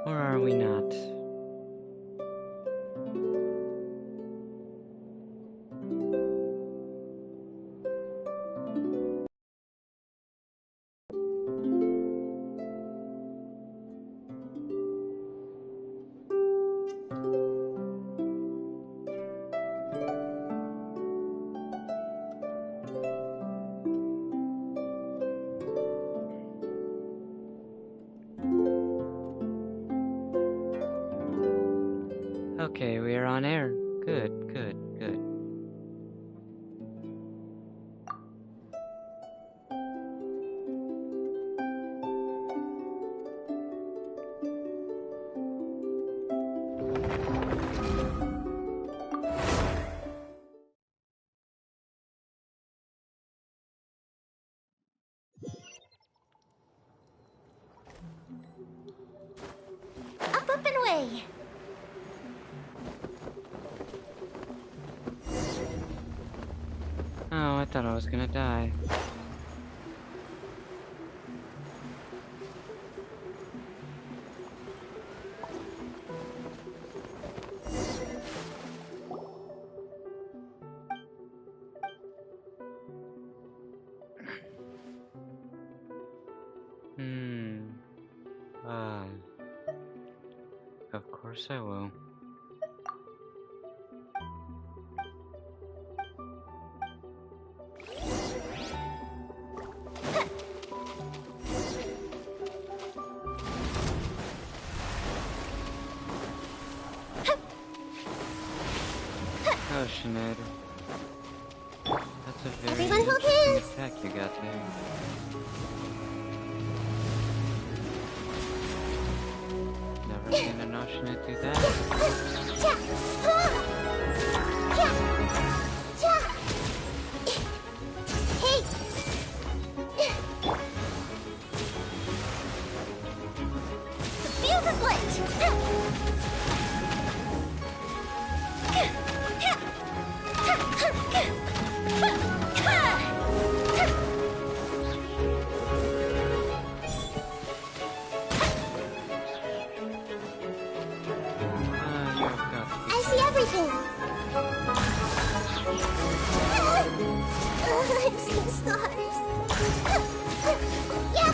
Or are we not? Okay, we are on air. Good, good, good. Up and away! Oh, I thought I was gonna die. Hmm. Ah. Of course I will. Oh, Sinead. That's a very Everyone interesting focus! attack you got there. Never seen an Oceanid do that. Hey! The fuse is lit! Ah, you've got to be I see everything! I'm seeing stars. Yeah!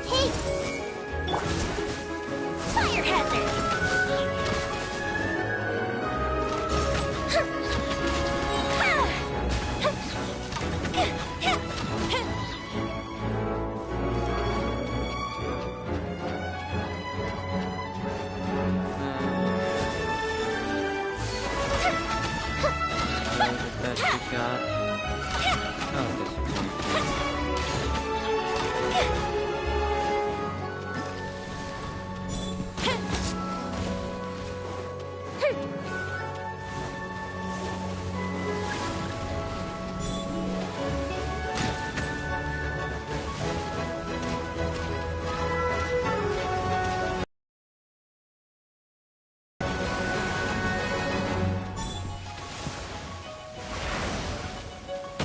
Hey! Fire hazard! really the best you got. Oh, this is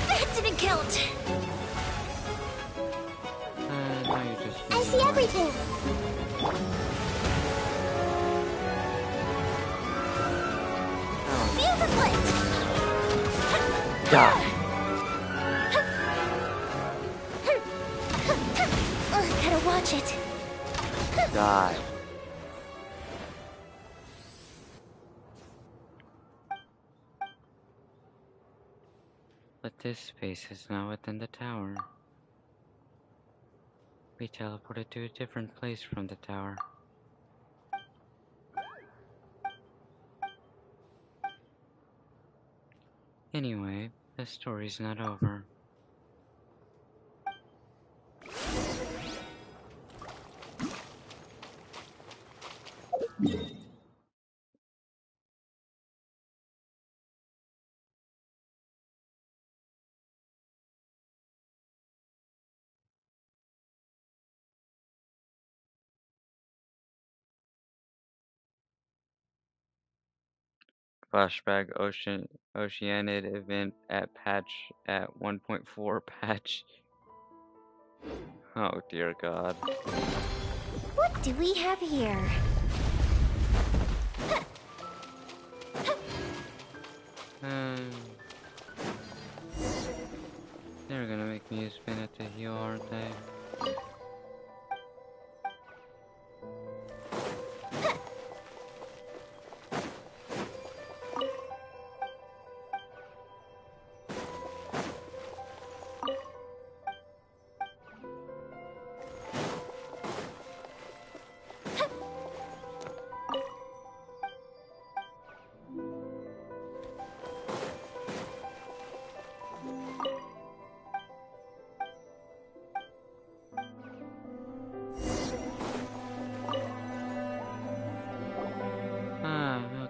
That didn't count! now you're just I see using everything! Oh, Fuse is lit! die! Gotta watch it. Die. But this space is now within the tower. We teleported to a different place from the tower. Anyway, the story's not over. Flashback Oceanid event at patch at 1.4 patch. Oh dear God. What do we have here? They're gonna make me use spin it to heal, aren't they?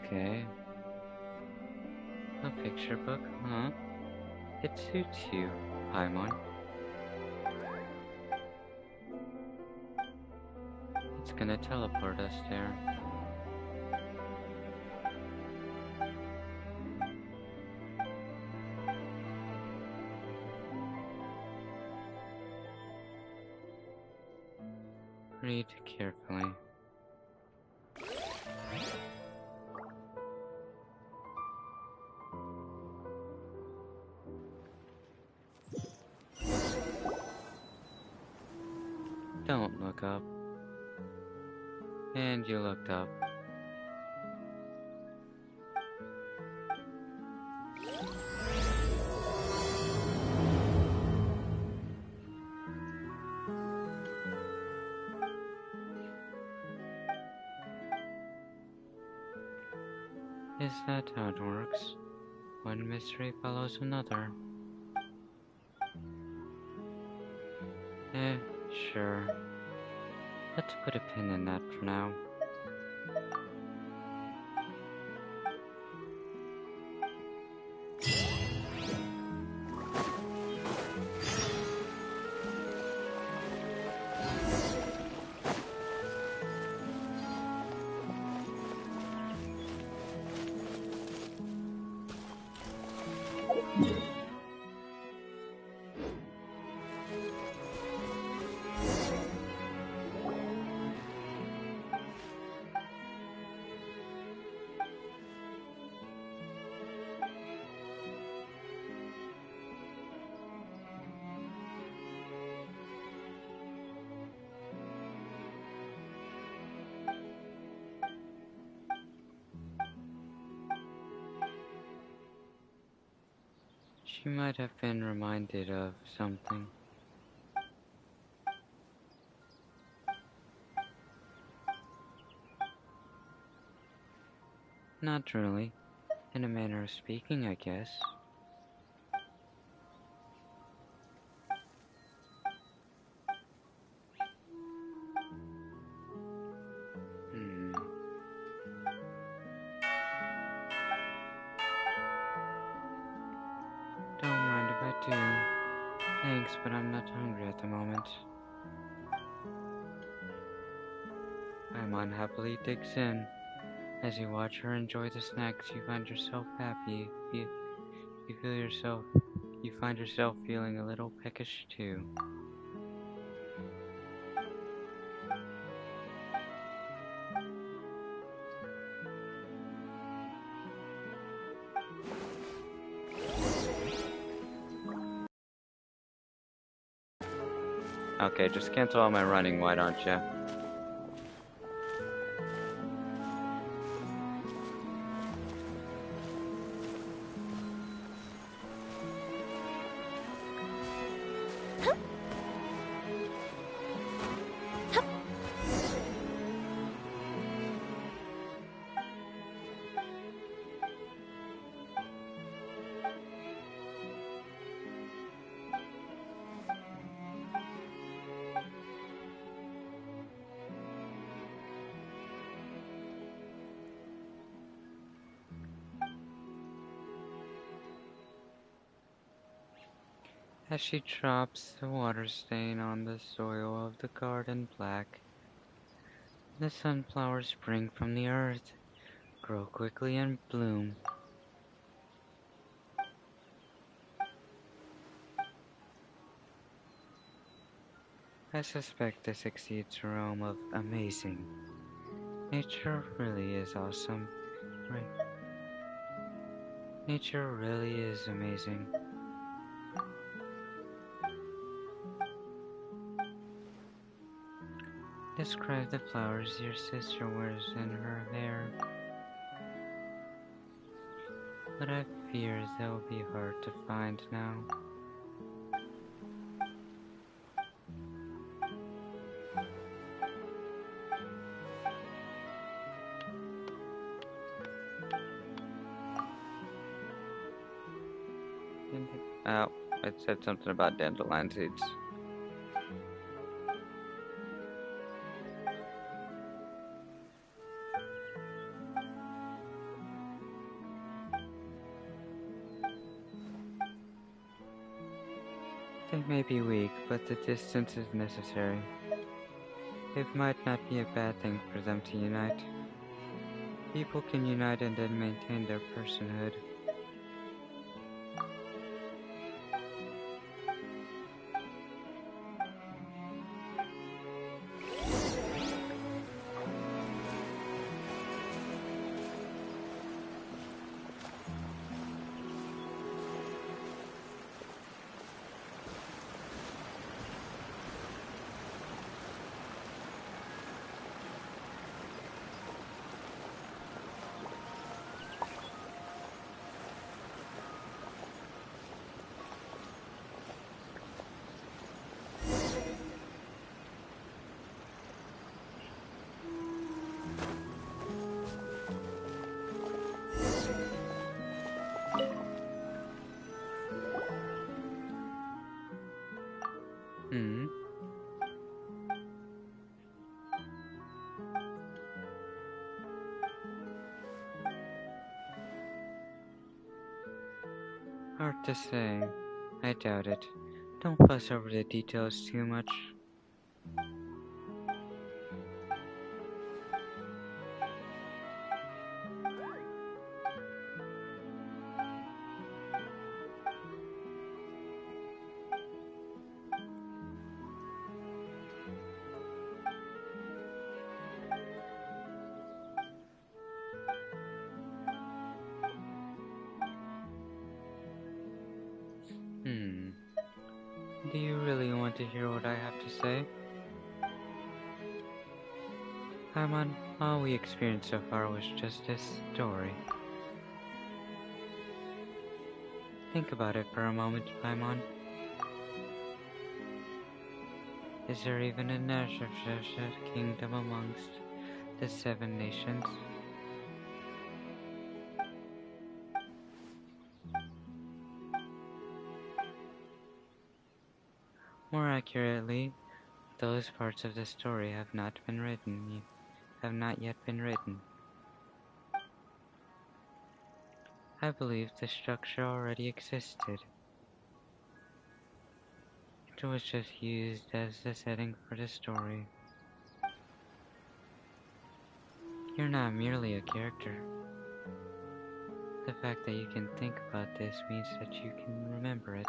Okay. A picture book, huh? It suits you, Paimon. It's gonna teleport us there. Read carefully. Don't look up. And you looked up. Is that how it works? One mystery follows another. Eh, sure. Let's put a pin in that for now. She might have been reminded of something. Not really. In a manner of speaking, I guess. Hmm. Don't mind if I do. Thanks, but I'm not hungry at the moment. Paimon happily digs in. As you watch her enjoy the snacks, you find yourself happy. You find yourself feeling a little peckish too. Okay, just cancel all my running, why don't you? As she drops the water stain on the soil of the garden black, the sunflowers spring from the earth, grow quickly and bloom. I suspect this exceeds the realm of amazing. Nature really is awesome, right? Nature really is amazing. Describe the flowers your sister wears in her hair, but I fear they'll be hard to find now. Oh, it said something about dandelion seeds. They may be weak, but the distance is necessary. It might not be a bad thing for them to unite. People can unite and then maintain their personhood. Hmm. Hard to say. I doubt it. Don't fuss over the details too much. Hmm. Do you really want to hear what I have to say? Paimon, all we experienced so far was just a story. Think about it for a moment, Paimon. Is there even a Nashasha kingdom amongst the 7 nations? More accurately, those parts of the story have not yet been written. I believe the structure already existed. It was just used as the setting for the story. You're not merely a character. The fact that you can think about this means that you can remember it.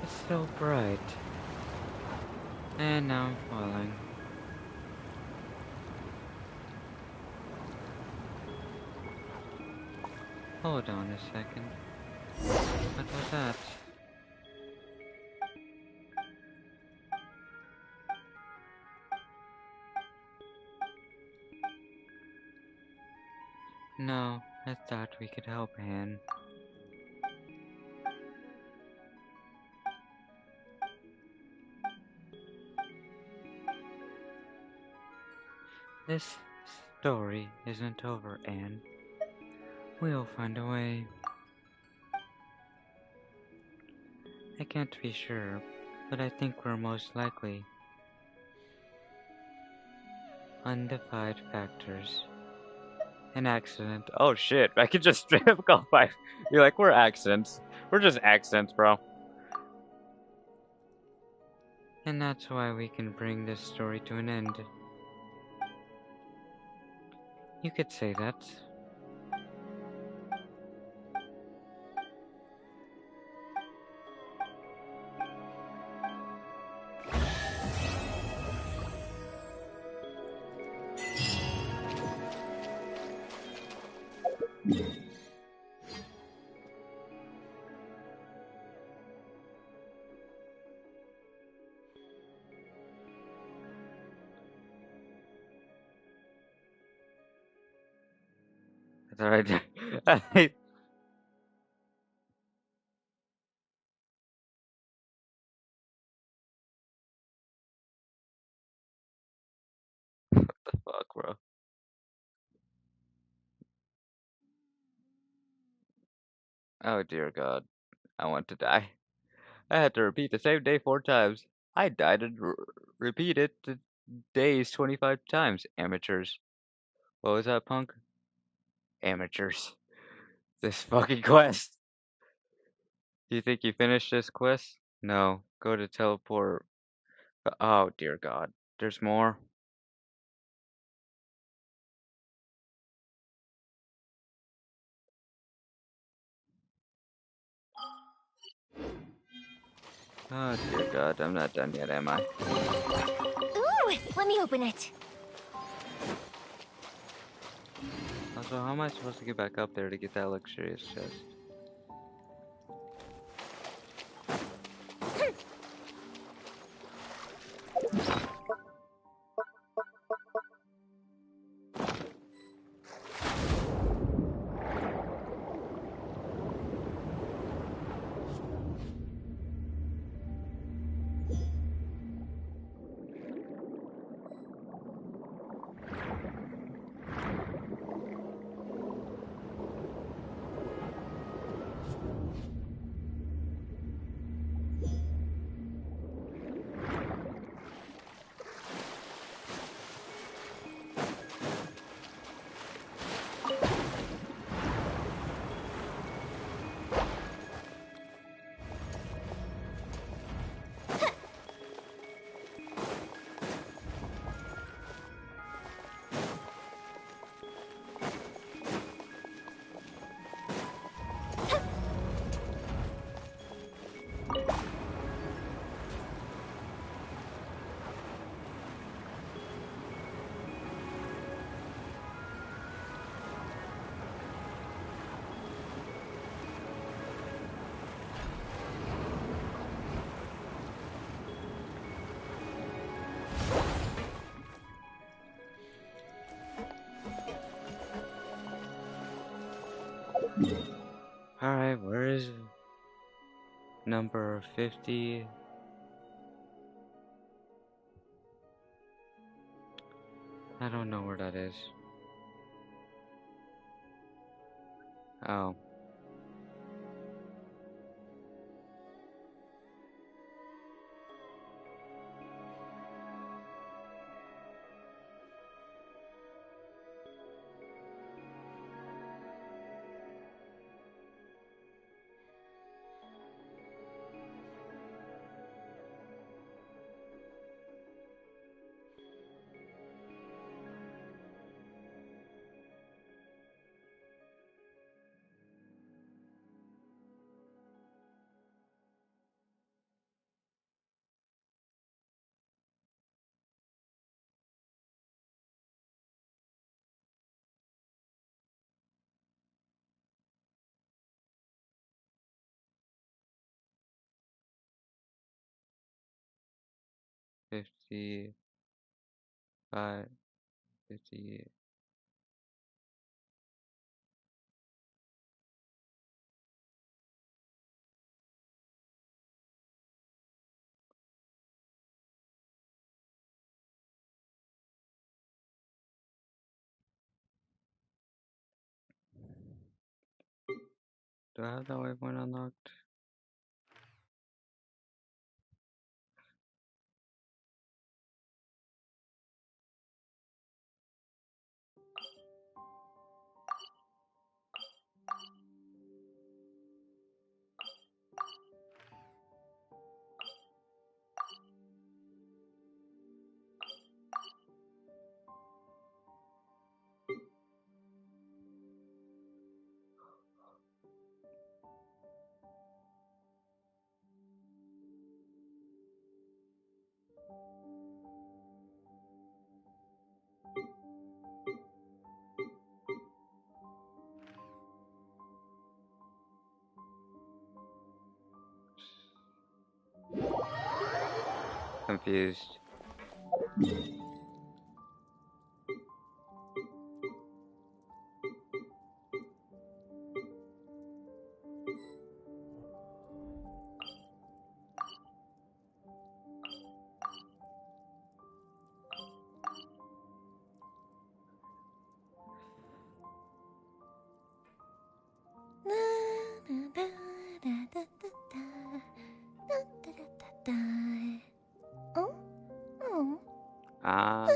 It's so bright. And now I'm falling. Hold on a second. What was that? No, I thought we could help Han. This story isn't over, Anne. We'll find a way. I can't be sure, but I think we're most likely undefined factors. An accident. Oh shit, I could just straight up go by. You're like, we're accents. We're just accents, bro. And that's why we can bring this story to an end. You could say that. That's alright. What the fuck, bro? Oh dear god. I want to die. I had to repeat the same day 4 times. I died and repeated the days 25 times. Amateurs. What was that, punk? Amateurs. This fucking quest. You think you finished this quest? No. Go to teleport. Oh dear god. There's more. Oh dear god. I'm not done yet, am I? Ooh, let me open it. Also, how am I supposed to get back up there to get that luxurious chest? Alright, where is number 50? I don't know where that is. Oh. 55, 50. Do I have that waypoint unlocked? Confused. Oh? Oh. Ah.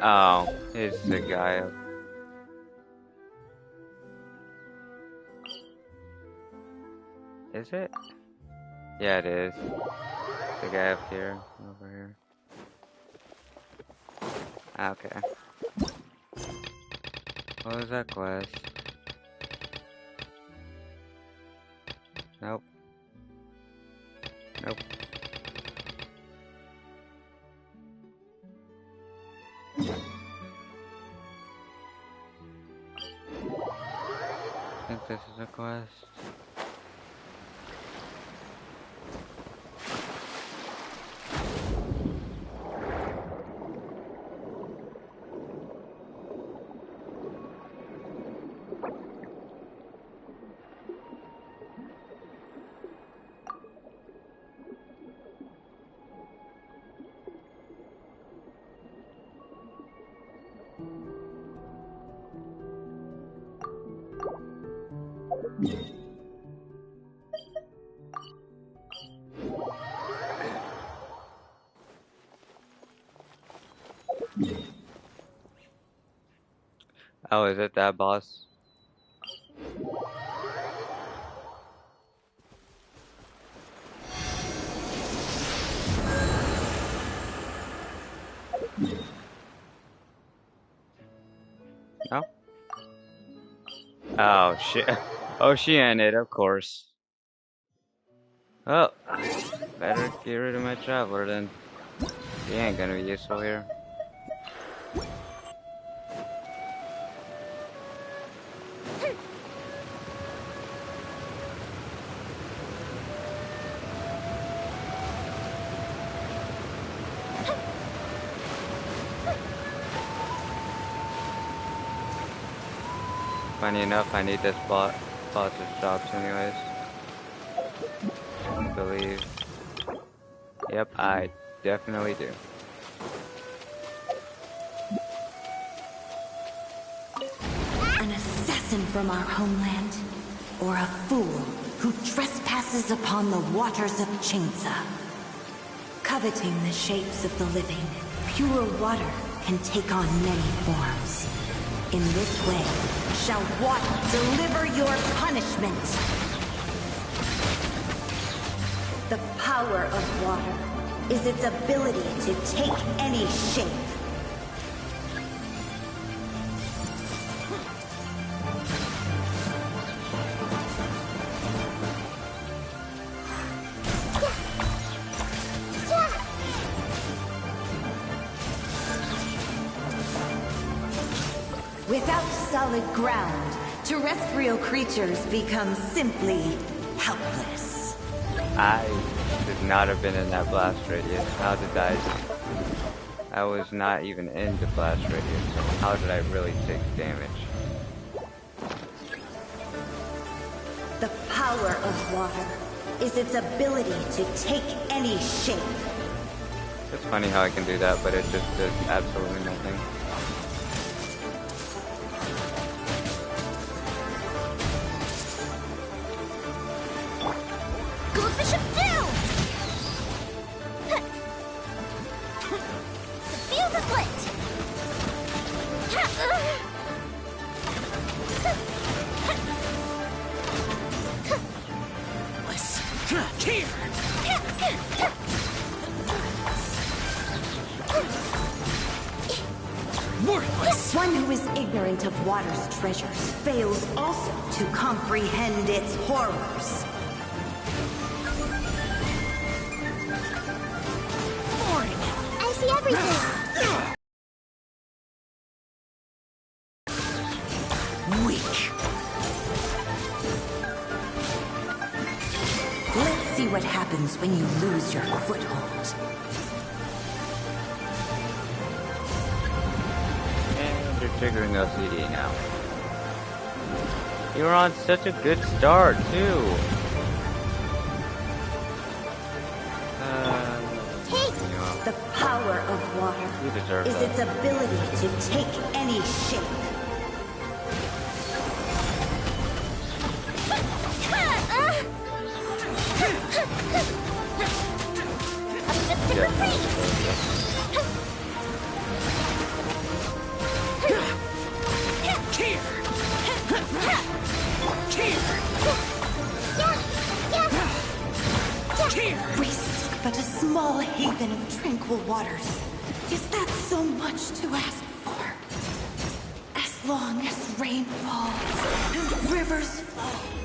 Oh, it's the guy. Is it? Yeah, it is. The guy up here, over here. Okay. What was that quest? Nope. Nope. I think this is a quest. Oh, is it that boss? No? Oh, shit. Oh, she ended, of course. Oh, better get rid of my traveler then. He ain't gonna be useful here. Funny enough, I need this boss's drops anyways. I believe. Yep, I definitely do. An assassin from our homeland, or a fool who trespasses upon the waters of Chainsa. Coveting the shapes of the living, pure water can take on many forms. In this way, shall water deliver your punishment. The power of water is its ability to take any shape. Without solid ground, terrestrial creatures become simply helpless. I should not have been in that blast radius. How did I was not even in the blast radius, so how did I really take damage? The power of water is its ability to take any shape. It's funny how I can do that, but it just does absolutely nothing. Goes the ship down! The fuse is lit! Here! Worthless! One who is ignorant of water's treasures fails also to comprehend its horrors. Boring! I see everything! Weak! Let's see what happens when you lose your foothold. And you're triggering OCD now. You were on such a good start, too. Take! You know, The power of water you deserve is that. its ability to take any shape. Here! Here! We seek but a small haven of tranquil waters. Is that so much to ask for? As long as rain falls and rivers flow.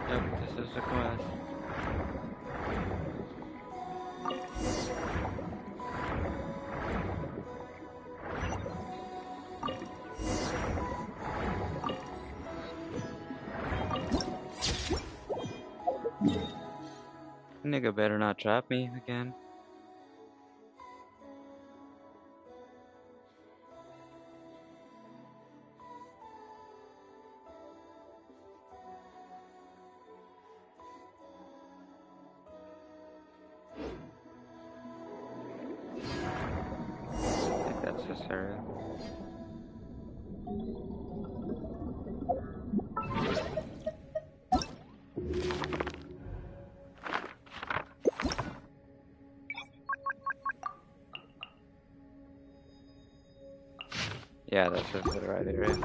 Yep, this is a quest. Nigga better not trap me again. I think that's this area. Yeah, that's just the right area.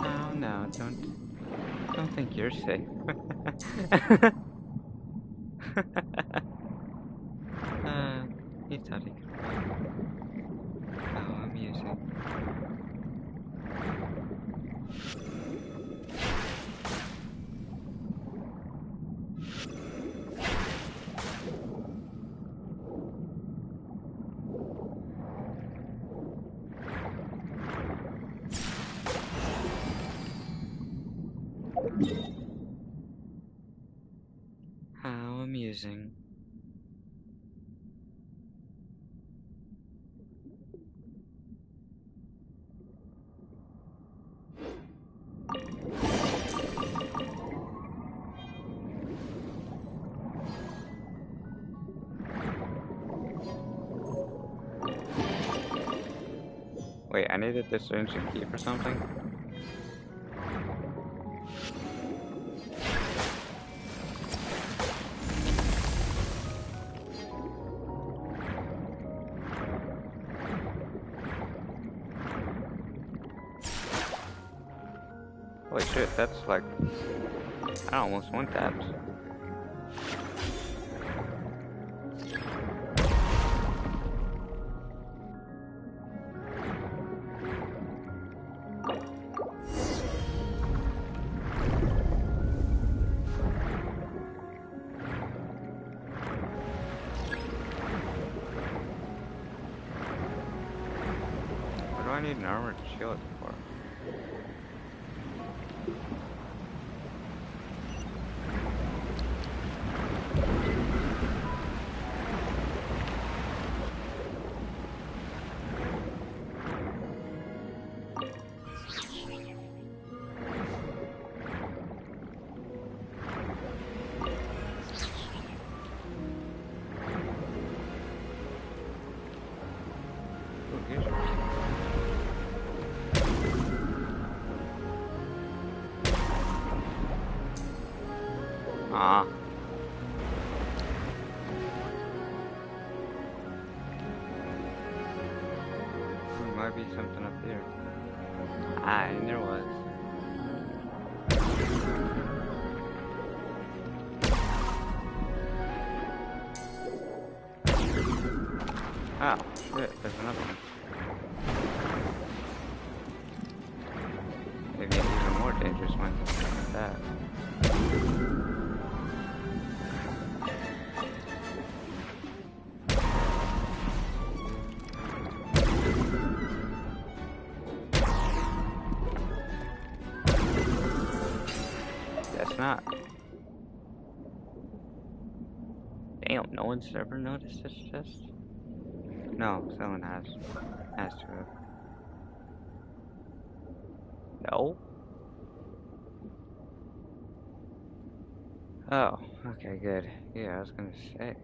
Oh no, don't think you're safe. uh, he thought he could run. How amusing. How amusing. Wait, I needed this ancient key for something? Holy shit, that's like... I almost one tapped. What do I need an armored shield for? Ooh, here's Ah. There might be something up there. Ah, and there was. Oh, shit, there's another one. Maybe an even more dangerous one. Like that. Guess not. Damn, no one's ever noticed this chest? No, someone has. Has to have. No? Oh, okay, good. Yeah, I was gonna say.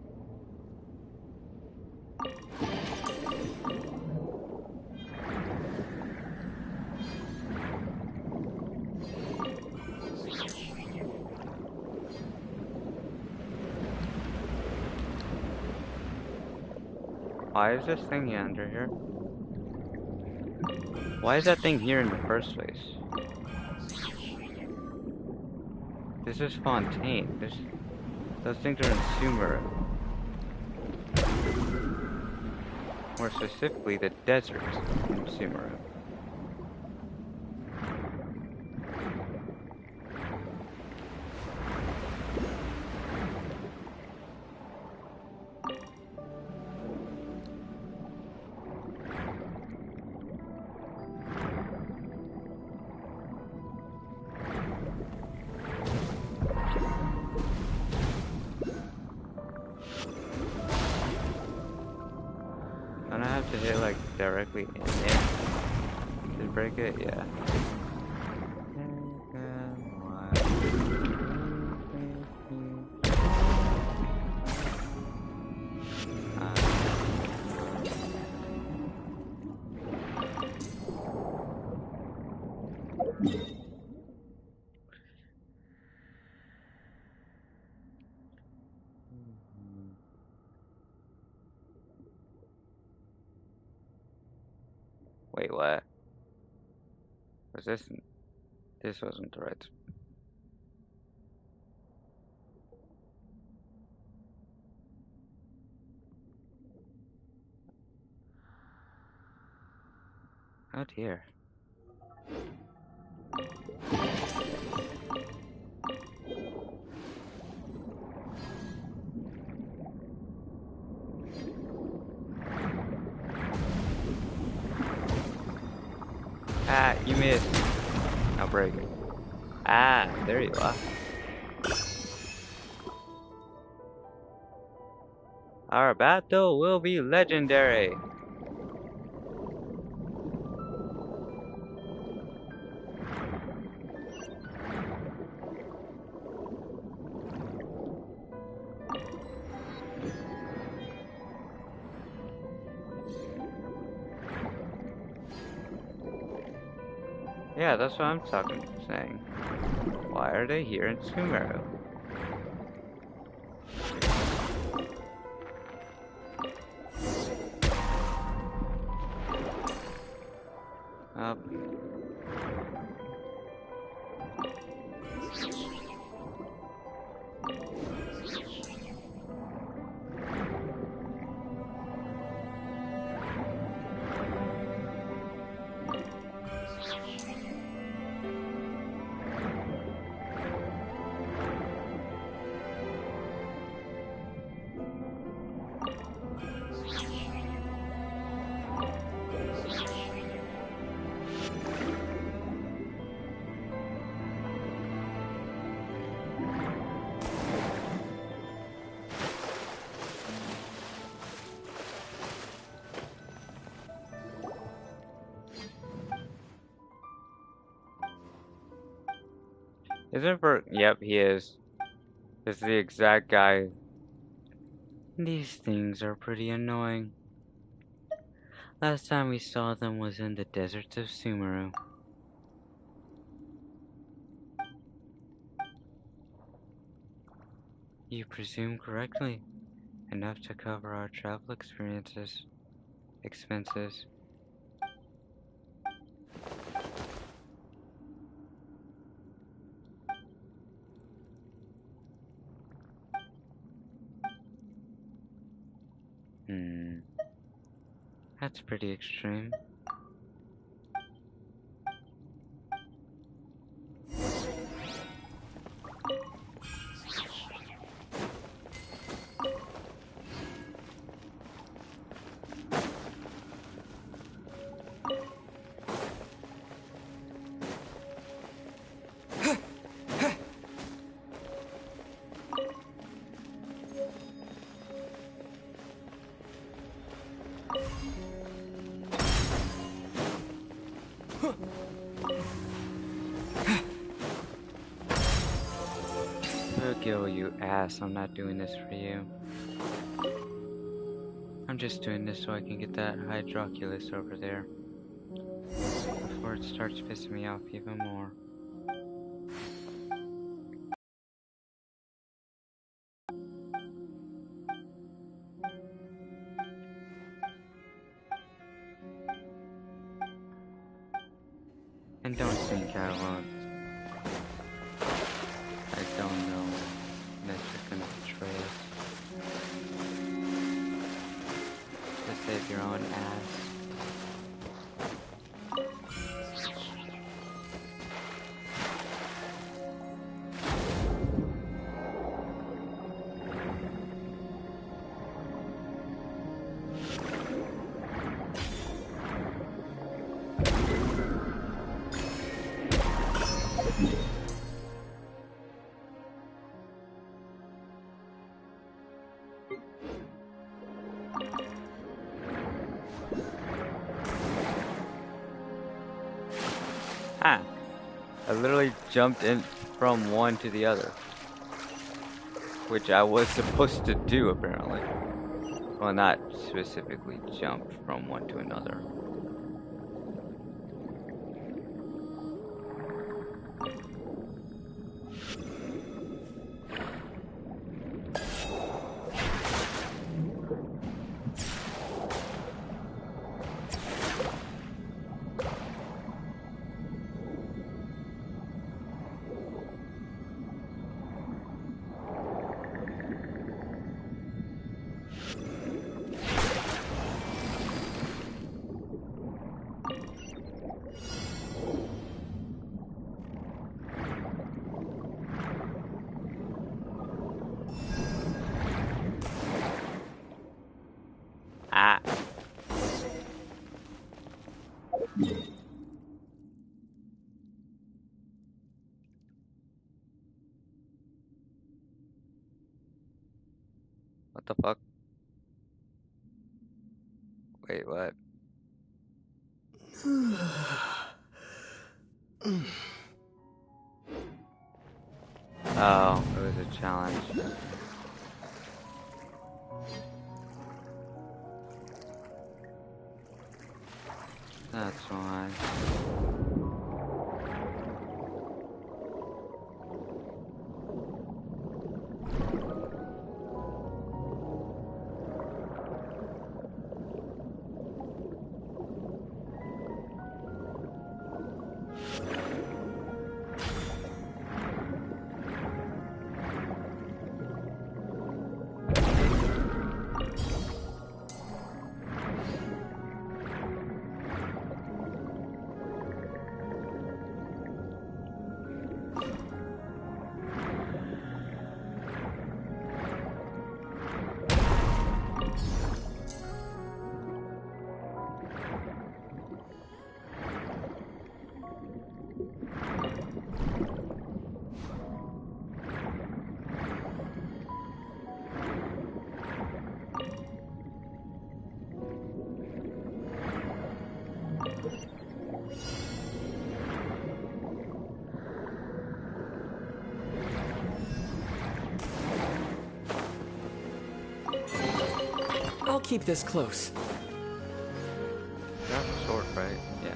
Why is this thing under here? Why is that thing here in the first place? This is Fontaine. Those things are in Sumer. More specifically, the deserts in Sumeru. Don't I have to hit like directly in there to break it? Yeah. Wait, what? Was this? This wasn't the right. Oh dear. Ah, you missed. I'll break it. Ah, there you are. Our battle will be legendary. Yeah, that's what I'm saying. Why are they here in Sumeru? Up. Isn't for? Yep, he is. This is the exact guy. These things are pretty annoying. Last time we saw them was in the deserts of Sumeru. You presume correctly. Enough to cover our travel expenses. That's pretty extreme. Gil, you ass, I'm not doing this for you. I'm just doing this so I can get that Hydroculus over there. Before it starts pissing me off even more. And don't think I won't. I don't know that you're gonna betray us. to save your own ass. Ah, I literally jumped in from one to the other, which I was supposed to do apparently. Well, not specifically jump from one to another. Ah. What the fuck? Wait, what? Oh, it was a challenge. That's why. I'll keep this close. That's a sword, right? Yeah.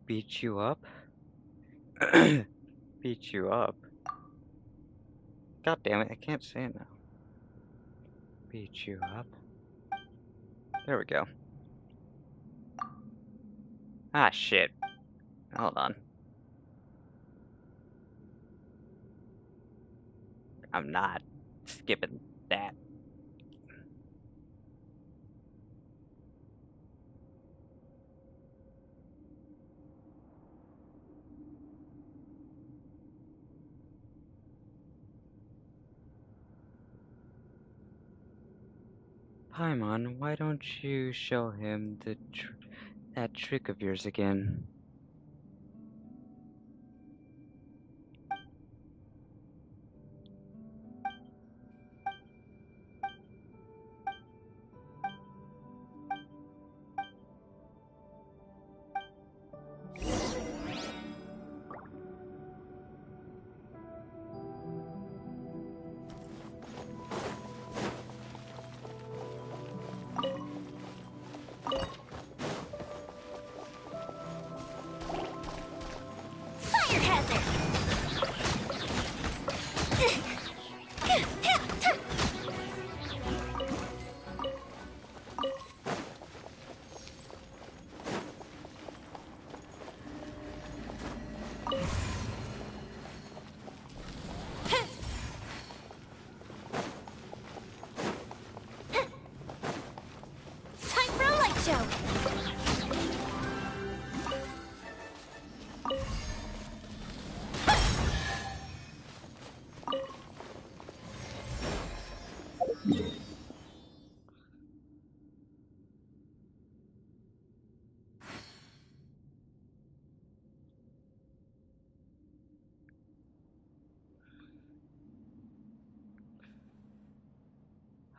Beat you up? Beat you up? God damn it, I can't say it now. Beat you up? There we go. Ah, shit. Hold on. I'm not skipping that. Paimon, why don't you show him that trick of yours again?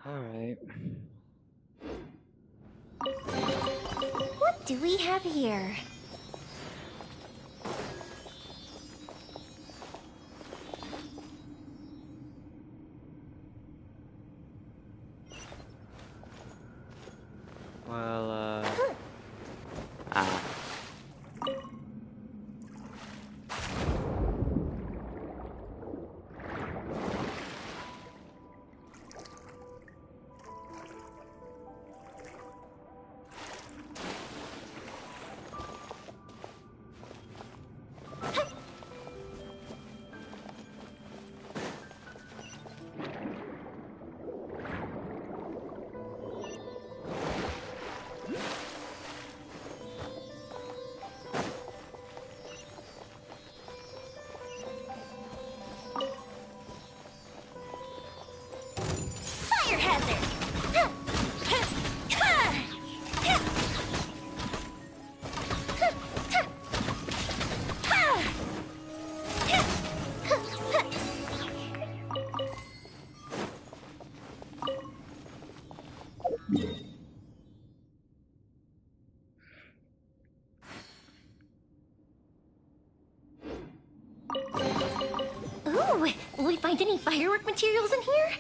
Alright. What do we have here? Well, ah. Fire hazard! Ooh, will we find any firework materials in here?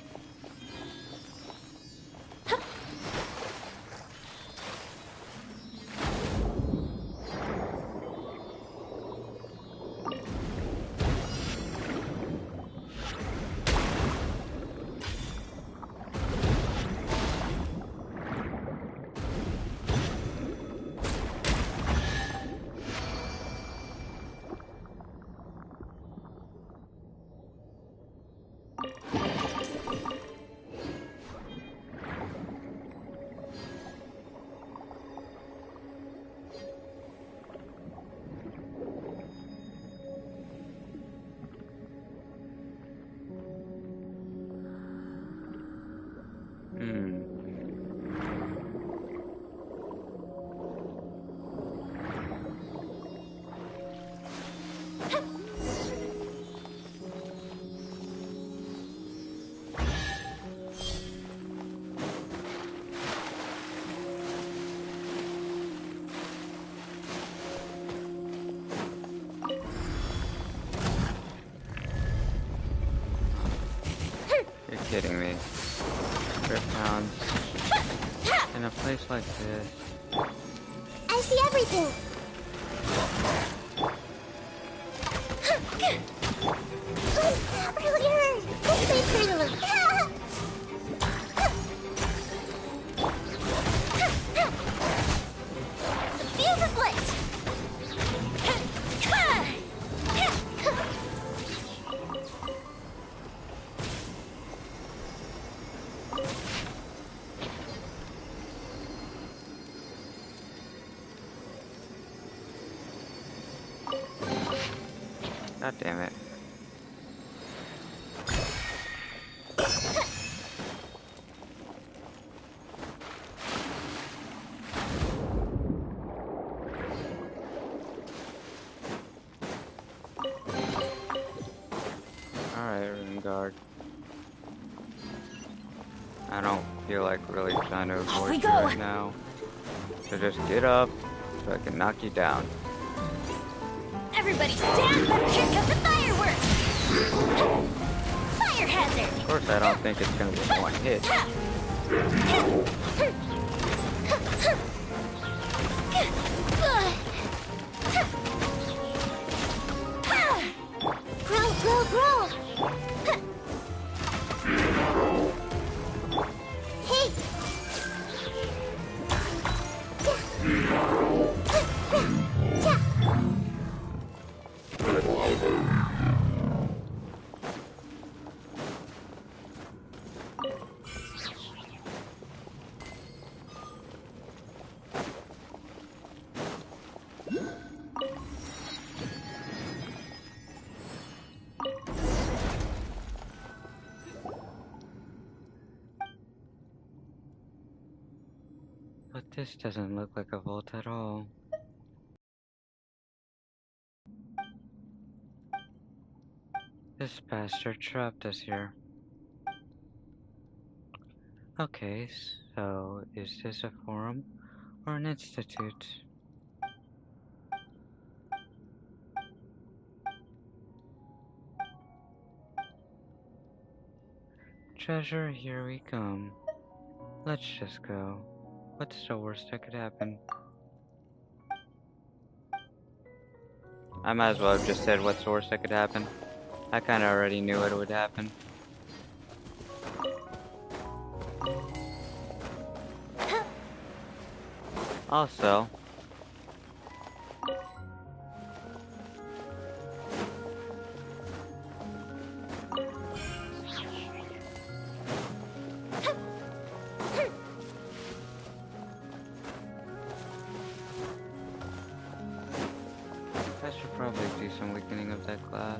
Hmm. You're kidding me. Greyhounds in a place like this. I see everything! Earlier! This way through! The fuse is lit! God damn it. Alright, Ringard. I don't feel like really trying to avoid we you go. right now. So just get up so I can knock you down. Everybody stand by! Here come the fireworks! Fire hazard! Of course, I don't think it's gonna be one hit. Grow, grow, grow! Hey! But this doesn't look like a vault at all. This bastard trapped us here. Okay, so is this a forum or an institute? Treasure, here we come. Let's just go. What's the worst that could happen? I might as well have just said what's the worst that could happen. I kinda already knew it would happen. Also, I should probably do some weakening of that class.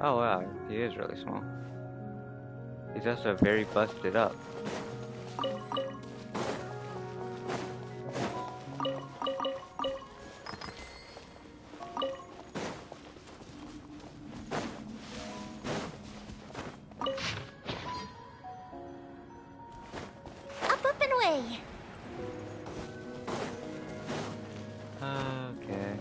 Oh wow, he is really small. He's also very busted up. Up and away. Okay.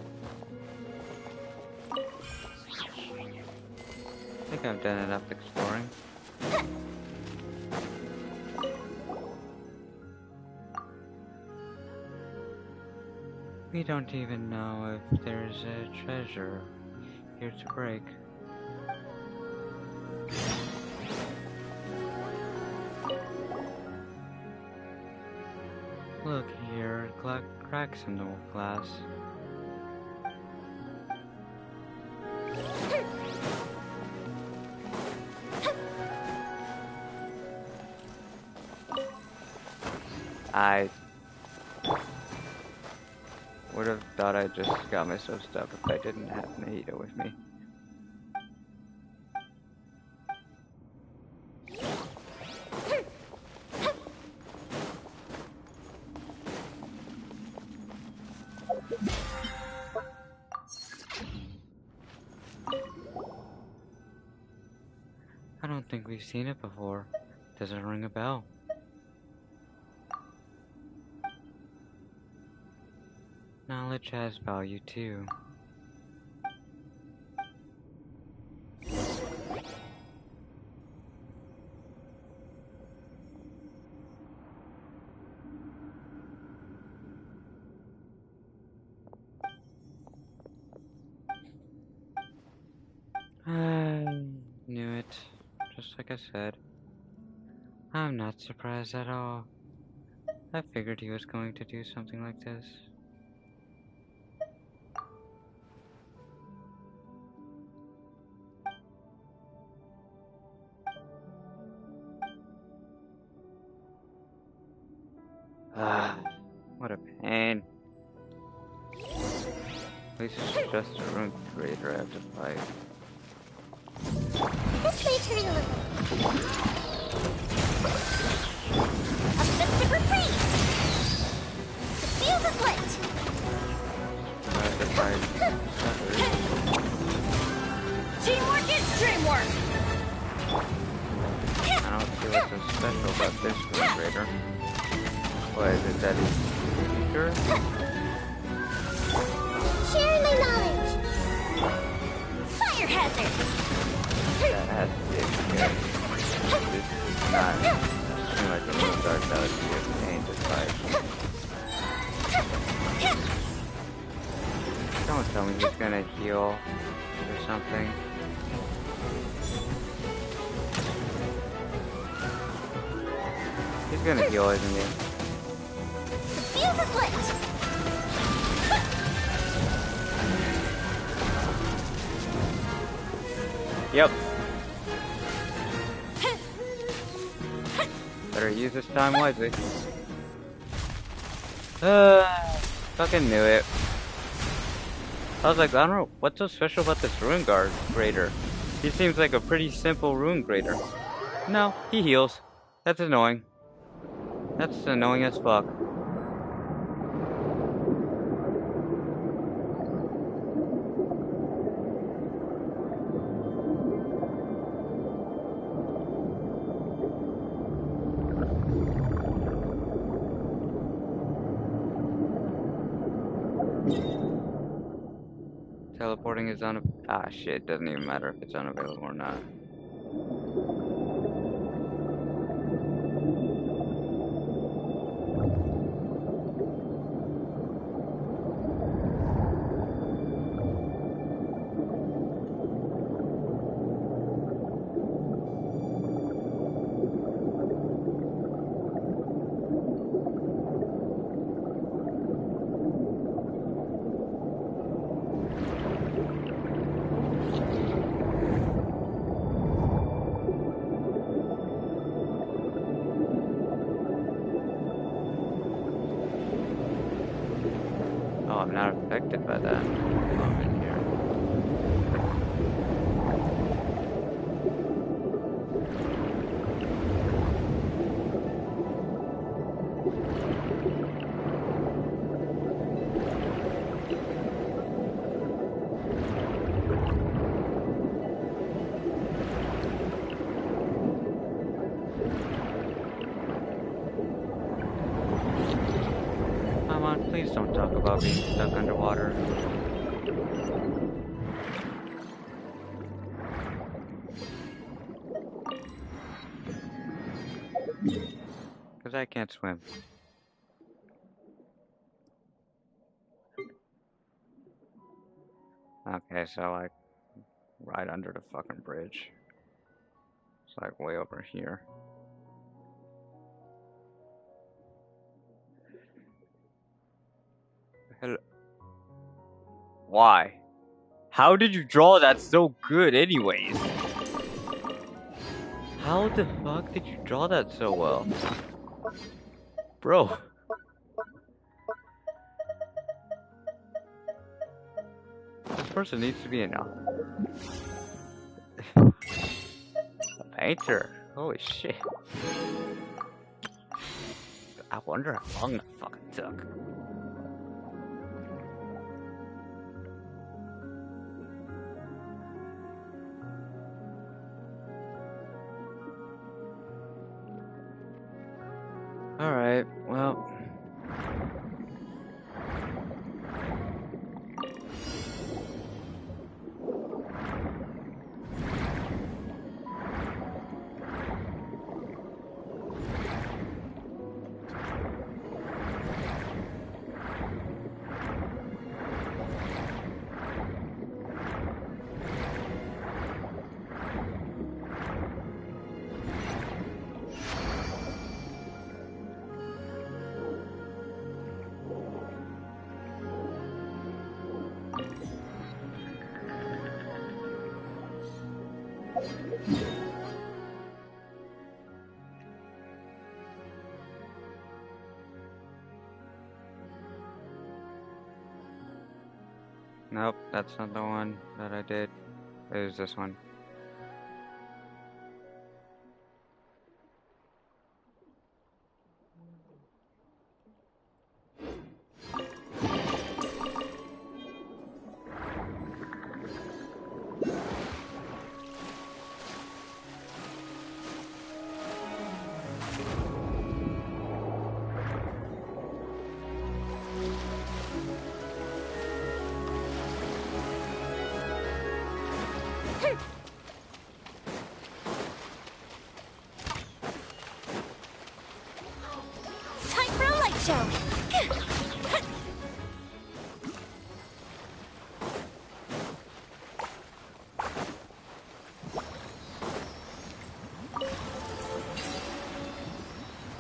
I think I've done enough exploring. We don't even know if there's a treasure here to break. Look here, cracks in the glass. I would have thought I just got myself stuck if I didn't have Mahito with me. I don't think we've seen it before. Does it ring a bell? Knowledge has value too. I knew it. Just like I said. I'm not surprised at all. I figured he was going to do something like this. Ah, what a pain. At least it's just a room creator I have to fight. This may turn a little. A festive reprise. The fuse is lit. I have to fight others. Teamwork is dreamwork. I don't see what's so special about this room creator. What is it that he's weaker? Sharing my knowledge. Fire hazard. That has to be good. This is not seem like a little dark that would be a pain to fight. Don't tell me he's gonna heal or something. He's gonna heal, isn't he? The fuse is lit. Yep. Better use this time wisely. Fucking knew it. I was like, I don't know, what's so special about this rune guard grader? He seems like a pretty simple rune grader. No, he heals. That's annoying. That's annoying as fuck. Teleporting is ah shit, doesn't even matter if it's unavailable or not. Oh, I'm not affected by that. Oh, I'm in here. Come on, please don't talk about being stuck underwater. Because I can't swim. Okay, so like right under the fucking bridge. It's like way over here. Hello. Why? How did you draw that so good anyways? How the fuck did you draw that so well? Bro. This person needs to be a painter. Holy shit. I wonder how long that fucking took. Alright, well. Nope, that's not the one that I did. It was this one. Time for a light show.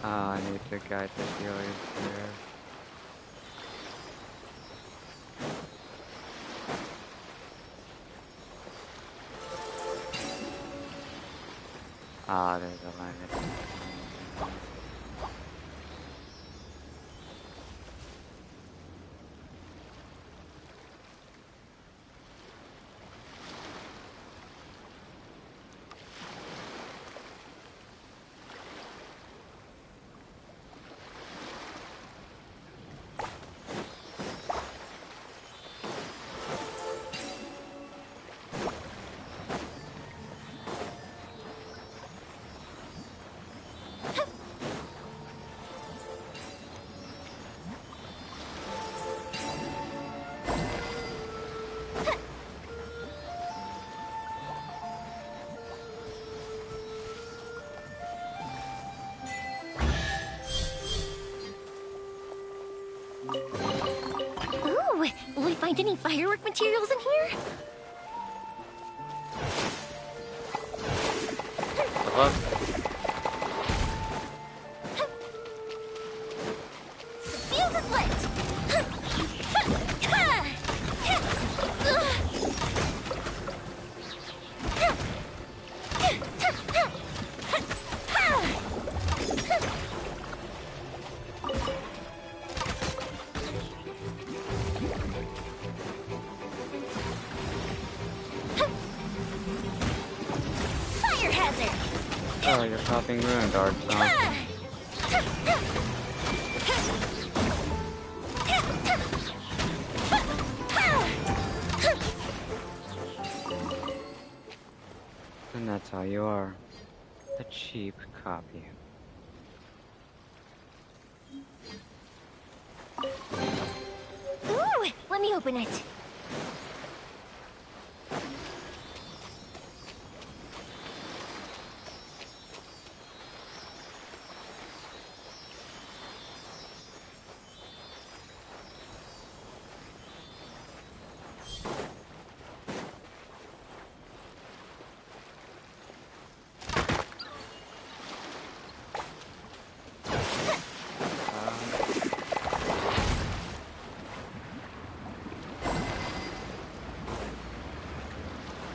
I need to guide the healers here. Ah, there's a line. find any firework materials in here? The fuck? Fuse is lit! Fire hazard! Oh, you're copying ruin darts, huh? And that's how you are. A cheap copy. Ooh, let me open it.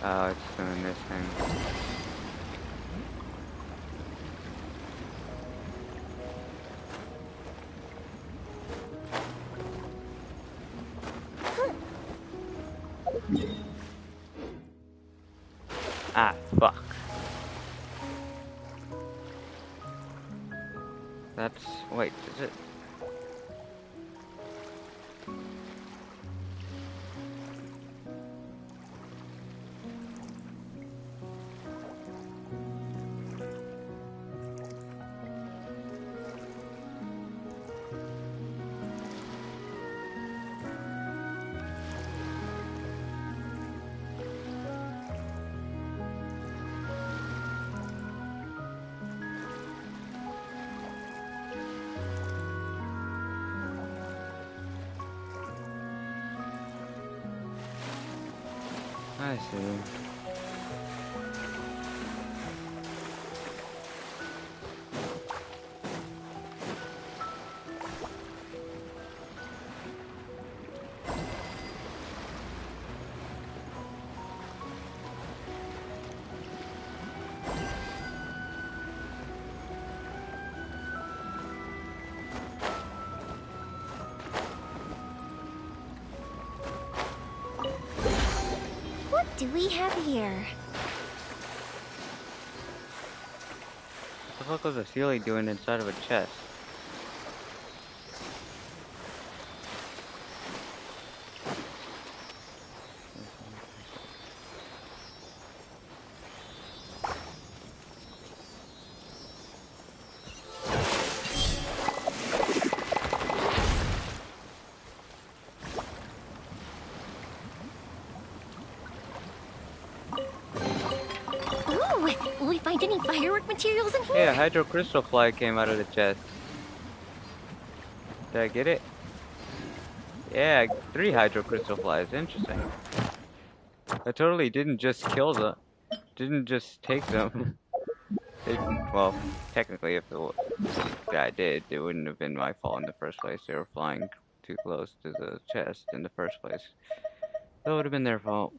Oh, it's doing this thing. Ah, fuck. That's... wait, is it? I see. What do we have here? What the fuck was a Sealy doing inside of a chest? Ooh, will we find any firework materials in here? Hey, a hydro crystal fly came out of the chest. Did I get it? Yeah, 3 hydro crystal flies. Interesting. I totally didn't just kill them. Didn't just take them. Well, technically, if I did, it wouldn't have been my fault in the first place. They were flying too close to the chest in the first place. That would have been their fault.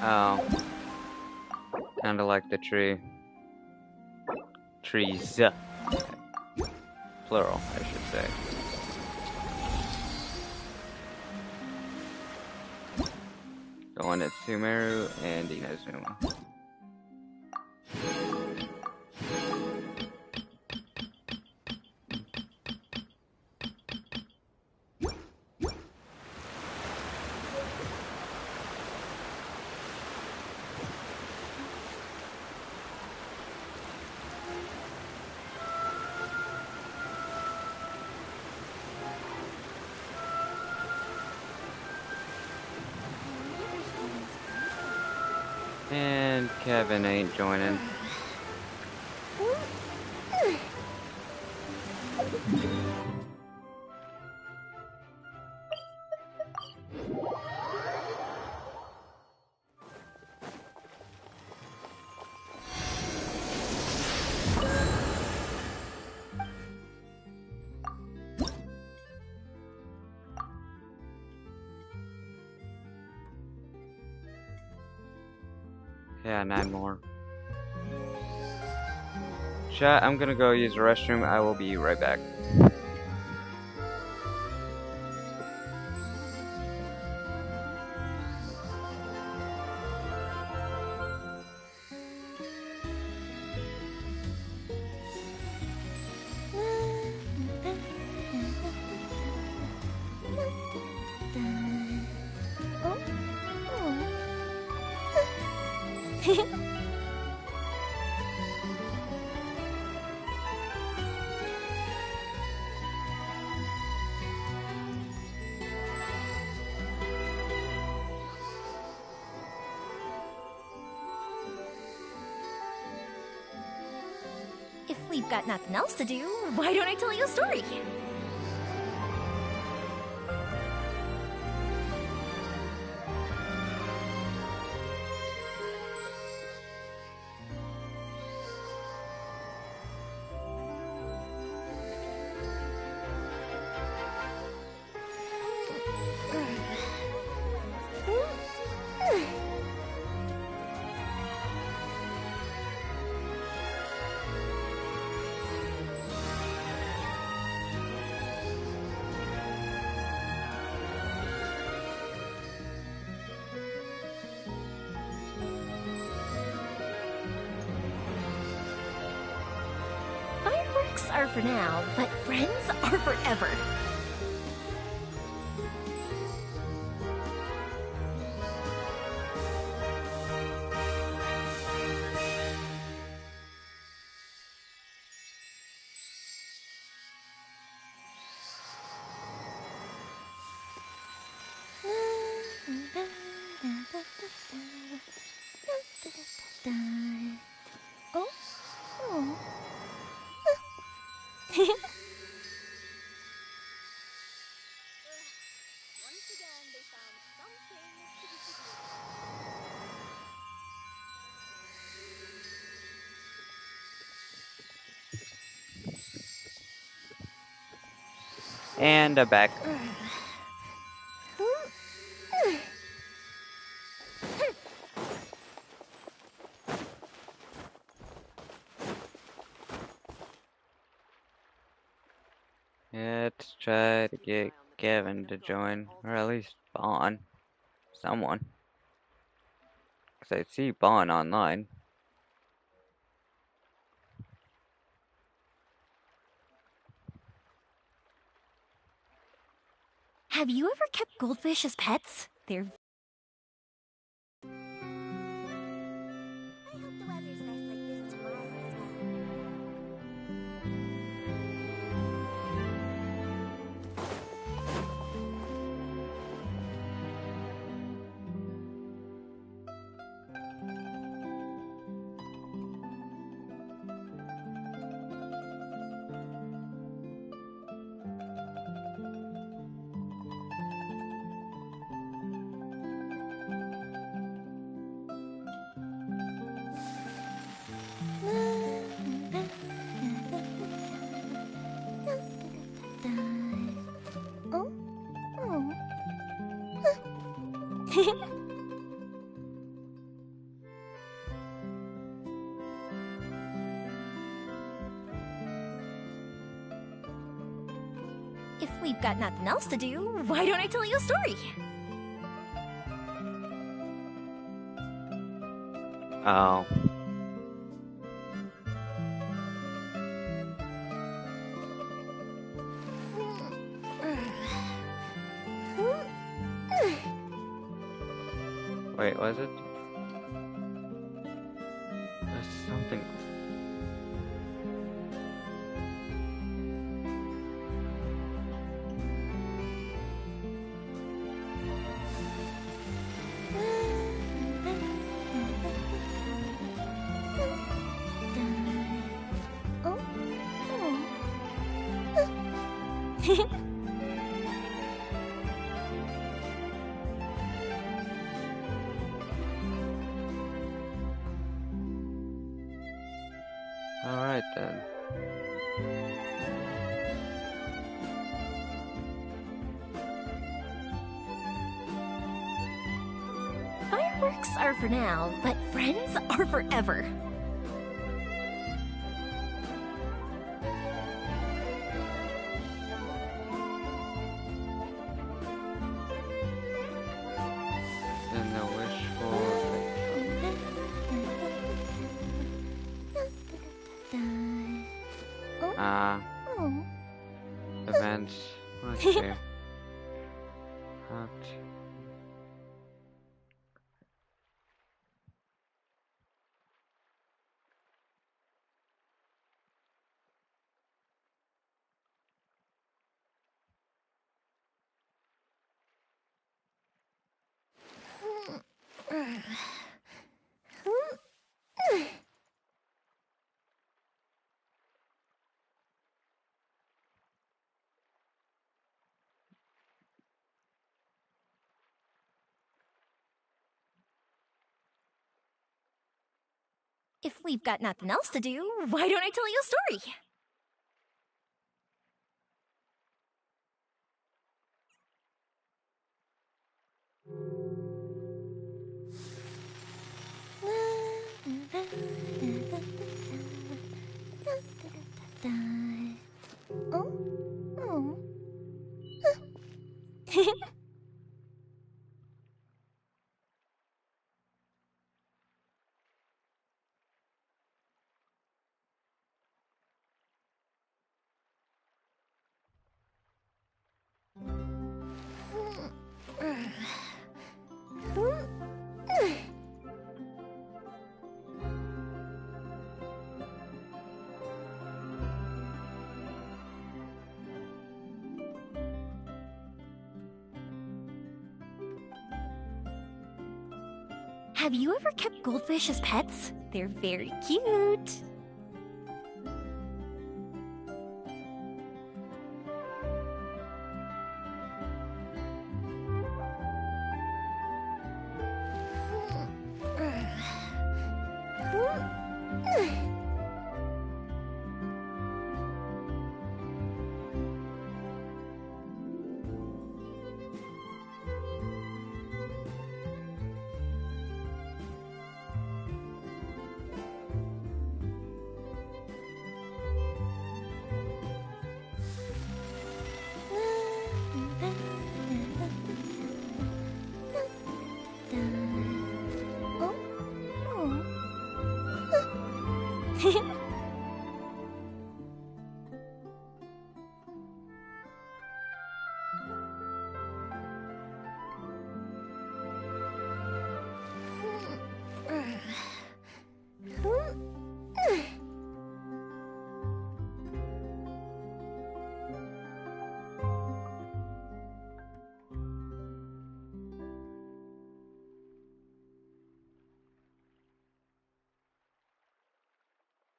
Oh, kinda like the tree. Trees. Plural, I should say. The one at Sumeru and Inazuma. And Kevin ain't joining. Yeah, 9 more. Chat, I'm gonna go use the restroom. I will be right back. If we've got nothing else to do, why don't I tell you a story? Fireworks are for now, but friends are forever. Oh? Oh. And I'm back. Let's try to get Kevin to join, or at least Vaughn. Someone. Because I see Vaughn online. Have you ever kept goldfish as pets? They're... I hope the weather's nice like this tomorrow as well. Oh? Oh. If we've got nothing else to do, why don't I tell you a story? Oh. Wait, was it? There's something. Alright then. Fireworks are for now, but friends are forever. Then the wishful Oh. events. Let's see. Hot. If we've got nothing else to do, why don't I tell you a story? Oh? Oh. Have you ever kept goldfish as pets? They're very cute.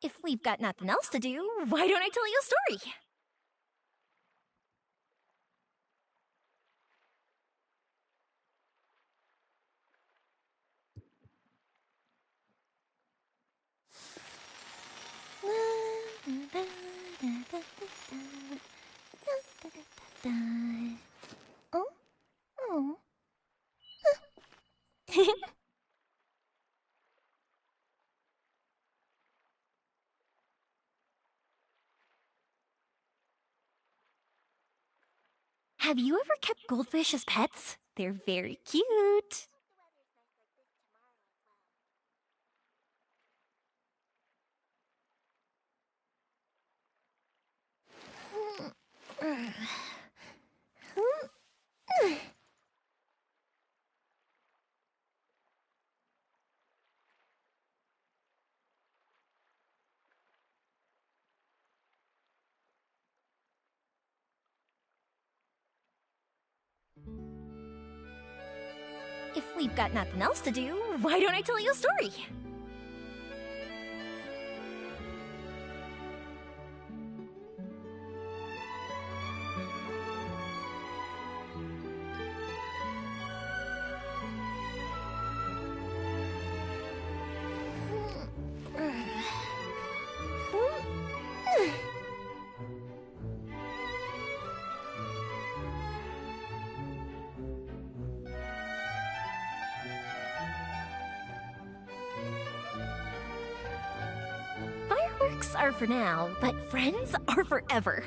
If we've got nothing else to do, why don't I tell you a story? Oh? Oh. Have you ever kept goldfish as pets? They're very cute. If we've got nothing else to do, why don't I tell you a story? Jokes are for now, but friends are forever.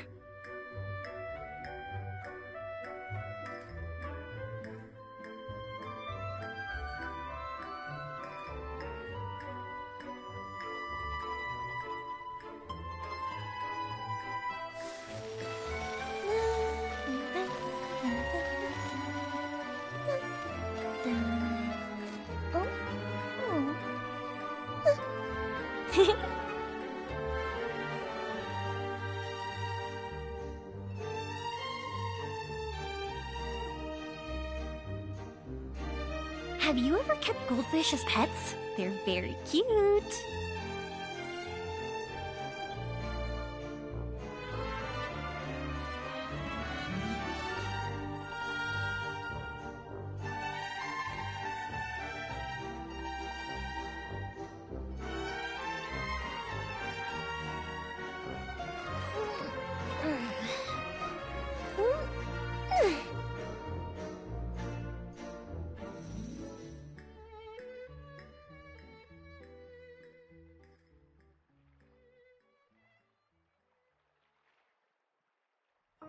Have you ever kept goldfish as pets? They're very cute.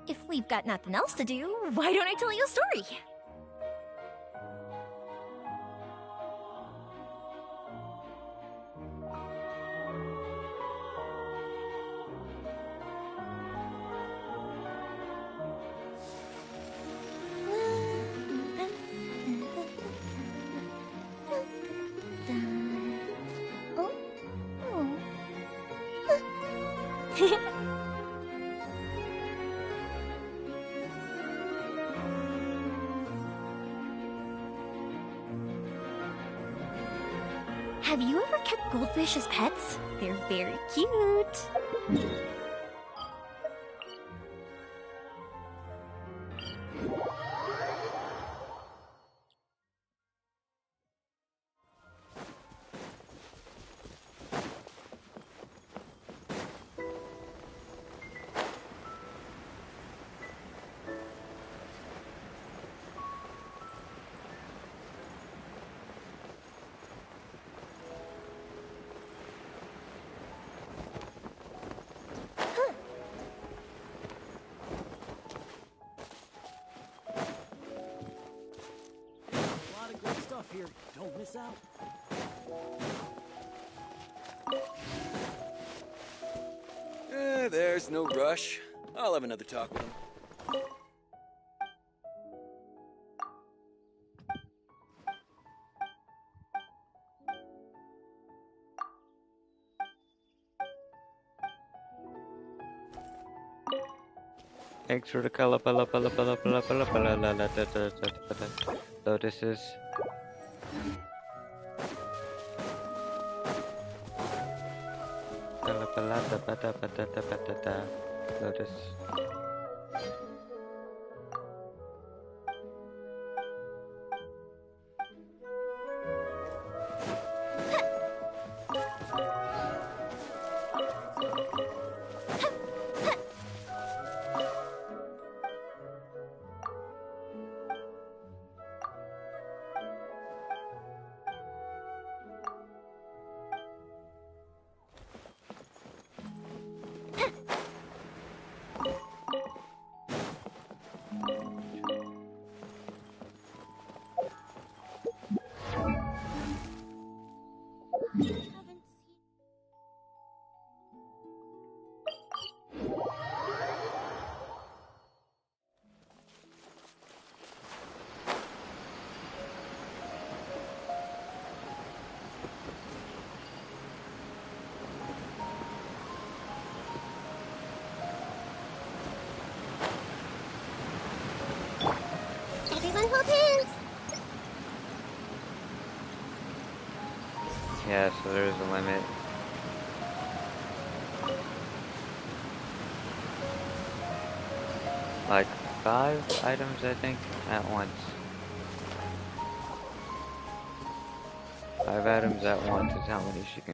If we've got nothing else to do, why don't I tell you a story? Have you ever kept goldfish as pets? They're very cute. A lot of good stuff here. Don't miss out. There's no rush. I'll have another talk with him. Thanks for the lotuses. Lotus. Everyone hold hands! Yeah, so there is a limit. Like 5 items, I think, at once. 5 items at once is how many she can.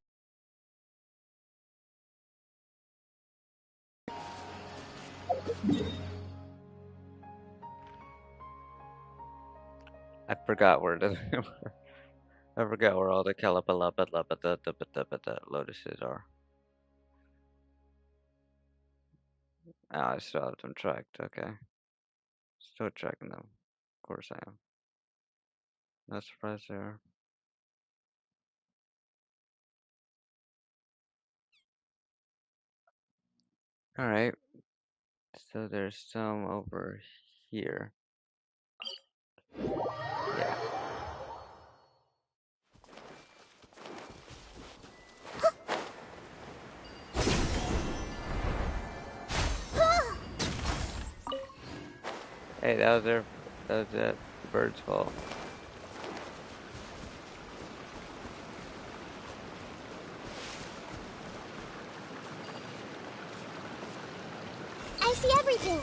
I forgot where the I forgot where all the lotuses are. Ah, I still have them tracked. Okay. Still tracking them. Of course I am. No surprise there. Alright. So there's some over here. Yeah. Hey, that was their. That was the bird's fault. I see everything.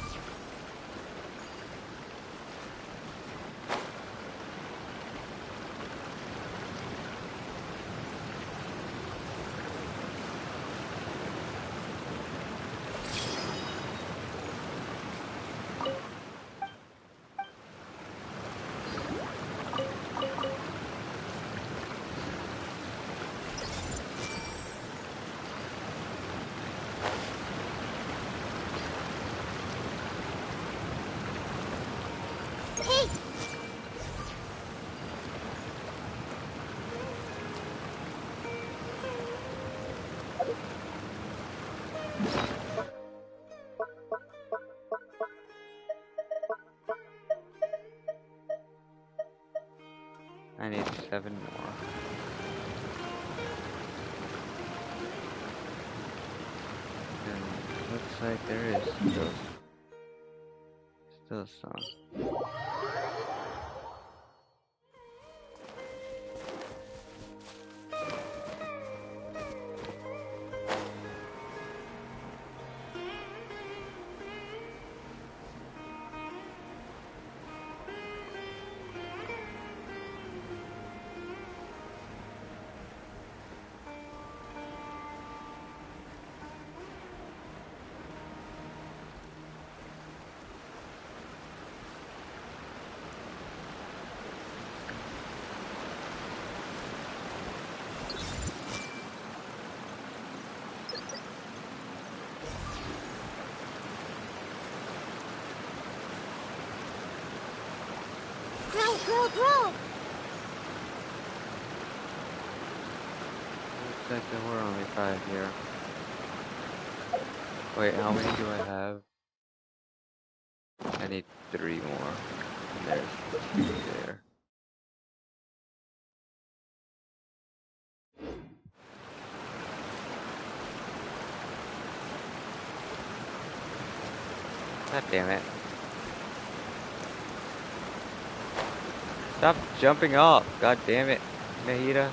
Hey! I need 7 more. And looks like there is still some. Grow! Looks like there were only 5 here. Wait, how many do I have? I need 3 more. And there's 2 there. God damn it. Stop jumping off. God damn it, Mahita.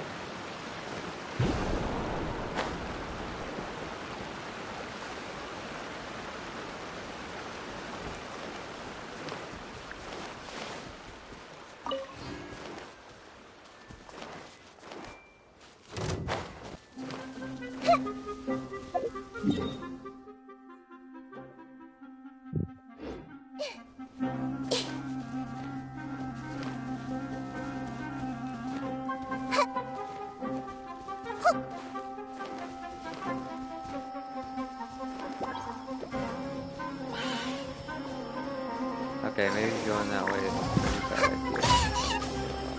Okay, maybe going that way isn't such a bad idea. Get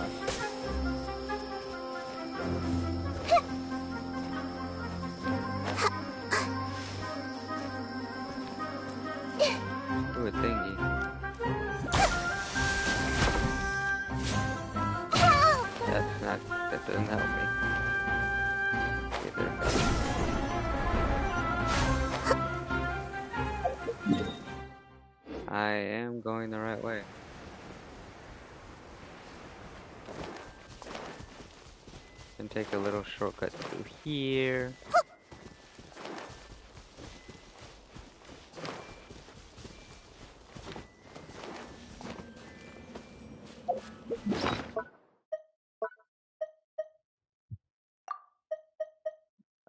lost. Ooh, a thingy. That doesn't help me. Either. I am going the right way. And take a little shortcut through here.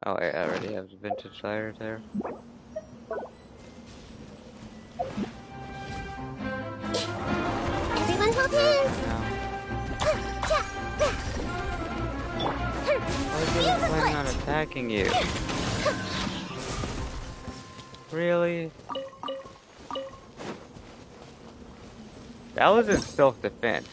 Oh, I already have the vintage tires there. Everyone hold hands! No. I was even planning on attacking you. Really? That was in self-defense.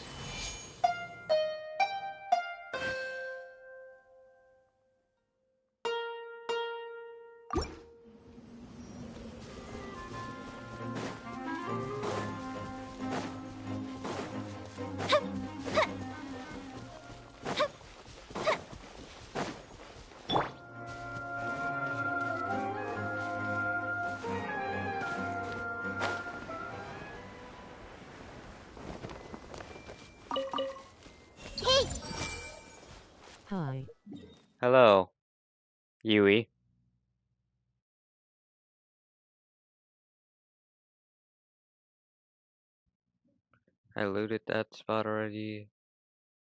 Hi. Hello, Yui. I looted that spot already.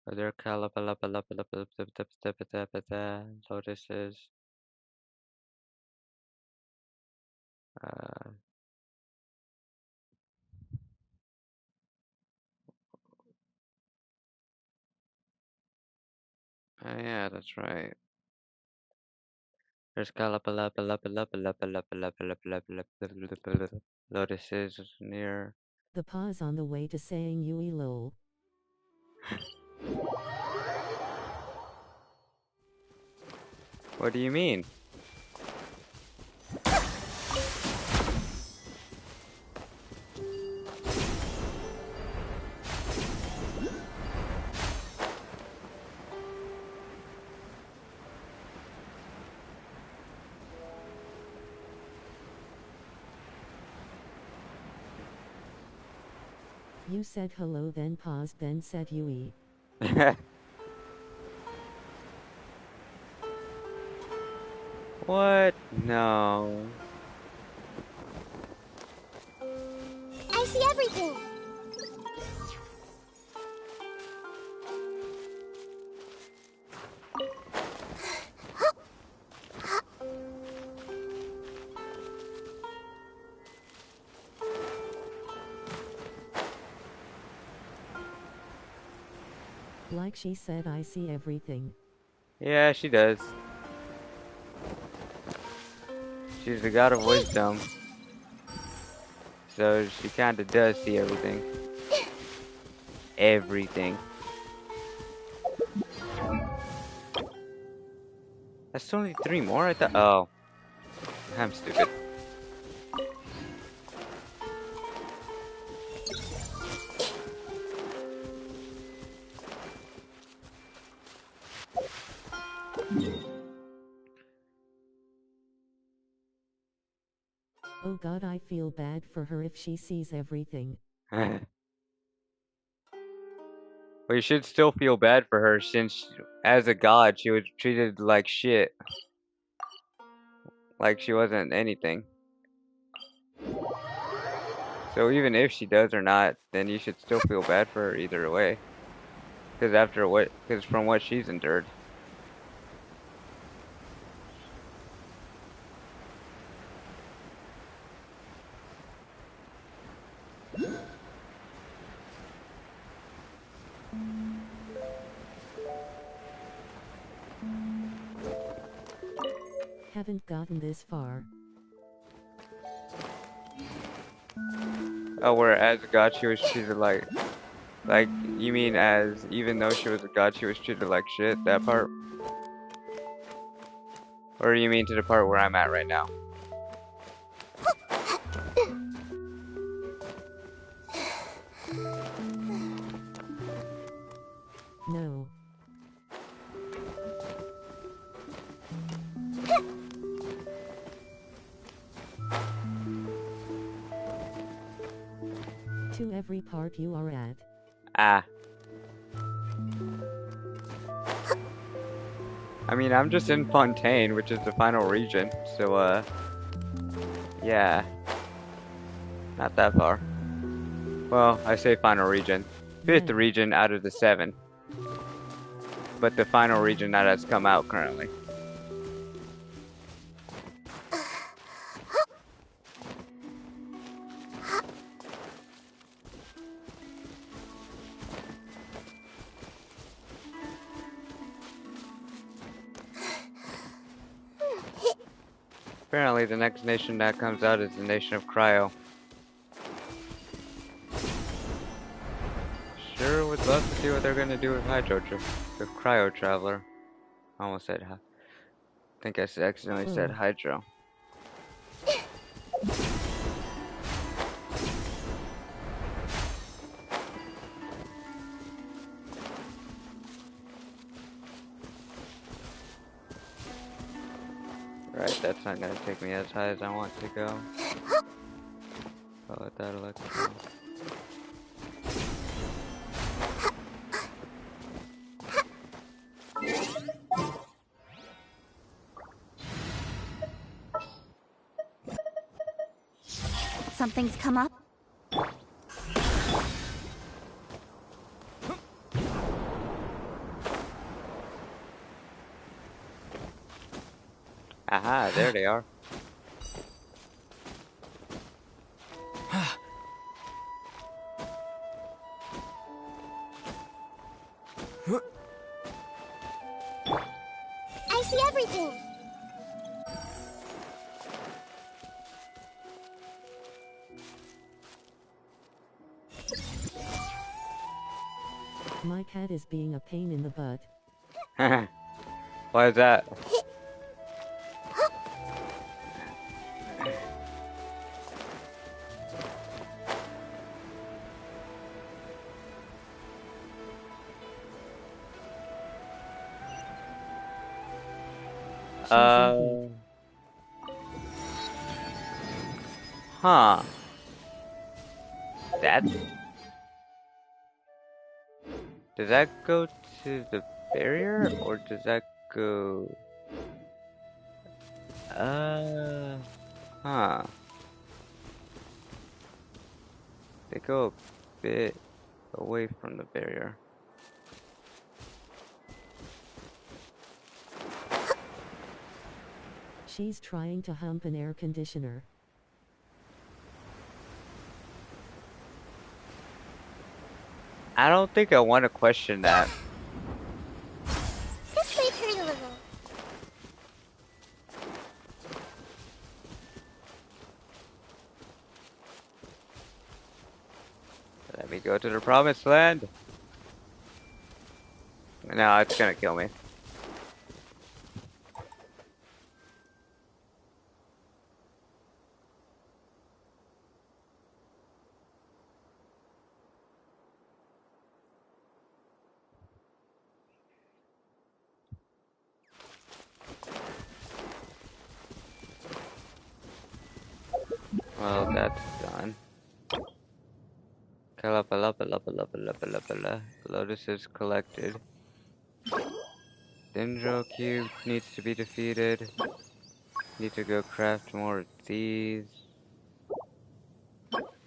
Are there lotuses? Uh, oh yeah, that's right. There's lotuses near. The pause on the way to saying Yui lol. What do you mean? You said hello, then paused, then said Yui. What? No. I see everything. Like she said, I see everything. Yeah, she does. She's the god of Hey, wisdom, so she kinda does see everything. Everything. That's only 3 more? I thought. Oh, I'm stupid. Oh god, I feel bad for her if she sees everything. Well, you should still feel bad for her since, as a god, she was treated like shit. Like she wasn't anything. So even if she does or not, then you should still feel bad for her either way. Because from what she's endured. Haven't gotten this far. Oh, where as a god she was treated like, you mean as, even though she was a god, she was treated like shit, that part? Or you mean to the part where I'm at right now? No. To every part you are at. Ah. I mean, I'm just in Fontaine, which is the final region, so, yeah. Not that far. Well, I say final region. 5th Yeah. region out of the 7. But the final region that has come out currently. Apparently the next nation that comes out is the nation of Cryo. would love to see what they're gonna do with with Cryo Traveler. I almost said, I think I accidentally said Oh. Hydro. Right, that's not gonna take me as high as I want to go. Oh, with that electro. Something's come up? Aha, there they are. I see everything! My cat is being a pain in the butt. Why is that? She's in heat. Huh. That's... Does that go to the barrier, or does that go... Huh. They go a bit away from the barrier. She's trying to hump an air conditioner. I don't think I want to question that. This may hurt a little. Let me go to the promised land. No, it's gonna kill me. Well, that's done. Kalapalapalapalapalapalapala. Lotus is collected. Dendro Cube needs to be defeated. Need to go craft more of these.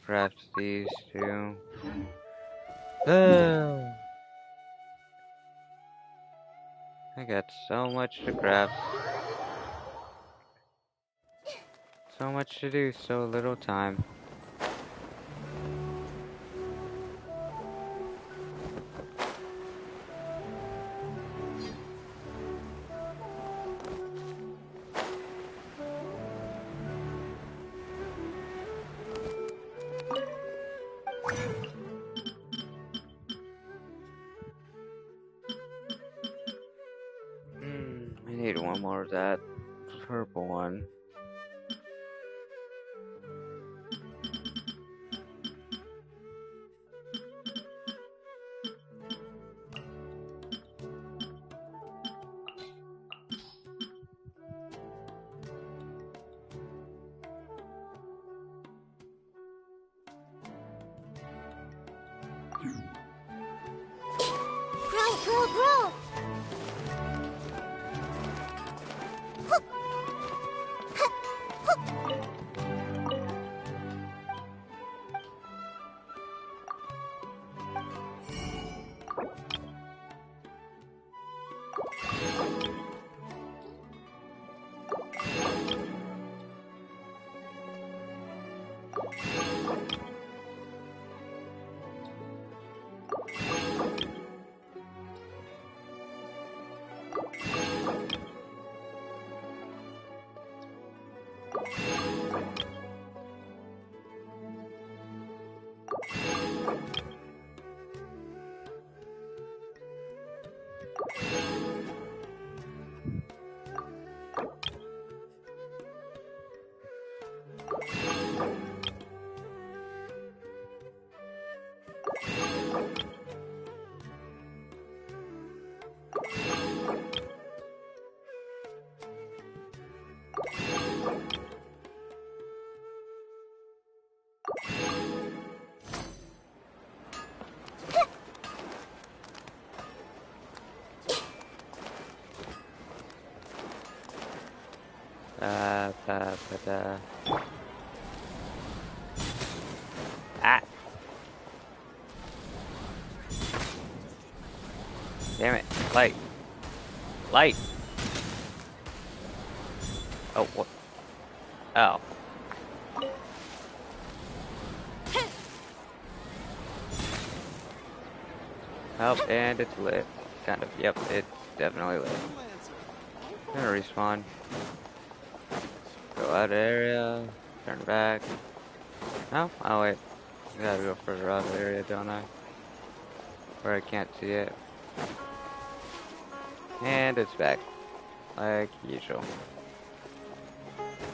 Craft these too. I got so much to craft. So much to do, so little time. I need one more of that purple one. Grow, grow, grow! Ah! Damn it! Light! Light! Oh, what? Oh. Oh, and it's lit. Kind of. Yep, it's definitely lit. Gonna respawn. Go out of area. Turn back. No? Oh, wait. I gotta go further out of the area, don't I? Where I can't see it. And it's back. Like usual.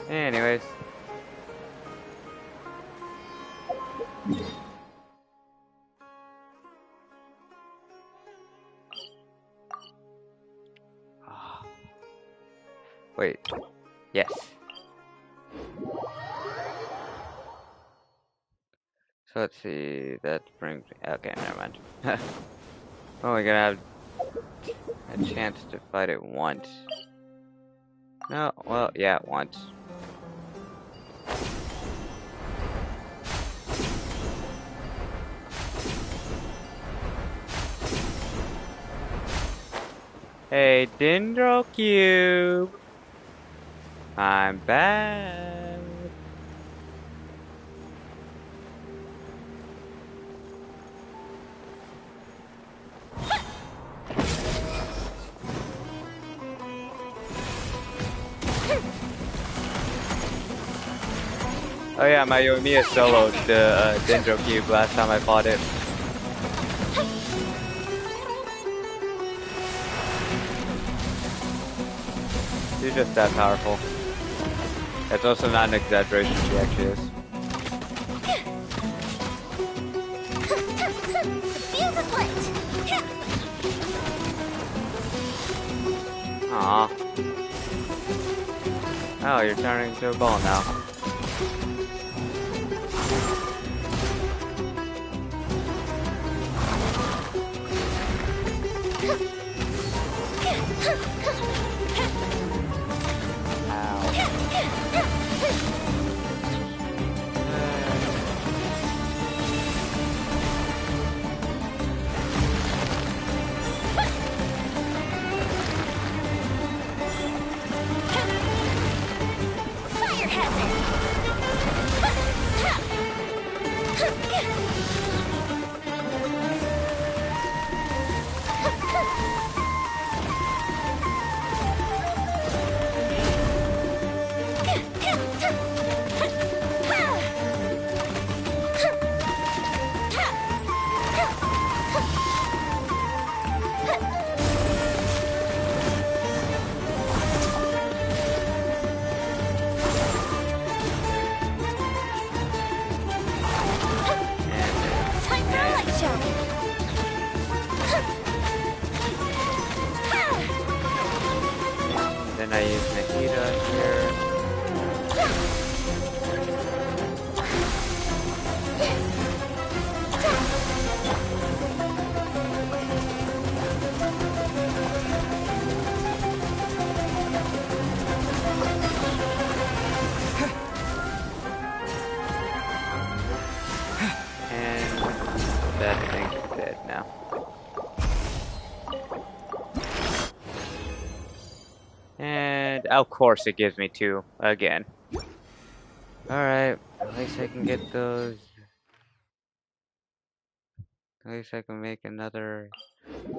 Anyways. Wait. Yes. So let's see. That brings me. Okay, never mind. Only gonna have a chance to fight it once. No, well, yeah, once. Hey, Dendro Cube! I'm back! Oh yeah, my Yoimiya soloed the Dendro Cube last time I fought it. She's just that powerful. It's also not an exaggeration, she actually is. Fuse is lit! Aww. Oh, you're turning into a ball now. Fire Time for a light show! Then I use Nikita here. And that thing's dead now. And of course it gives me 2 again. Alright, at least I can get those. At least I can make another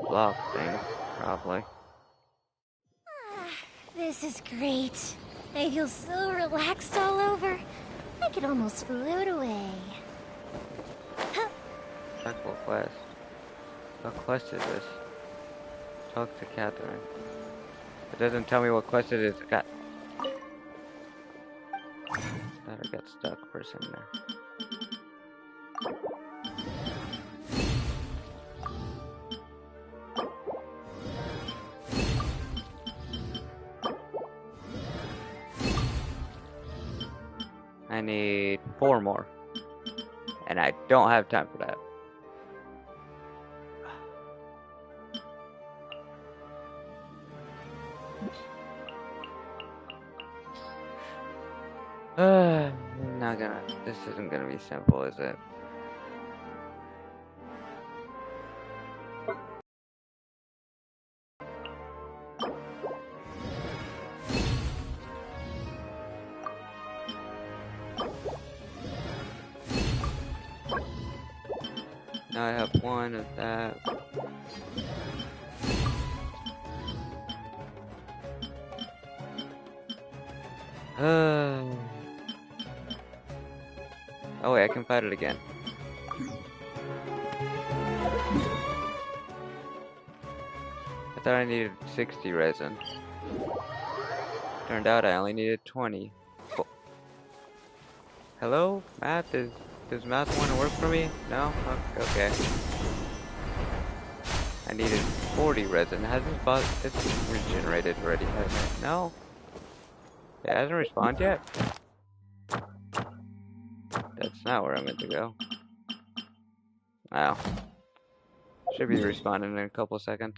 block thing, probably. This is great. I feel so relaxed all over. I could almost float away. Circle quest. What quest is this? Talk to Catherine. It doesn't tell me what quest it is. Got. Thought I got stuck for a second there. I need 4 more. And I don't have time for that. Not gonna. This isn't gonna be simple, is it? Now I have one of that. Oh wait, I can fight it again. I thought I needed 60 resin. Turned out I only needed 20. Oh. Hello? Math? Does math want to work for me? No? Okay. I needed 40 resin. Has this boss... It's regenerated already, hasn't it? No? It hasn't respawned yet? That's not where I meant to go. Wow. Should be respawning in a couple seconds.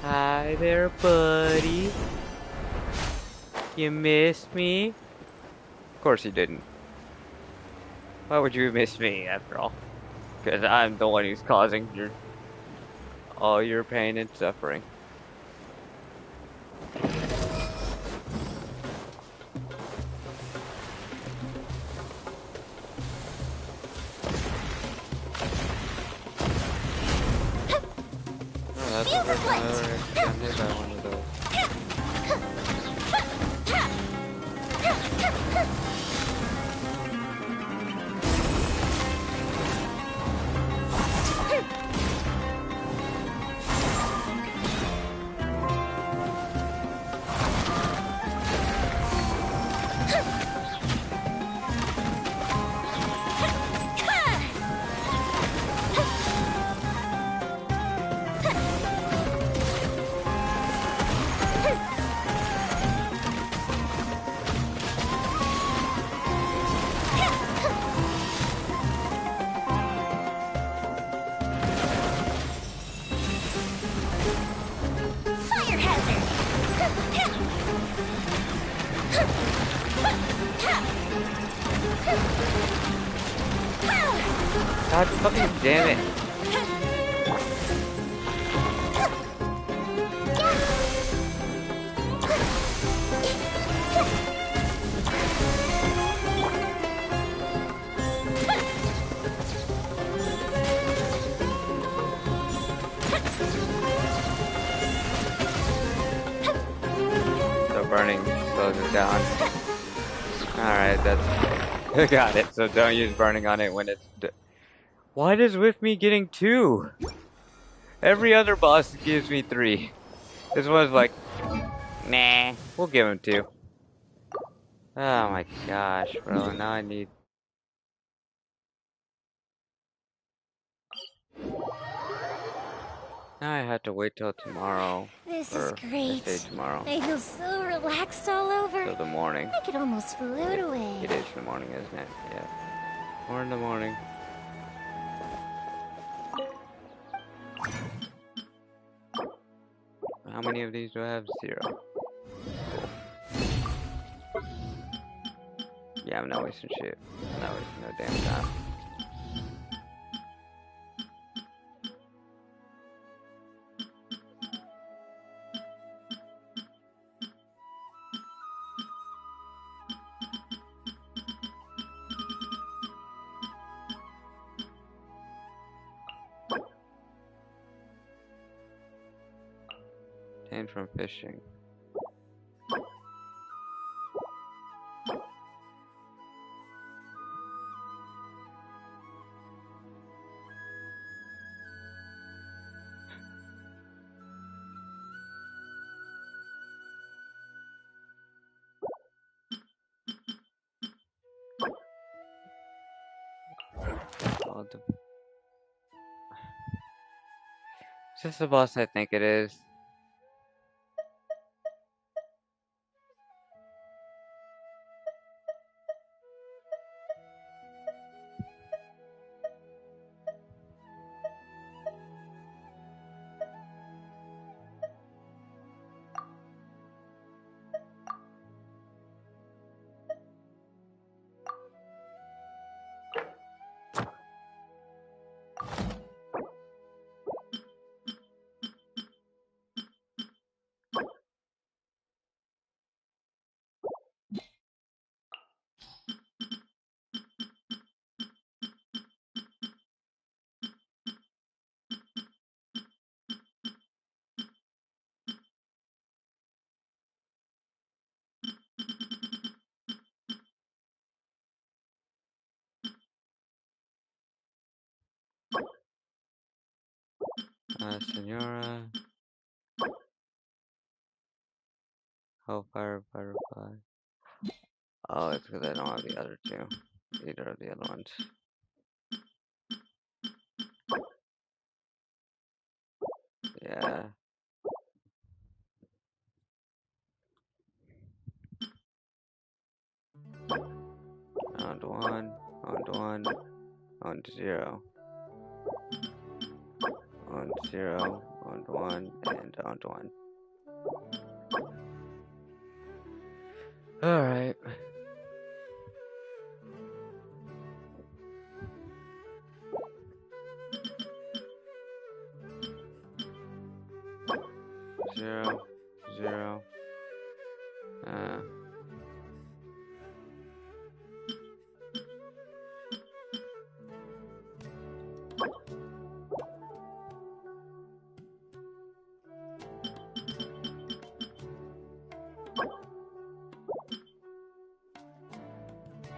Hi there, buddy. You missed me? Of course you didn't. Why would you miss me, after all? Because I'm the one who's causing all your pain and suffering. Oh, that's the first time I've ever gotten hit by one of those. Fire hazard! God fucking damn it. So burning slows it down. Alright, that's... Got it. So don't use burning on it when it's... What is with me getting 2? Every other boss gives me 3. This one's like, nah, we'll give him 2. Oh my gosh, bro. Now I need... Now I have to wait till tomorrow. This is Or, great. I say tomorrow. I feel so relaxed all over. Till the morning. I could almost float away. It is the morning, isn't it? Yeah. 4 in the morning. How many of these do I have? 0. Cool. Yeah, I'm not wasting shit. I'm not wasting no damn time. Obtained from fishing. called? Is this the boss I think it is? Senora. Hellfire Butterfly. Oh, it's because I don't have the other two. Either of the other ones. Yeah. Round one. Round one. Round zero. Round zero. Round one. And round one. Alright. Zero. Zero. Uh.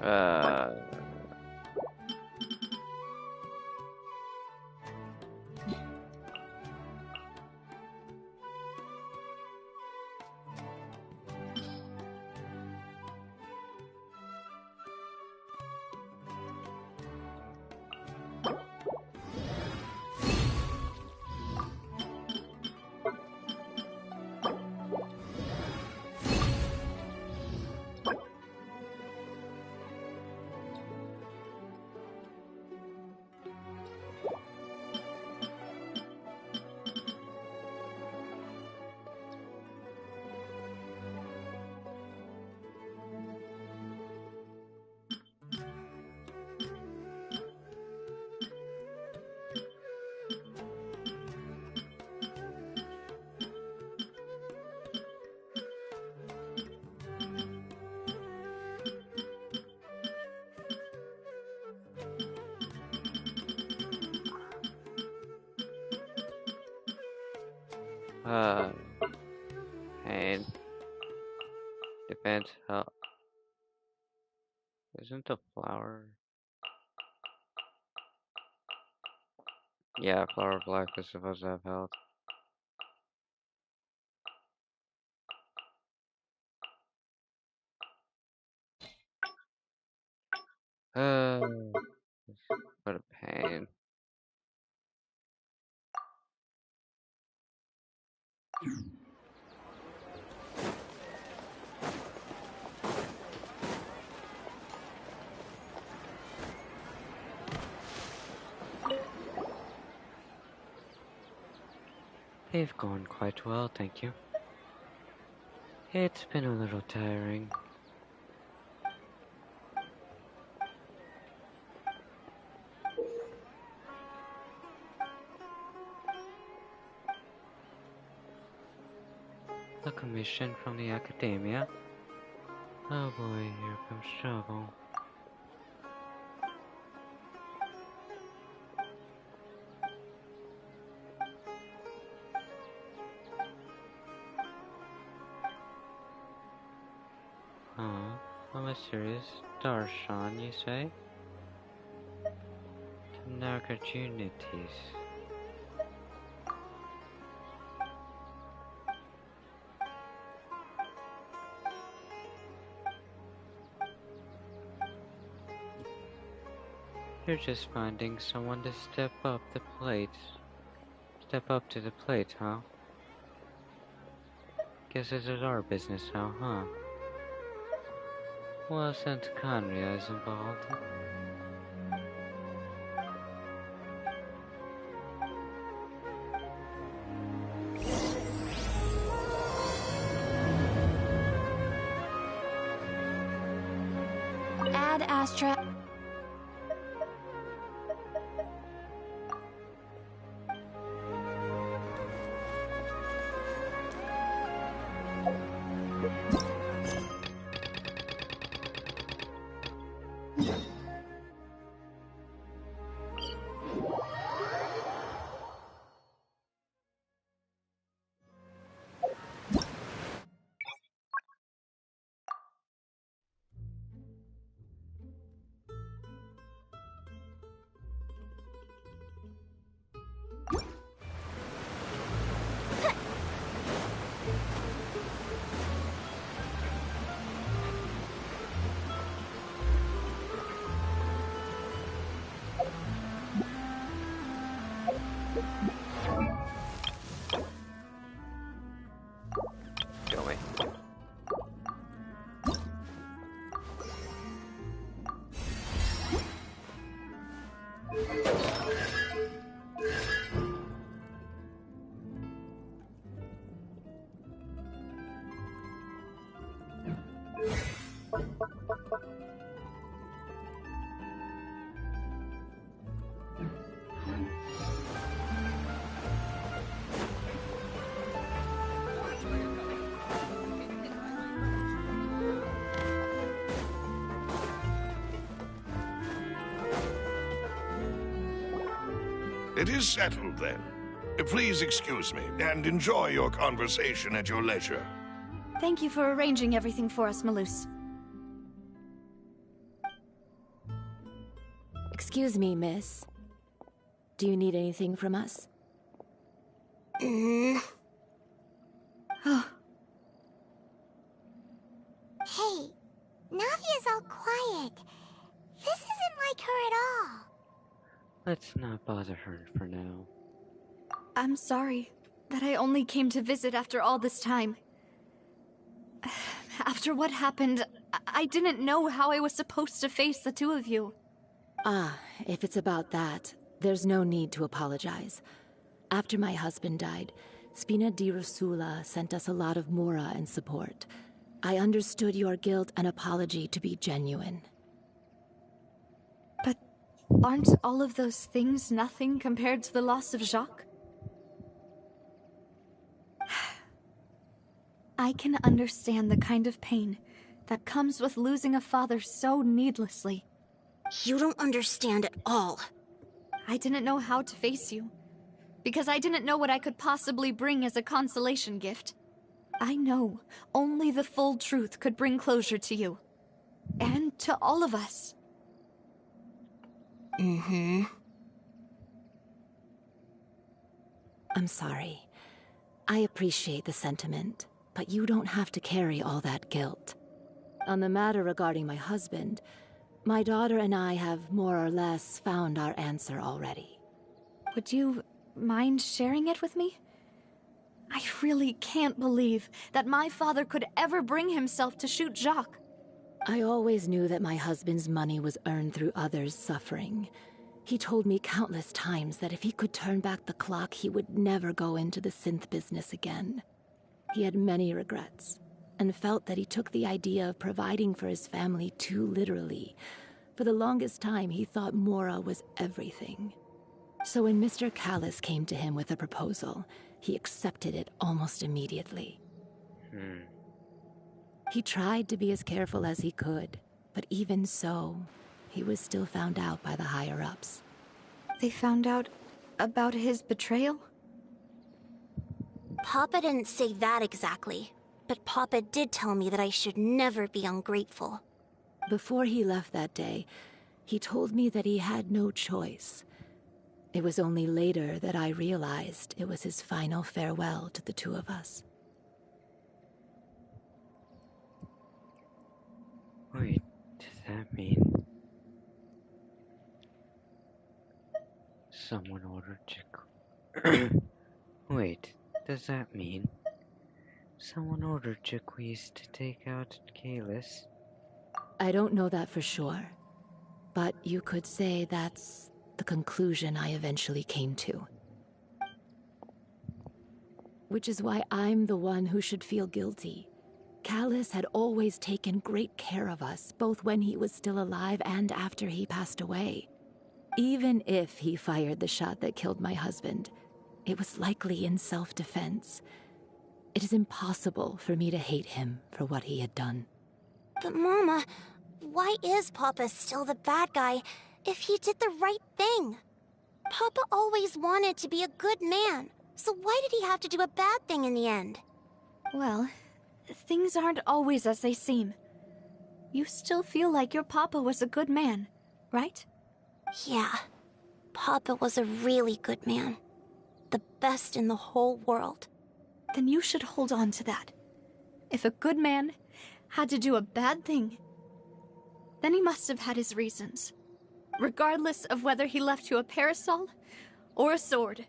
Uh. Uh. Pain. Depends how. Isn't the flower? Yeah, flower of life is supposed to have health. Uh. What a pain. They've gone quite well, thank you. It's been a little tiring. A commission from the academia? Oh boy, here comes trouble. Huh? A mysterious darshan, you say? Narcogenities. You're just finding someone to step up the plate. Step up to the plate, huh? Guess this is our business now, huh? Well, since Kanya is involved. Ad Astra. Kill me. It is settled, then. Please excuse me, and enjoy your conversation at your leisure. Thank you for arranging everything for us, Malus. Excuse me, miss. Do you need anything from us? Hey, Navia's all quiet. This isn't like her at all. Let's not bother her for now. I'm sorry that I only came to visit after all this time. After what happened, I didn't know how I was supposed to face the two of you. Ah, if it's about that, there's no need to apologize. After my husband died, Spina di Rosula sent us a lot of mora and support. I understood your guilt and apology to be genuine. But aren't all of those things nothing compared to the loss of Jacques? I can understand the kind of pain that comes with losing a father so needlessly. You don't understand at all. I didn't know how to face you, because I didn't know what I could possibly bring as a consolation gift. I know only the full truth could bring closure to you. And to all of us. I'm sorry. I appreciate the sentiment, but you don't have to carry all that guilt. On the matter regarding my husband, my daughter and I have more or less found our answer already. Would you mind sharing it with me? I really can't believe that my father could ever bring himself to shoot Jacques. I always knew that my husband's money was earned through others' suffering. He told me countless times that if he could turn back the clock, he would never go into the synth business again. He had many regrets, and felt that he took the idea of providing for his family too literally. For the longest time, he thought Mora was everything. So when Mr. Callis came to him with a proposal, he accepted it almost immediately. He tried to be as careful as he could, but even so, he was still found out by the higher-ups. They found out about his betrayal? Papa didn't say that exactly, but Papa did tell me that I should never be ungrateful. Before he left that day, he told me that he had no choice. It was only later that I realized it was his final farewell to the two of us. Wait, does that mean... Someone ordered chick. Wait, does that mean someone ordered Jaquise to take out Kalis? I don't know that for sure, but you could say that's the conclusion I eventually came to. Which is why I'm the one who should feel guilty. Callus had always taken great care of us, both when he was still alive and after he passed away. Even if he fired the shot that killed my husband, it was likely in self-defense. It is impossible for me to hate him for what he had done. But Mama, why is Papa still the bad guy if he did the right thing? Papa always wanted to be a good man, so why did he have to do a bad thing in the end? Well, things aren't always as they seem. You still feel like your papa was a good man, right? Yeah, Papa was a really good man. The best in the whole world. Then you should hold on to that. If a good man had to do a bad thing, then he must have had his reasons. Regardless of whether he left you a parasol or a sword.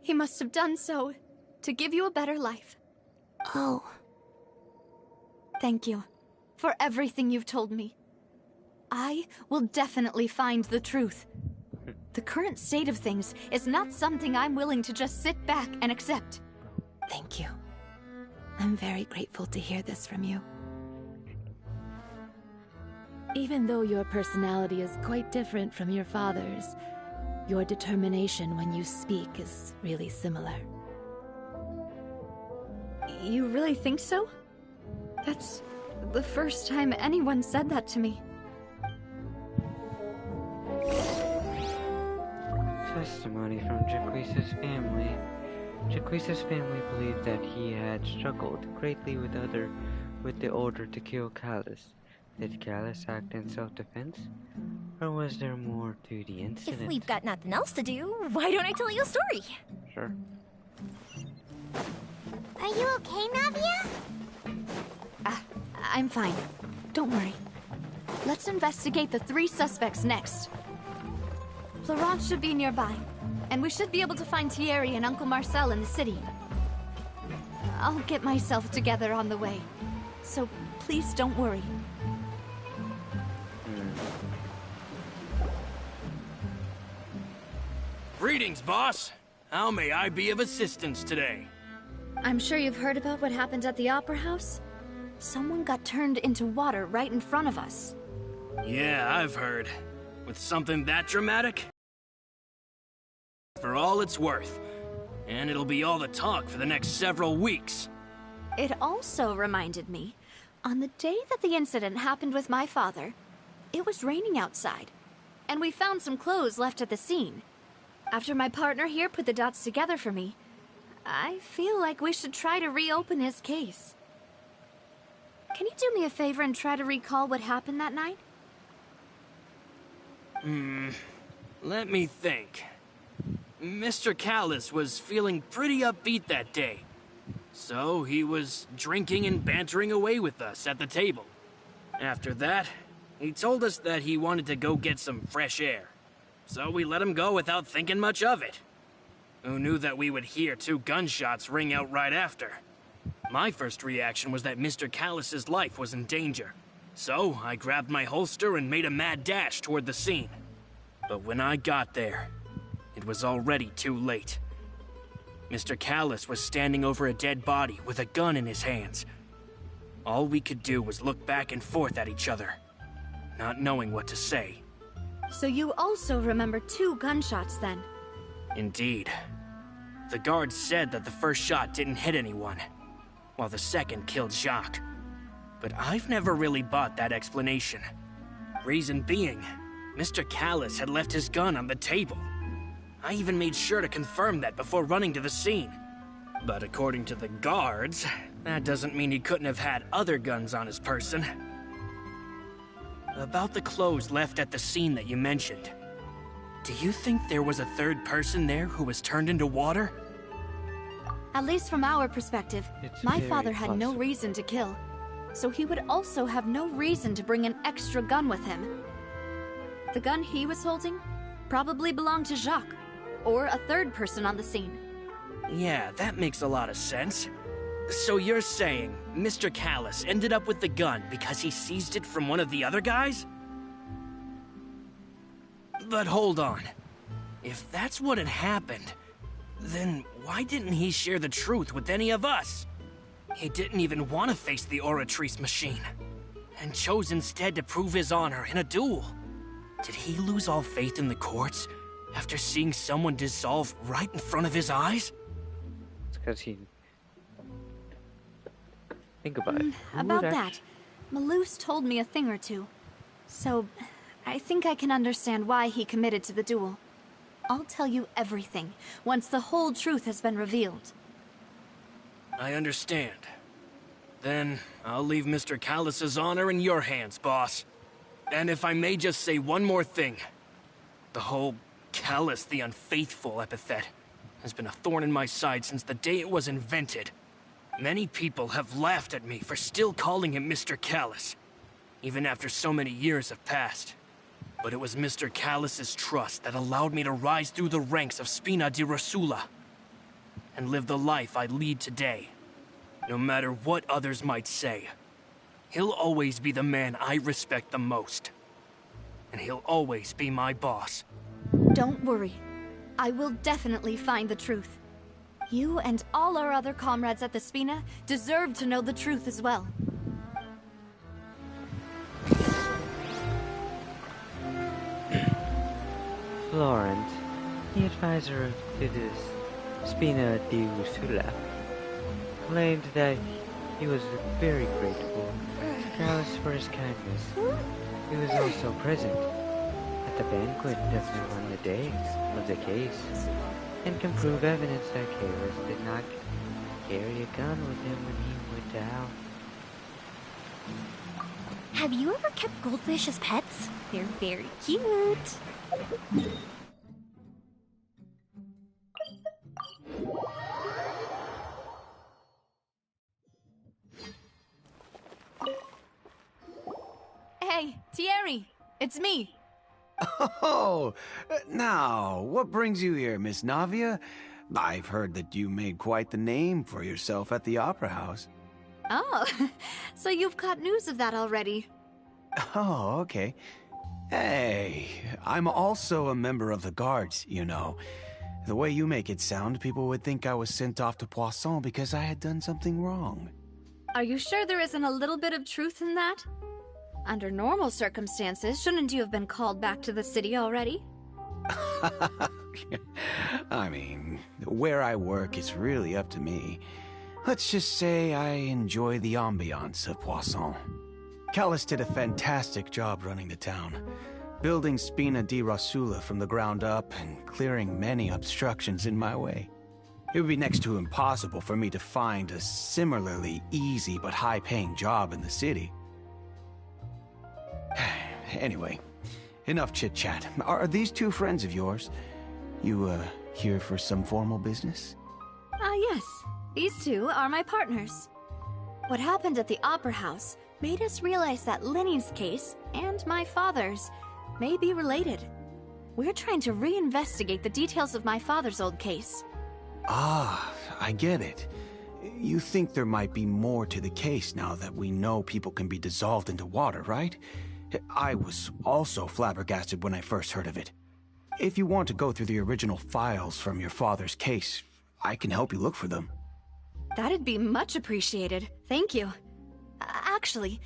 He must have done so to give you a better life. Oh. Thank you for everything you've told me. I will definitely find the truth. The current state of things is not something I'm willing to just sit back and accept. Thank you. I'm very grateful to hear this from you. Even though your personality is quite different from your father's, your determination when you speak is really similar. You really think so? That's the first time anyone said that to me. Testimony from Jaquisa's family. Jaquisa's family believed that he had struggled greatly with the order to kill Callus. Did Callus act in self-defense? Or was there more to the incident? If we've got nothing else to do, why don't I tell you a story? Sure. Are you okay, Navia? I'm fine. Don't worry. Let's investigate the 3 suspects next. Florence should be nearby, and we should be able to find Thierry and Uncle Marcel in the city. I'll get myself together on the way, so please don't worry. Greetings, boss. How may I be of assistance today? I'm sure you've heard about what happened at the Opera House? Someone got turned into water right in front of us. Yeah, I've heard. With something that dramatic? For all it's worth. And it'll be all the talk for the next several weeks. It also reminded me, on the day that the incident happened with my father, it was raining outside, and we found some clothes left at the scene. After my partner here put the dots together for me, I feel like we should try to reopen his case. Can you do me a favor and try to recall what happened that night? Let me think. Mr. Callus was feeling pretty upbeat that day. So he was drinking and bantering away with us at the table. After that, he told us that he wanted to go get some fresh air. So we let him go without thinking much of it. Who knew that we would hear 2 gunshots ring out right after? My first reaction was that Mr. Callus's life was in danger. So I grabbed my holster and made a mad dash toward the scene. But when I got there, it was already too late. Mr. Callus was standing over a dead body with a gun in his hands. All we could do was look back and forth at each other, not knowing what to say. So you also remember 2 gunshots then? Indeed. The guards said that the first shot didn't hit anyone, while the second killed Jacques. But I've never really bought that explanation. Reason being, Mr. Callus had left his gun on the table. I even made sure to confirm that before running to the scene. But according to the guards, that doesn't mean he couldn't have had other guns on his person. About the clothes left at the scene that you mentioned, do you think there was a third person there who was turned into water? At least from our perspective, It's my very father had no possible. reason to kill. So he would also have no reason to bring an extra gun with him. The gun he was holding probably belonged to Jacques, or a third person on the scene. Yeah, that makes a lot of sense. So you're saying Mr. Callus ended up with the gun because he seized it from one of the other guys? But hold on. If that's what had happened, then why didn't he share the truth with any of us? He didn't even want to face the Oratrice machine, and chose instead to prove his honor in a duel. Did he lose all faith in the courts after seeing someone dissolve right in front of his eyes? It's because he... Think about it. Who About would that, Malus told me a thing or two. So, I think I can understand why he committed to the duel. I'll tell you everything, once the whole truth has been revealed. I understand. Then, I'll leave Mr. Callus's honor in your hands, boss. And if I may just say one more thing. The whole Callus the Unfaithful epithet has been a thorn in my side since the day it was invented. Many people have laughed at me for still calling him Mr. Callus, even after so many years have passed. But it was Mr. Callus's trust that allowed me to rise through the ranks of Spina di Rosula and live the life I lead today. No matter what others might say, he'll always be the man I respect the most. And he'll always be my boss. Don't worry. I will definitely find the truth. You and all our other comrades at the Spina deserve to know the truth as well. Florent, the advisor to this Spina di Rusula, claimed that he was very grateful to Callus for his kindness. He was also present at the banquet that won the day of the case, and can prove evidence that Callus did not carry a gun with him when he went out. Have you ever kept goldfish as pets? They're very cute. Hey, Thierry! It's me! Oh, now, what brings you here, Miss Navia? I've heard that you made quite the name for yourself at the Opera House. Oh, so you've caught news of that already. Oh, okay. Hey, I'm also a member of the Guards, you know. The way you make it sound, people would think I was sent off to Poisson because I had done something wrong. Are you sure there isn't a little bit of truth in that? Under normal circumstances, shouldn't you have been called back to the city already? I mean, where I work is really up to me. Let's just say I enjoy the ambiance of Poisson. Callus did a fantastic job running the town, building Spina di Rosula from the ground up and clearing many obstructions in my way. It would be next to impossible for me to find a similarly easy but high-paying job in the city. Anyway, enough chit-chat. Are these two friends of yours? You, here for some formal business? Yes. These two are my partners. What happened at the Opera House made us realize that Lenny's case and my father's may be related. We're trying to reinvestigate the details of my father's old case. Ah, I get it. You think there might be more to the case now that we know people can be dissolved into water, right? I was also flabbergasted when I first heard of it. If you want to go through the original files from your father's case, I can help you look for them. That'd be much appreciated. Thank you. Actually,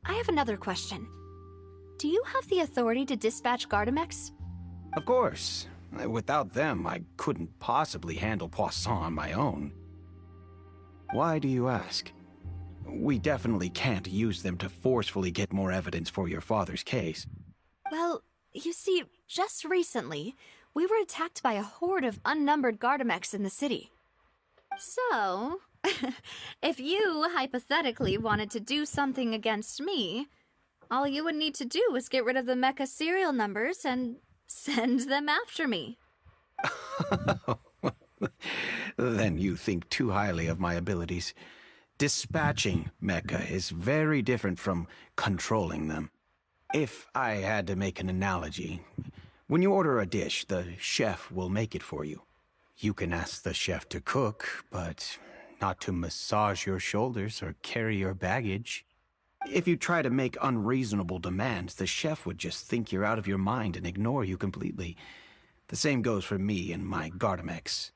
I have another question. Do you have the authority to dispatch Gardamex? Of course. Without them, I couldn't possibly handle Poisson on my own. Why do you ask? We definitely can't use them to forcefully get more evidence for your father's case. Well, you see, just recently, we were attacked by a horde of unnumbered Gardamex in the city. So, if you hypothetically wanted to do something against me, all you would need to do is get rid of the mecha serial numbers and send them after me. Then you think too highly of my abilities. Dispatching mecha is very different from controlling them. If I had to make an analogy, When you order a dish, the chef will make it for you. You can ask the chef to cook, but not to massage your shoulders or carry your baggage. If you try to make unreasonable demands, the chef would just think you're out of your mind and ignore you completely. The same goes for me and my Gardamex.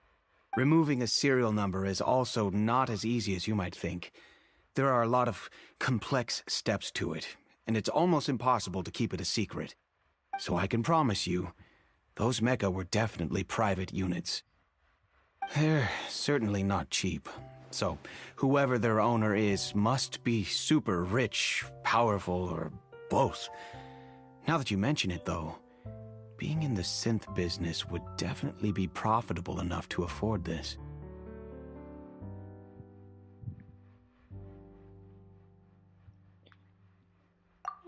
Removing a serial number is also not as easy as you might think. There are a lot of complex steps to it, and it's almost impossible to keep it a secret. So I can promise you, those mecha were definitely private units. They're certainly not cheap. So, whoever their owner is must be super rich, powerful, or both. Now that you mention it, though, being in the synth business would definitely be profitable enough to afford this.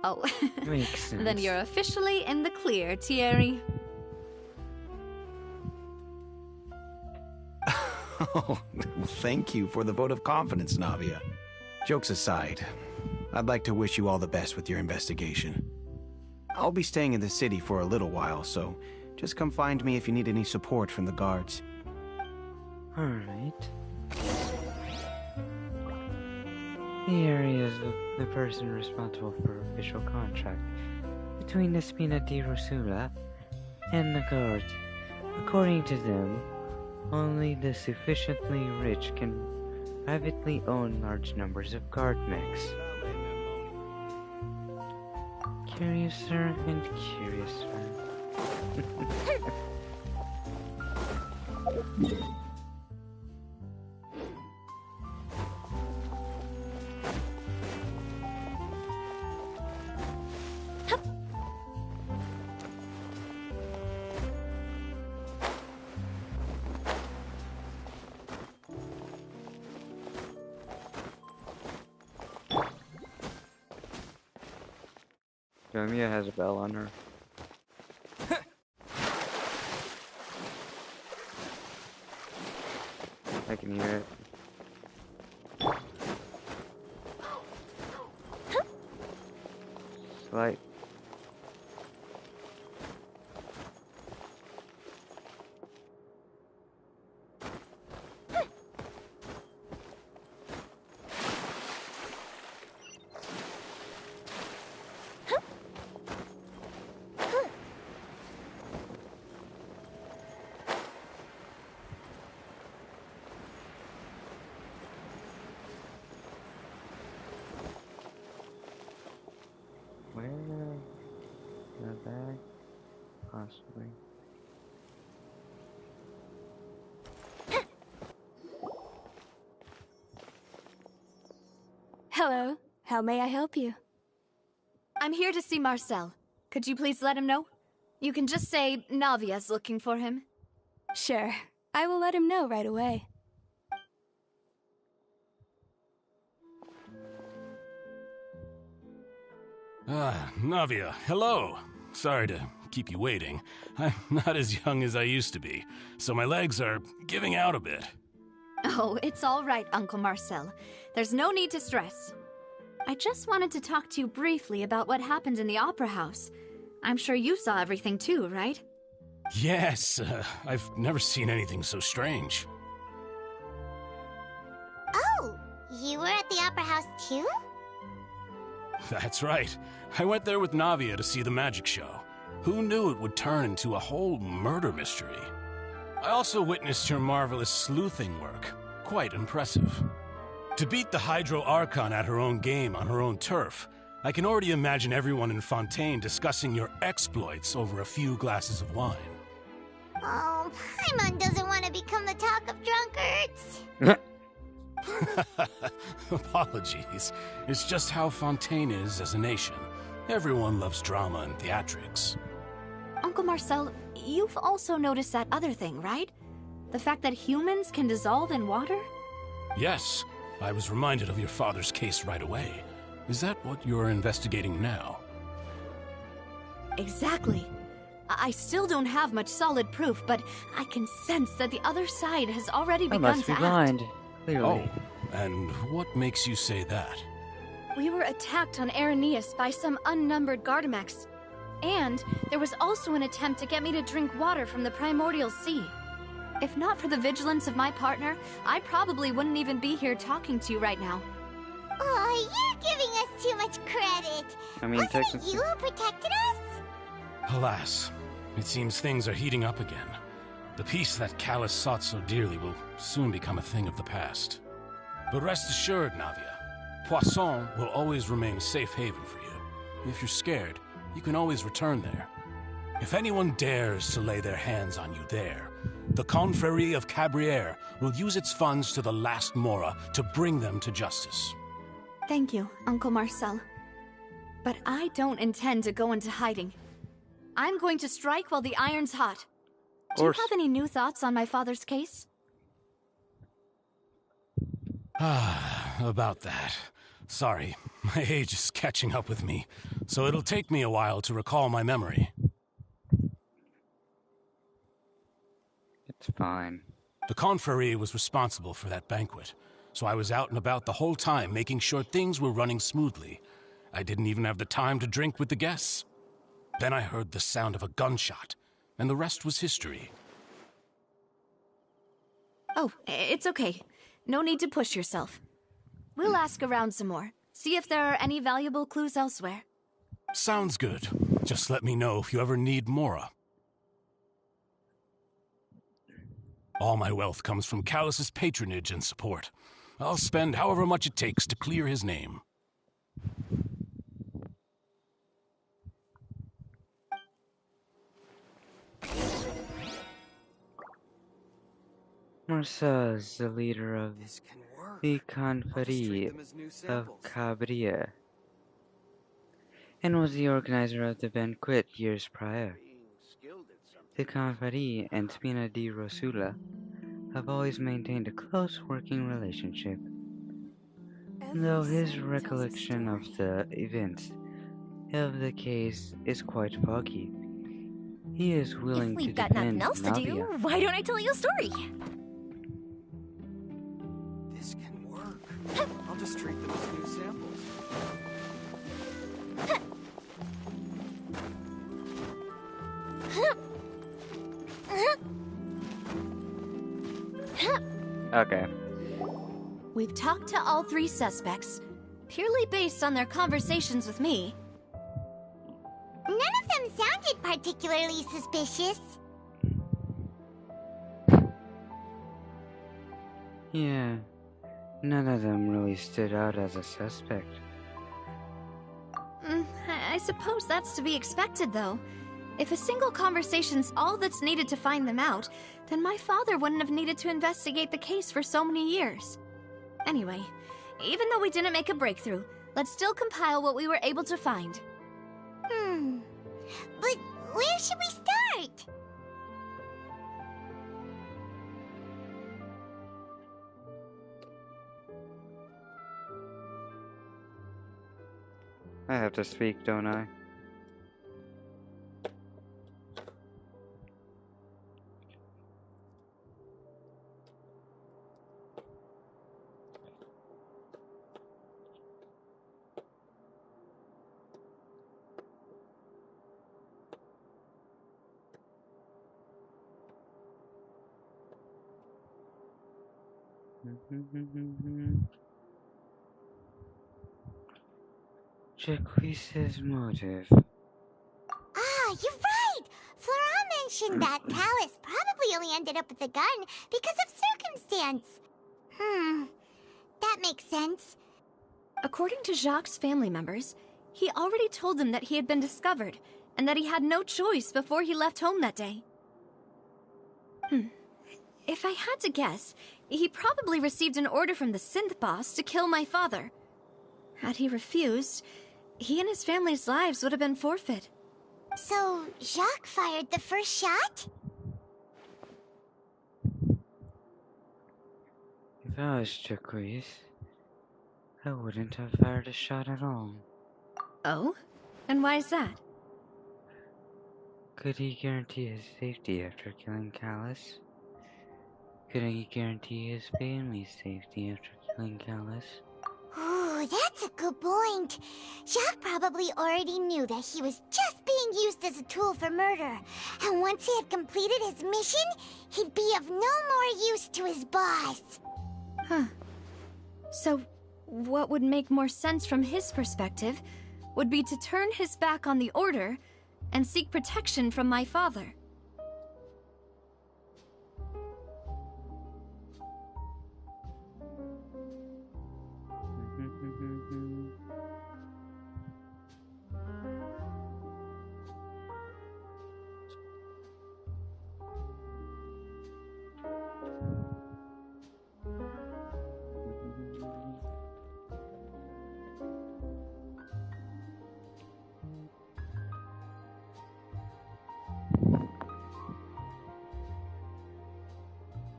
Oh, Makes sense. then you're officially in the clear, Thierry. Oh, thank you for the vote of confidence, Navia. Jokes aside, I'd like to wish you all the best with your investigation. I'll be staying in the city for a little while, so just come find me if you need any support from the guards. Alright. The area is the person responsible for official contract between the Spina di Rosula and the guards. According to them, only the sufficiently rich can privately own large numbers of guard mechs. Curiouser and curiouser. Mia has a bell on her. I can hear it. Slight. Where? The bag? Possibly. Hello. How may I help you? I'm here to see Marcel. Could you please let him know? You can just say Navia's looking for him. Sure. I will let him know right away. Ah, Navia, hello. Sorry to keep you waiting. I'm not as young as I used to be, so my legs are giving out a bit. Oh, it's all right, Uncle Marcel. There's no need to stress. I just wanted to talk to you briefly about what happened in the Opera House. I'm sure you saw everything too, right? Yes, I've never seen anything so strange. Oh, you were at the Opera House too? That's right. I went there with Navia to see the magic show. Who knew it would turn into a whole murder mystery? I also witnessed your marvelous sleuthing work. Quite impressive. To beat the Hydro Archon at her own game on her own turf, I can already imagine everyone in Fontaine discussing your exploits over a few glasses of wine. Oh, Paimon doesn't want to become the talk of drunkards. Apologies. It's just how Fontaine is as a nation. Everyone loves drama and theatrics. Uncle Marcel, you've also noticed that other thing, right? The fact that humans can dissolve in water? Yes, I was reminded of your father's case right away. Is that what you're investigating now? Exactly. I still don't have much solid proof, but I can sense that the other side has already I begun must to be act. blind. Clearly. Oh, and what makes you say that? We were attacked on Araneus by some unnumbered Gardamex. And there was also an attempt to get me to drink water from the primordial sea. If not for the vigilance of my partner, I probably wouldn't even be here talking to you right now. Oh, you're giving us too much credit. I mean, Wasn't it you who protected us? Alas, it seems things are heating up again. The peace that Callus sought so dearly will soon become a thing of the past. But rest assured, Navia, Poisson will always remain a safe haven for you. If you're scared, you can always return there. If anyone dares to lay their hands on you there, the Confrérie of Cabriere will use its funds to the last Mora to bring them to justice. Thank you, Uncle Marcel. But I don't intend to go into hiding. I'm going to strike while the iron's hot. Do you have any new thoughts on my father's case? About that. Sorry, my age is catching up with me, so it'll take me a while to recall my memory. It's fine. The Confrérie was responsible for that banquet, so I was out and about the whole time making sure things were running smoothly. I didn't even have the time to drink with the guests. Then I heard the sound of a gunshot, and the rest was history. Oh, it's okay. No need to push yourself. We'll ask around some more, see if there are any valuable clues elsewhere. Sounds good. Just let me know if you ever need Mora. All my wealth comes from Callus's patronage and support. I'll spend however much it takes to clear his name. Marcel is the leader of the Confrérie of Cabriere, and was the organizer of the banquet years prior. The Confrérie and Spina di Rosula have always maintained a close working relationship. Though his recollection of the events of the case is quite foggy, he is willing to We've got nothing defend else to do. Navia. Why don't I tell you a story? This can work. I'll just treat them as new samples. Okay. We've talked to all three suspects, purely based on their conversations with me. None of them sounded particularly suspicious. Yeah, none of them really stood out as a suspect. I suppose that's to be expected, though. If a single conversation's all that's needed to find them out, then my father wouldn't have needed to investigate the case for so many years. Anyway, even though we didn't make a breakthrough, let's still compile what we were able to find. But where should we start? I have to speak, don't I? Jaquise's motive. Ah, you're right! Flora mentioned that Callus probably only ended up with the gun because of circumstance. That makes sense. According to Jacques' family members, he already told them that he had been discovered, and that he had no choice before he left home that day. If I had to guess, he probably received an order from the synth boss to kill my father. Had he refused, he and his family's lives would have been forfeit. So, Jacques fired the first shot? If I was Jaquise, I wouldn't have fired a shot at all. Oh? And why is that? Could he guarantee his safety after killing Callus? Could he guarantee his family's safety after killing Callus? Ooh, Oh, that's a good point. Jacques probably already knew that he was just being used as a tool for murder. And once he had completed his mission, he'd be of no more use to his boss. Huh. So, what would make more sense from his perspective would be to turn his back on the Order and seek protection from my father.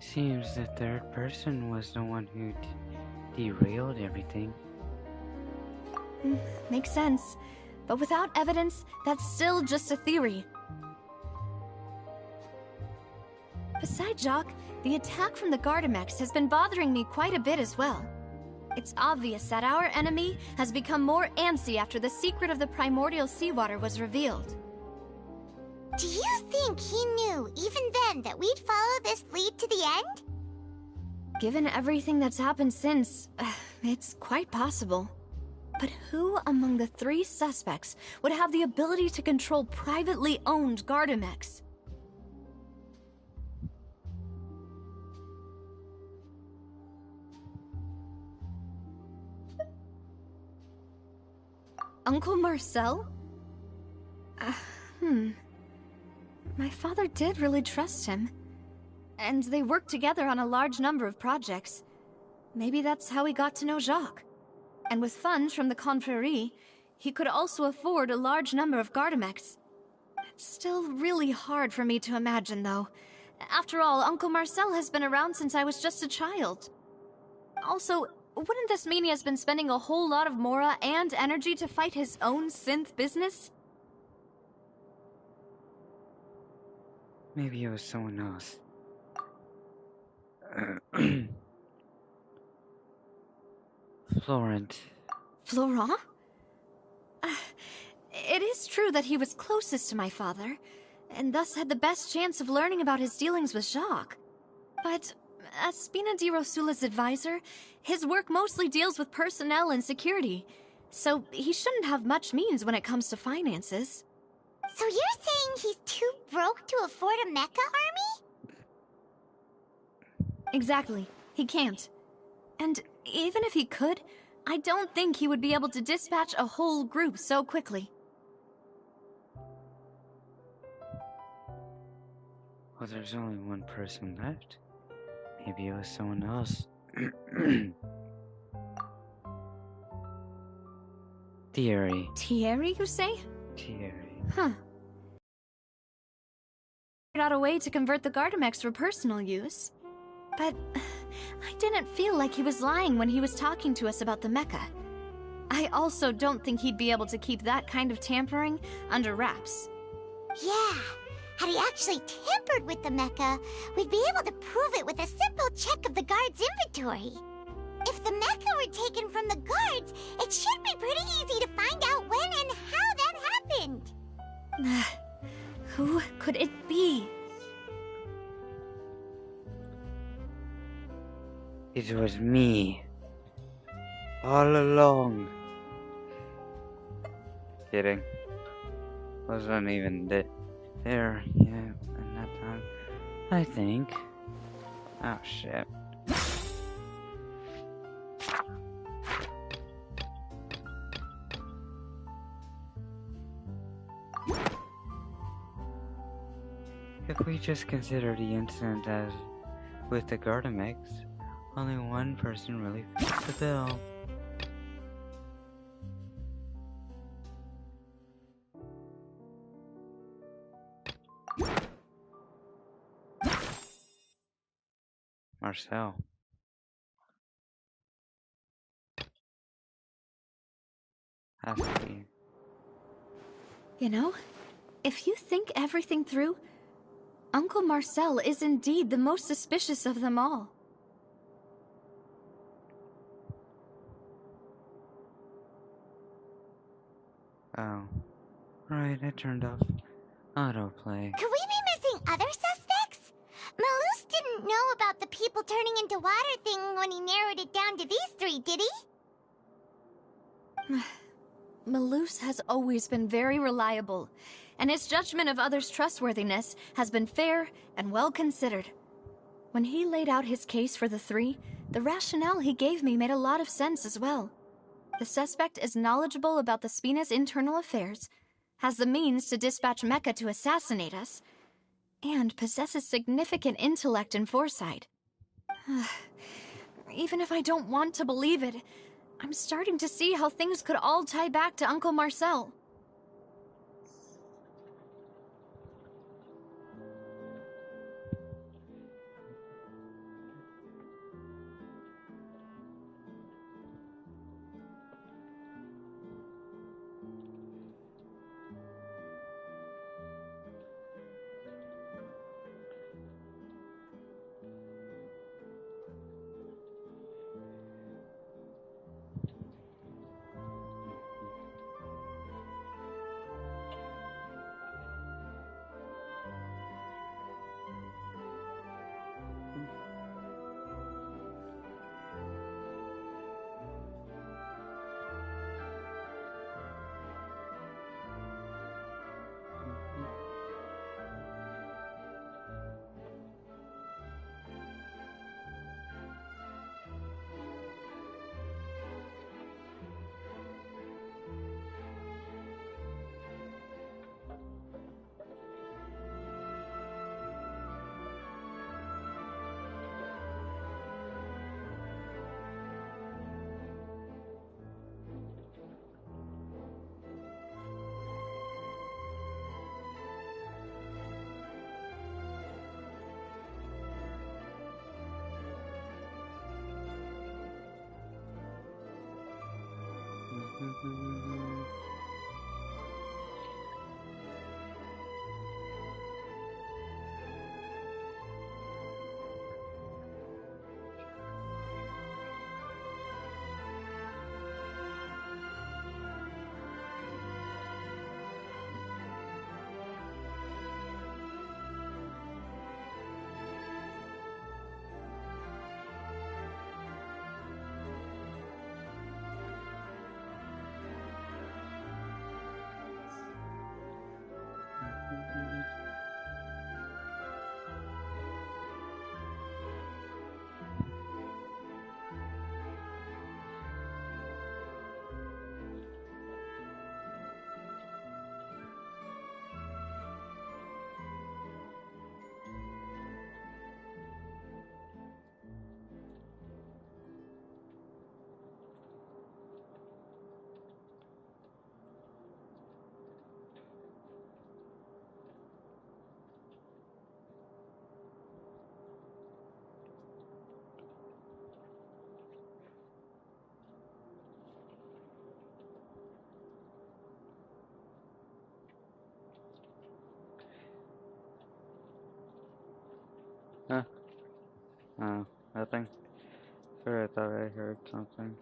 Seems the third person was the one who derailed everything. Makes sense. But without evidence, that's still just a theory. Besides Jacques, the attack from the Gardamex has been bothering me quite a bit as well. It's obvious that our enemy has become more antsy after the secret of the primordial seawater was revealed. Do you think he knew, even then, that we'd follow this lead to the end? Given everything that's happened since, it's quite possible. But who among the three suspects would have the ability to control privately owned Gardamex? Uncle Marcel? My father did really trust him. And they worked together on a large number of projects. Maybe that's how he got to know Jacques. And with funds from the Confrérie, he could also afford a large number of Gardamex. It's still really hard for me to imagine, though. After all, Uncle Marcel has been around since I was just a child. Also, wouldn't this mean he has been spending a whole lot of mora and energy to fight his own synth business? Maybe it was someone else. Florent. Florent? It is true that he was closest to my father, and thus had the best chance of learning about his dealings with Jacques. But as Spina di Rosula's advisor, his work mostly deals with personnel and security, so he shouldn't have much means when it comes to finances. So you're saying he's too broke to afford a mecha army? Exactly. He can't. And even if he could, I don't think he would be able to dispatch a whole group so quickly. Well, there's only one person left. Maybe it was someone else. Thierry. Thierry, you say? Thierry. Huh. Figured out a way to convert the Gardamex for personal use. But I didn't feel like he was lying when he was talking to us about the mecha. I also don't think he'd be able to keep that kind of tampering under wraps. Yeah. Had he actually tampered with the mecha, we'd be able to prove it with a simple check of the guard's inventory. If the mecha were taken from the guards, it should be pretty easy to find out when and how that happened. Who could it be? It was me. All along. Kidding. Wasn't even there yet at that time. I think. Oh shit. If we just consider the incident as with the Gardamex, only one person really fits the bill. Marcel. Has to be. You know, if you think everything through, Uncle Marcel is indeed the most suspicious of them all. Oh. Right, I turned off autoplay. Could we be missing other suspects? Malus didn't know about the people turning into water thing when he narrowed it down to these three, did he? Malus has always been very reliable, and his judgment of others' trustworthiness has been fair and well considered. When he laid out his case for the three, the rationale he gave me made a lot of sense as well. The suspect is knowledgeable about the Spina's internal affairs, has the means to dispatch Mecha to assassinate us, and possesses significant intellect and foresight. Even if I don't want to believe it, I'm starting to see how things could all tie back to Uncle Marcel. Huh? Oh, nothing. Sorry, I thought I heard something.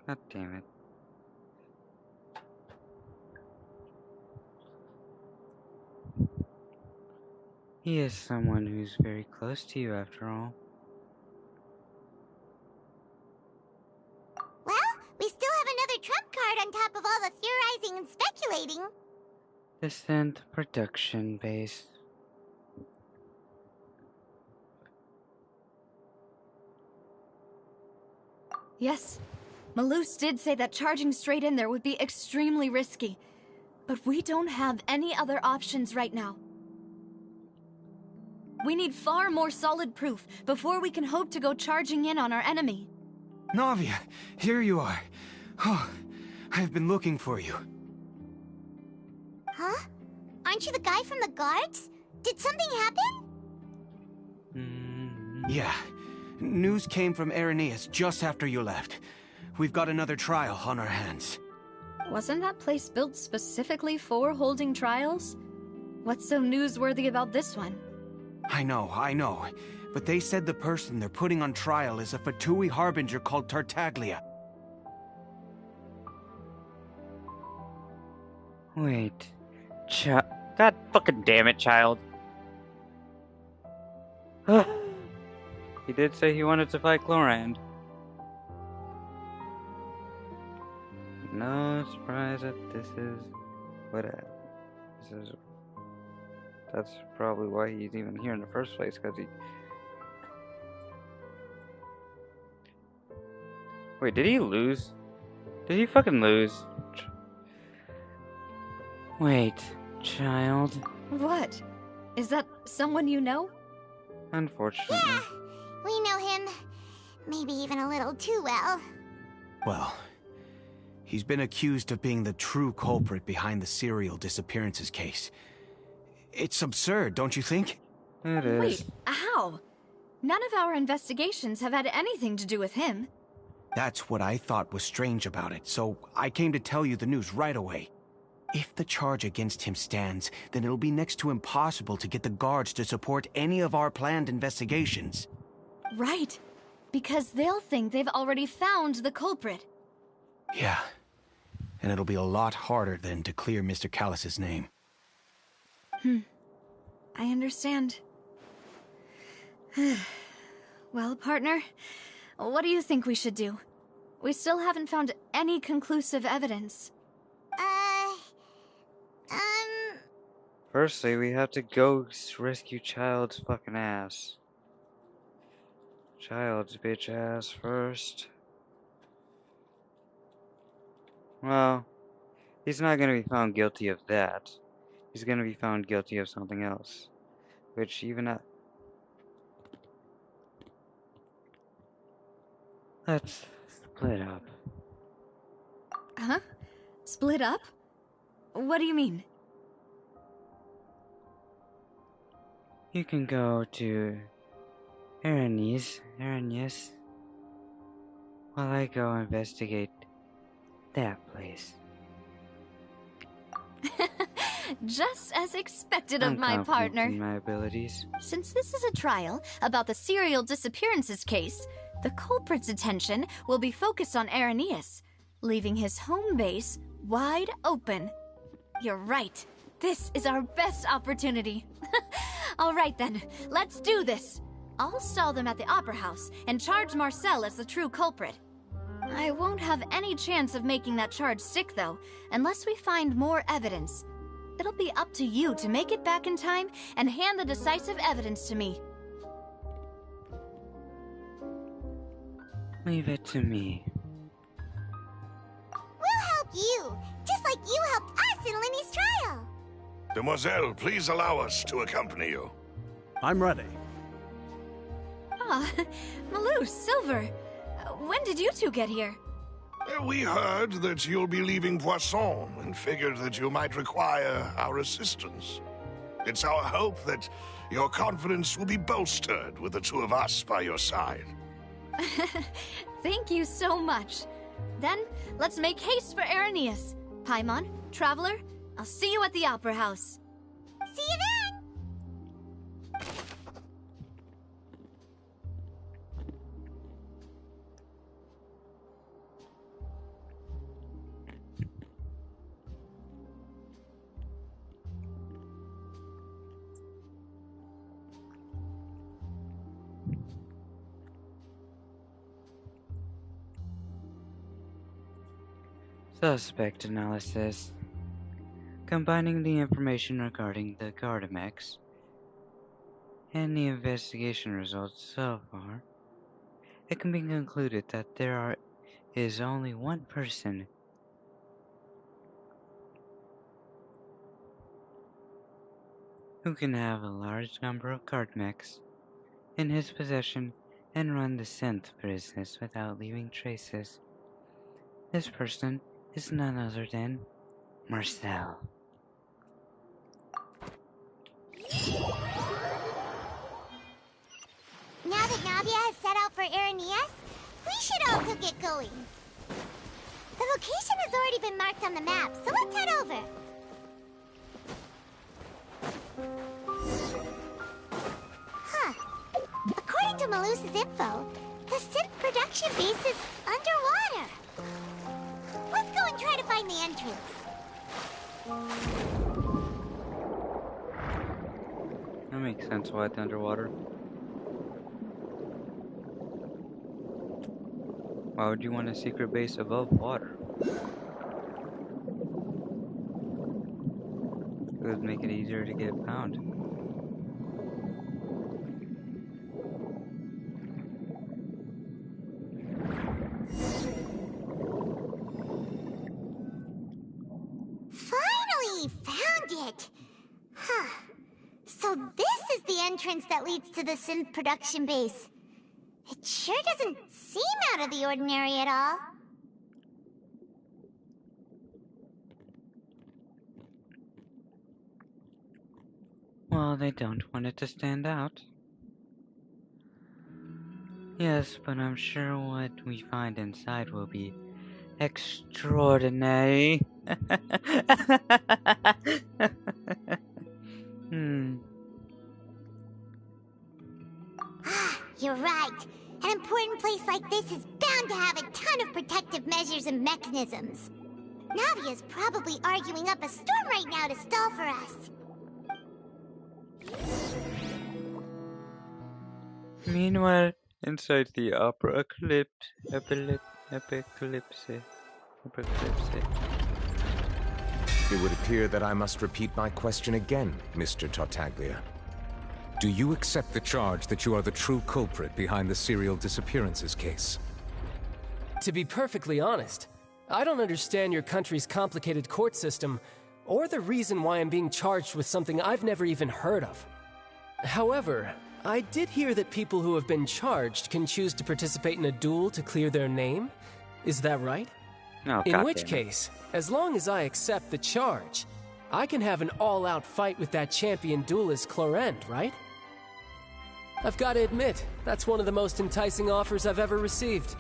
God damn it. He is someone who's very close to you after all. Well, we still have another trump card on top of all the theorizing and speculating. Descent production base. Yes, Malus did say that charging straight in there would be extremely risky. But we don't have any other options right now. We need far more solid proof before we can hope to go charging in on our enemy. Navia, here you are. Oh, I've been looking for you. Huh? Aren't you the guy from the guards? Did something happen? Yeah. News came from Irenaeus just after you left. We've got another trial on our hands. Wasn't that place built specifically for holding trials? What's so newsworthy about this one? I know. But they said the person they're putting on trial is a Fatui harbinger called Tartaglia. Wait. God fucking damn it, child. He did say he wanted to fight Chlorand. No surprise that this is that's probably why he's even here in the first place, because he... Wait, did he lose? Did he fucking lose? Wait, child. What? Is that someone you know? Unfortunately. Yeah, we know him. Maybe even a little too well. Well, he's been accused of being the true culprit behind the serial disappearances case. It's absurd, don't you think? It is. Wait, how? None of our investigations have had anything to do with him. That's what I thought was strange about it, so I came to tell you the news right away. If the charge against him stands, then it'll be next to impossible to get the guards to support any of our planned investigations. Right. Because they'll think they've already found the culprit. Yeah. And it'll be a lot harder then to clear Mr. Callus's name. I understand. Well, partner, what do you think we should do? We still haven't found any conclusive evidence. Firstly, we have to go rescue Child's fucking ass. Child's bitch ass first. Well, he's not gonna be found guilty of that. He's gonna be found guilty of something else. Which even at... Let's split up. Huh? Split up? What do you mean? You can go to Aranis, while I go investigate that place. Just as expected I'm of my confident partner. in my abilities. Since this is a trial about the serial disappearances case, the culprit's attention will be focused on Araneus, leaving his home base wide open. You're right. This is our best opportunity. All right then, let's do this. I'll stall them at the Opera House and charge Marcel as the true culprit. I won't have any chance of making that charge stick, though, unless we find more evidence. It'll be up to you to make it back in time and hand the decisive evidence to me. Leave it to me. We'll help you, just like you helped us in Linny's trial. Demoiselle, please allow us to accompany you. I'm ready. Ah, Malou, Silver, when did you two get here? We heard that you'll be leaving Poisson and figured that you might require our assistance. It's our hope that your confidence will be bolstered with the two of us by your side. Thank you so much. Then, let's make haste for Araneus. Paimon, Traveler, I'll see you at the Opera House. See you then! Suspect analysis. Combining the information regarding the Gardamex and the investigation results so far, it can be concluded that is only one person who can have a large number of Gardamex in his possession and run the synth business without leaving traces. This person is none other than Marcel. Now that Navia has set out for Araneus, we should also get going. The location has already been marked on the map, so let's head over. Huh. According to Malusa's info, the synth production base is underwater. Let's go and try to find the entrance. That makes sense why it's underwater. Why would you want a secret base above water? It would make it easier to get found. Finally found it! Huh. So this is the entrance that leads to the synth production base. It sure doesn't seem out of the ordinary at all. Well, they don't want it to stand out. Yes, but I'm sure what we find inside will be extraordinary. Hmm. Ah, you're right. An important place like this is bound to have a ton of protective measures and mechanisms. Navia's probably arguing up a storm right now to stall for us. Meanwhile, inside the opera eclipse. It would appear that I must repeat my question again, Mr. Tartaglia. Do you accept the charge that you are the true culprit behind the serial disappearances case? To be perfectly honest, I don't understand your country's complicated court system, or the reason why I'm being charged with something I've never even heard of. However, I did hear that people who have been charged can choose to participate in a duel to clear their name. Is that right? No, In which case, as long as I accept the charge, I can have an all-out fight with that champion duelist Clorend, right? I've got to admit, that's one of the most enticing offers I've ever received.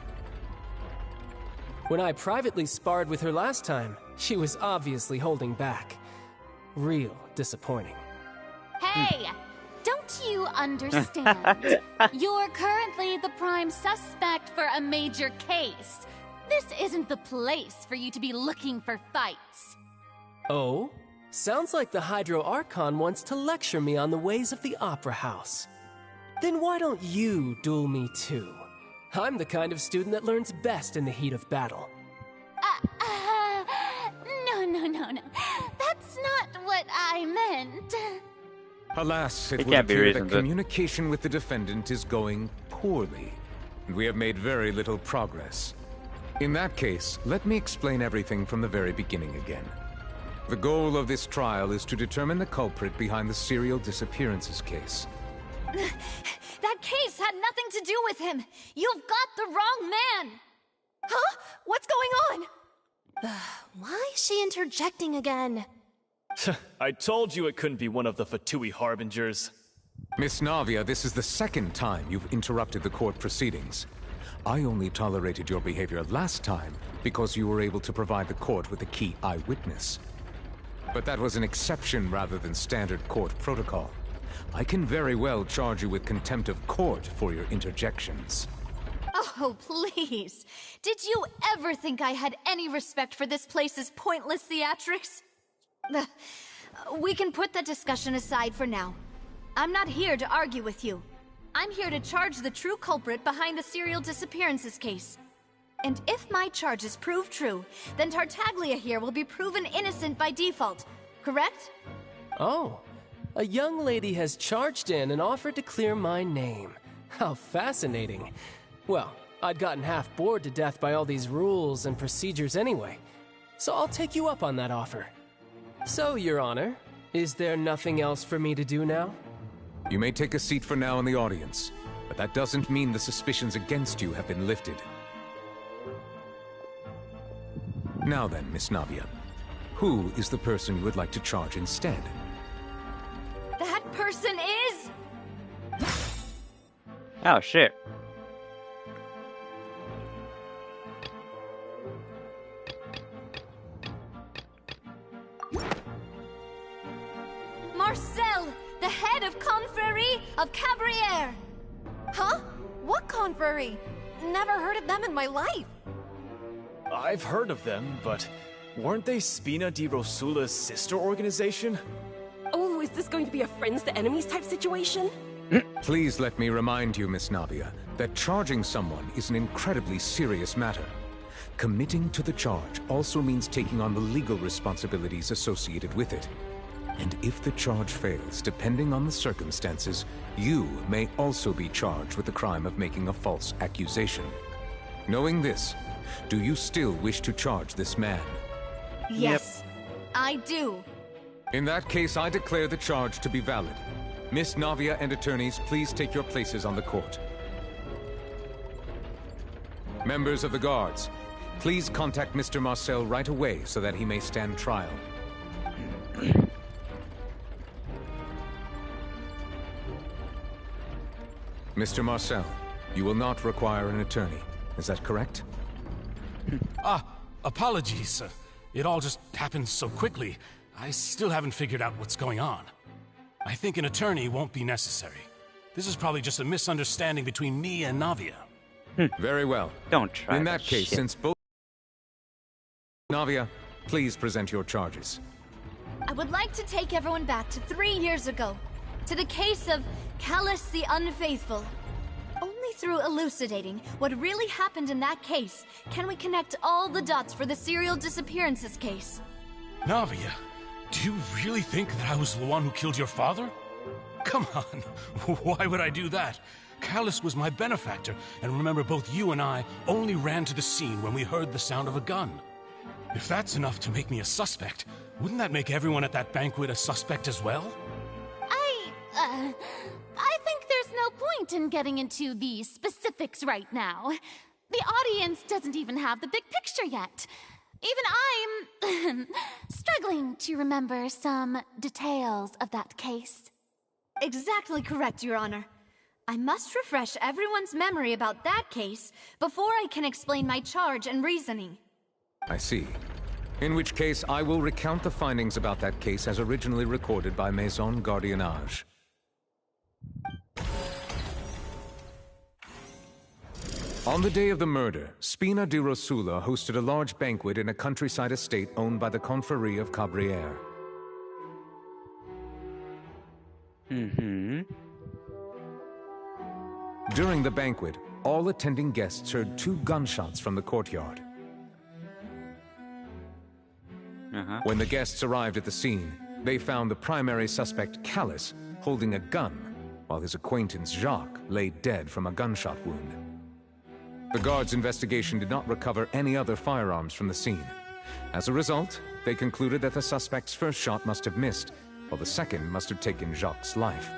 When I privately sparred with her last time, she was obviously holding back. Real disappointing. Hey! Don't you understand? You're currently the prime suspect for a major case. This isn't the place for you to be looking for fights. Oh? Sounds like the Hydro Archon wants to lecture me on the ways of the Opera House. Then why don't you duel me too? I'm the kind of student that learns best in the heat of battle. No. That's not what I meant. Alas, it It would can't be appear reasoned, that but- communication with the defendant is going poorly, and we have made very little progress. In that case, let me explain everything from the very beginning again. The goal of this trial is to determine the culprit behind the serial disappearances case. That case had nothing to do with him. You've got the wrong man. Huh? What's going on? Why is she interjecting again? I told you it couldn't be one of the Fatui Harbingers. Miss Navia, this is the second time you've interrupted the court proceedings. I only tolerated your behavior last time because you were able to provide the court with a key eyewitness. But that was an exception rather than standard court protocol. I can very well charge you with contempt of court for your interjections. Oh, please. Did you ever think I had any respect for this place's pointless theatrics? We can put that discussion aside for now. I'm not here to argue with you. I'm here to charge the true culprit behind the serial disappearances case. And if my charges prove true, then Tartaglia here will be proven innocent by default, correct? Oh, a young lady has charged in and offered to clear my name. How fascinating. Well, I'd gotten half bored to death by all these rules and procedures anyway, so I'll take you up on that offer. So, Your Honor, is there nothing else for me to do now? You may take a seat for now in the audience, but that doesn't mean the suspicions against you have been lifted. Now then, Miss Navia, who is the person you would like to charge instead? That person is... Oh, shit. Marcel, the head of Confrérie of Cabrières. Huh? What confrérie? Never heard of them in my life. I've heard of them, but weren't they Spina di Rosula's sister organization? Oh, is this going to be a friends to enemies type situation? Please let me remind you, Miss Navia, that charging someone is an incredibly serious matter. Committing to the charge also means taking on the legal responsibilities associated with it. And if the charge fails, depending on the circumstances, you may also be charged with the crime of making a false accusation. Knowing this, do you still wish to charge this man? Yes, I do. In that case, I declare the charge to be valid. Miss Navia and attorneys, please take your places on the court. Members of the guards, please contact Mr. Marcel right away so that he may stand trial. Mr. Marcel, you will not require an attorney. Is that correct? Apologies. It all just happened so quickly. I still haven't figured out what's going on. I think an attorney won't be necessary. This is probably just a misunderstanding between me and Navia. Very well. Don't try. In that case, since both... Navia, please present your charges. I would like to take everyone back to 3 years ago, to the case of Callus the Unfaithful. Only through elucidating what really happened in that case can we connect all the dots for the serial disappearances case. Navia, do you really think that I was the one who killed your father? Come on, why would I do that? Callus was my benefactor, and remember both you and I only ran to the scene when we heard the sound of a gun. If that's enough to make me a suspect, wouldn't that make everyone at that banquet a suspect as well? I think there's no point in getting into the specifics right now. The audience doesn't even have the big picture yet. Even I'm struggling to remember some details of that case. Exactly correct, Your Honor. I must refresh everyone's memory about that case before I can explain my charge and reasoning. I see. In which case, I will recount the findings about that case as originally recorded by Maison Gardiennage. On the day of the murder, Spina di Rosula hosted a large banquet in a countryside estate owned by the Confrérie of Cabrières. During the banquet, all attending guests heard 2 gunshots from the courtyard. When the guests arrived at the scene, they found the primary suspect, Callus, holding a gun, while his acquaintance, Jacques, lay dead from a gunshot wound. The guards' investigation did not recover any other firearms from the scene. As a result, they concluded that the suspect's first shot must have missed, while the second must have taken Jacques' life.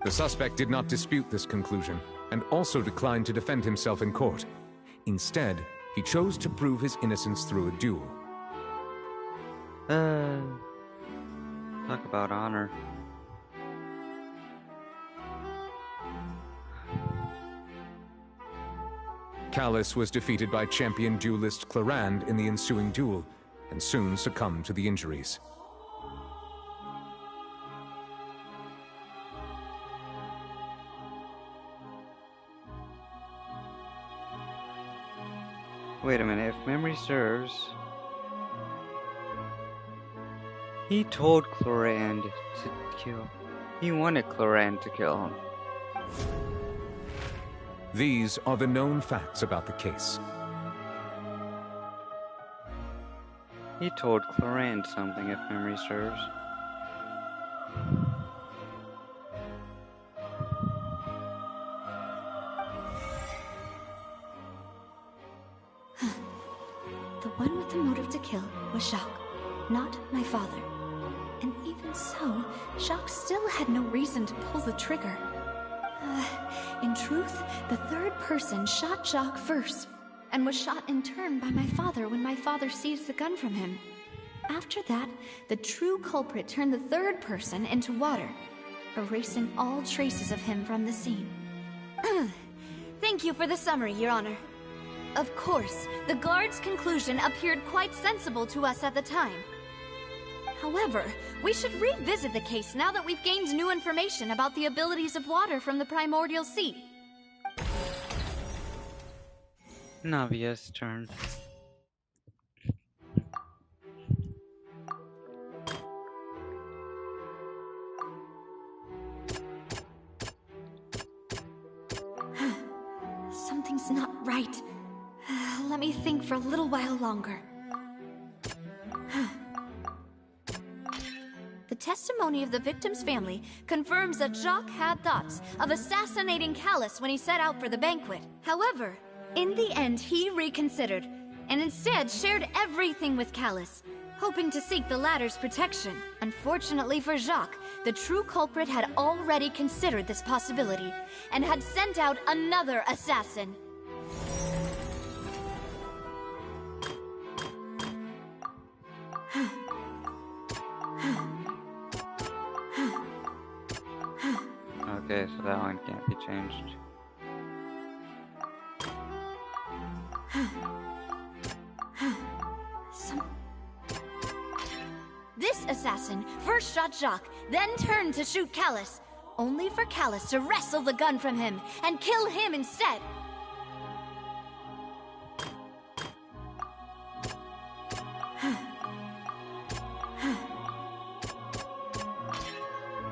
The suspect did not dispute this conclusion, and also declined to defend himself in court. Instead, he chose to prove his innocence through a duel. Talk about honor. Callus was defeated by champion duelist Clarande in the ensuing duel, and soon succumbed to the injuries. Wait a minute, if memory serves... He told Clarande to kill... He wanted Clarande to kill him. These are the known facts about the case. He told Clarande something, if memory serves. The one with the motive to kill was Jacques, not my father. And even so, Jacques still had no reason to pull the trigger. In truth, the third person shot Jacques first, and was shot in turn by my father when my father seized the gun from him. After that, the true culprit turned the third person into water, erasing all traces of him from the scene. Thank you for the summary, Your Honor. Of course, the guard's conclusion appeared quite sensible to us at the time. However, we should revisit the case now that we've gained new information about the abilities of water from the primordial sea. Navia's turn. Something's not right. Let me think for a little while longer. The testimony of the victim's family confirms that Jacques had thoughts of assassinating Callus when he set out for the banquet. However, in the end, he reconsidered, and instead shared everything with Callus, hoping to seek the latter's protection. Unfortunately for Jacques, the true culprit had already considered this possibility, and had sent out another assassin. Okay, so that one can't be changed. This assassin first shot Jacques, then turned to shoot Callus, only for Callus to wrestle the gun from him and kill him instead.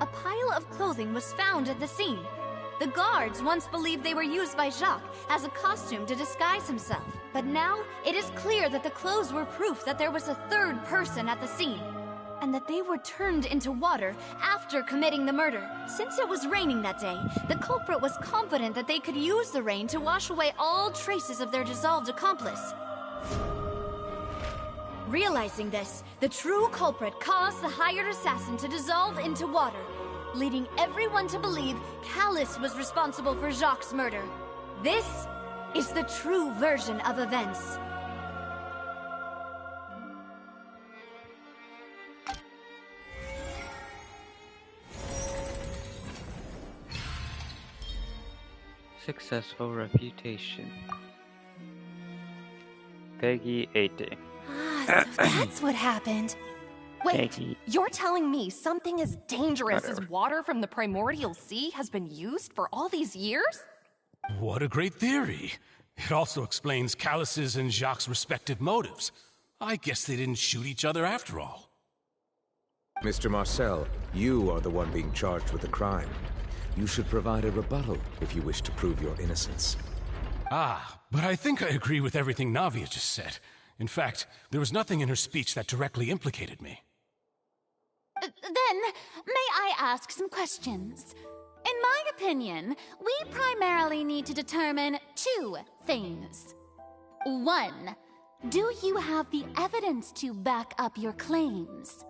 A pile of clothing was found at the scene. The guards once believed they were used by Jacques as a costume to disguise himself. But now, it is clear that the clothes were proof that there was a third person at the scene, and that they were turned into water after committing the murder. Since it was raining that day, the culprit was confident that they could use the rain to wash away all traces of their dissolved accomplice. Realizing this, the true culprit caused the hired assassin to dissolve into water, leading everyone to believe Callus was responsible for Jacques' murder. This is the true version of events. Successful reputation. Peggy 80. Ah, so that's what happened. Wait, Peggy. you're telling me something as dangerous as water from the primordial sea has been used for all these years? What a great theory. It also explains Callus's and Jacques' respective motives. I guess they didn't shoot each other after all. Mr. Marcel, you are the one being charged with the crime. You should provide a rebuttal if you wish to prove your innocence. Ah, but I think I agree with everything Navia just said. In fact, there was nothing in her speech that directly implicated me. Then, may I ask some questions? In my opinion, we primarily need to determine two things. One, do you have the evidence to back up your claims?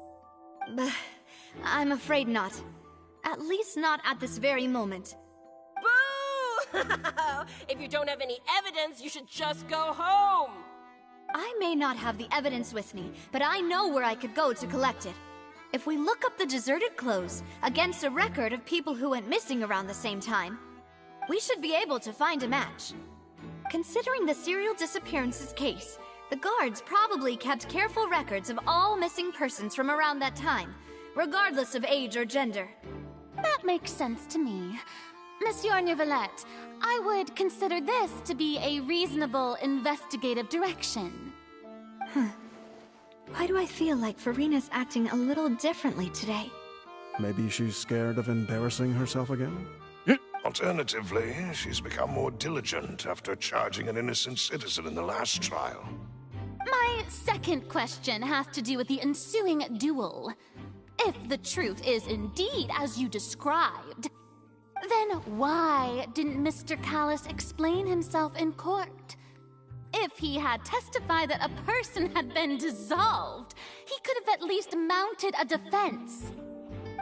I'm afraid not. At least not at this very moment. Boo! If you don't have any evidence, you should just go home! I may not have the evidence with me, but I know where I could go to collect it. If we look up the deserted clothes against a record of people who went missing around the same time, we should be able to find a match. Considering the serial disappearances case, the guards probably kept careful records of all missing persons from around that time, regardless of age or gender. That makes sense to me. Monsieur Neuvillette, I would consider this to be a reasonable investigative direction. Why do I feel like Farina's acting a little differently today? Maybe she's scared of embarrassing herself again? Alternatively, she's become more diligent after charging an innocent citizen in the last trial. My second question has to do with the ensuing duel. If the truth is indeed as you described, then why didn't Mr. Callus explain himself in court? If he had testified that a person had been dissolved, he could have at least mounted a defense.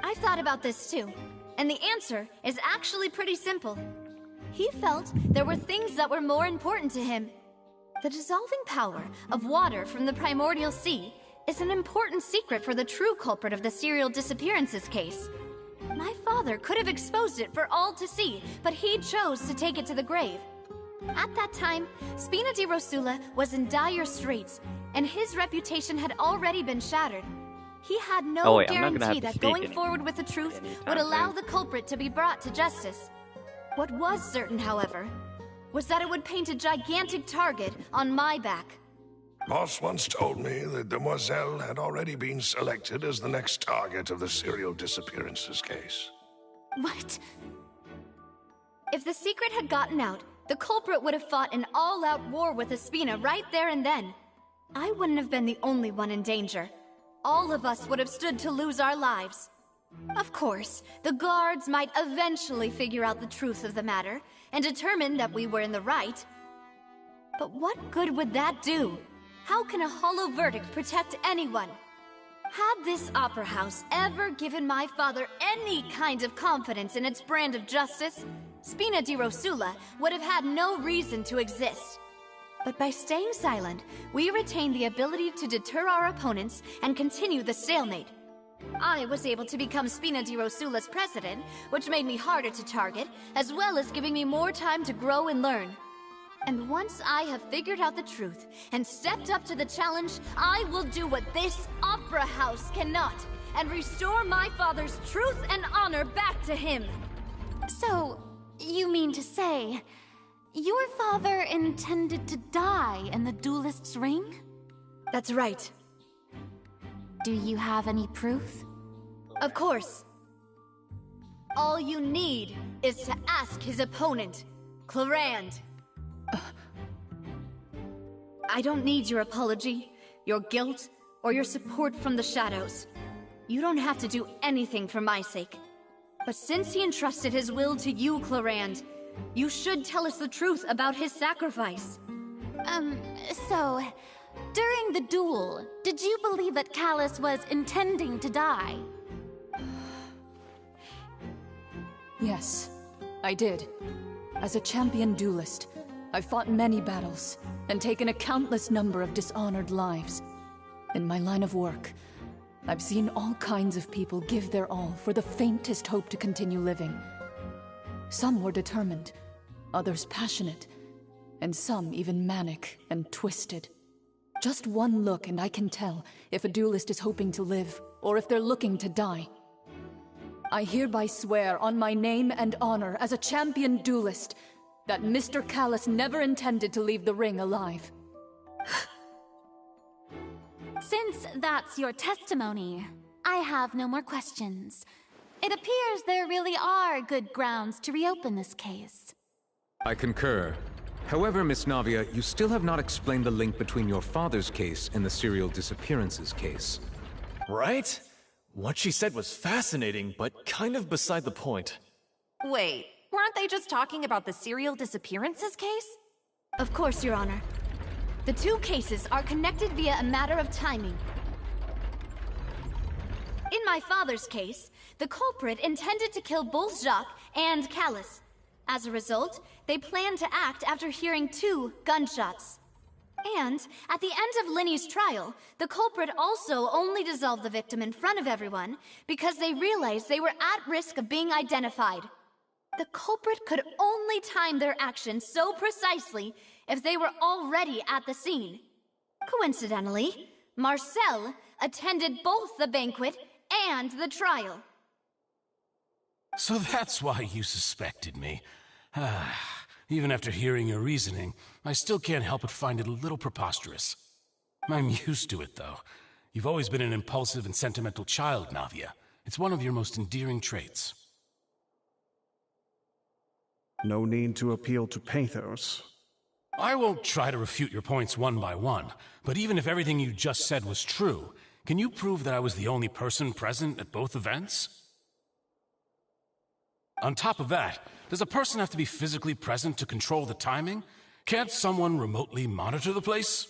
I've thought about this too, and the answer is actually pretty simple. He felt there were things that were more important to him. The dissolving power of water from the primordial sea is an important secret for the true culprit of the serial disappearances case. My father could have exposed it for all to see, but he chose to take it to the grave. At that time, Spina di Rosula was in dire straits, and his reputation had already been shattered. He had Oh no wait, I'm not gonna have guarantee to that speak going any forward with the truth anytime would allow soon. the culprit to be brought to justice. What was certain, however, was that it would paint a gigantic target on my back. Boss once told me that Demoiselle had already been selected as the next target of the serial disappearances case. What? If the secret had gotten out, the culprit would have fought an all-out war with Espina right there and then. I wouldn't have been the only one in danger. All of us would have stood to lose our lives. Of course, the guards might eventually figure out the truth of the matter and determine that we were in the right. But what good would that do? How can a hollow verdict protect anyone? Had this opera house ever given my father any kind of confidence in its brand of justice, Spina di Rosula would have had no reason to exist. But by staying silent, we retain the ability to deter our opponents and continue the stalemate. I was able to become Spina di Rosula's president, which made me harder to target, as well as giving me more time to grow and learn. And once I have figured out the truth and stepped up to the challenge, I will do what this opera house cannot, and restore my father's truth and honor back to him. So, you mean to say, your father intended to die in the duelist's ring? That's right. Do you have any proof? Of course. All you need is to ask his opponent, Clarand. I don't need your apology, your guilt, or your support from the shadows. You don't have to do anything for my sake. But since he entrusted his will to you, Clarand, you should tell us the truth about his sacrifice. So, during the duel, did you believe that Callus was intending to die? Yes, I did. As a champion duelist, I've fought many battles and taken a countless number of dishonored lives. In my line of work, I've seen all kinds of people give their all for the faintest hope to continue living. Some were determined, others passionate, and some even manic and twisted. Just one look and I can tell if a duelist is hoping to live or if they're looking to die. I hereby swear on my name and honor as a champion duelist that Mr. Callus never intended to leave the ring alive. Since that's your testimony, I have no more questions. It appears there really are good grounds to reopen this case. I concur. However, Miss Navia, you still have not explained the link between your father's case and the serial disappearances case. Right? What she said was fascinating, but kind of beside the point. Wait, weren't they just talking about the serial disappearances case? Of course, Your Honor. The two cases are connected via a matter of timing. In my father's case, the culprit intended to kill both Jacques and Callus. As a result, they planned to act after hearing 2 gunshots. And, at the end of Linny's trial, the culprit also only dissolved the victim in front of everyone because they realized they were at risk of being identified. The culprit could only time their actions so precisely if they were already at the scene. Coincidentally, Marcel attended both the banquet and the trial. So that's why you suspected me. Even after hearing your reasoning, I still can't help but find it a little preposterous. I'm used to it, though. You've always been an impulsive and sentimental child, Navia. It's one of your most endearing traits. No need to appeal to pathos. I won't try to refute your points one by one, but even if everything you just said was true, can you prove that I was the only person present at both events? On top of that, does a person have to be physically present to control the timing? Can't someone remotely monitor the place?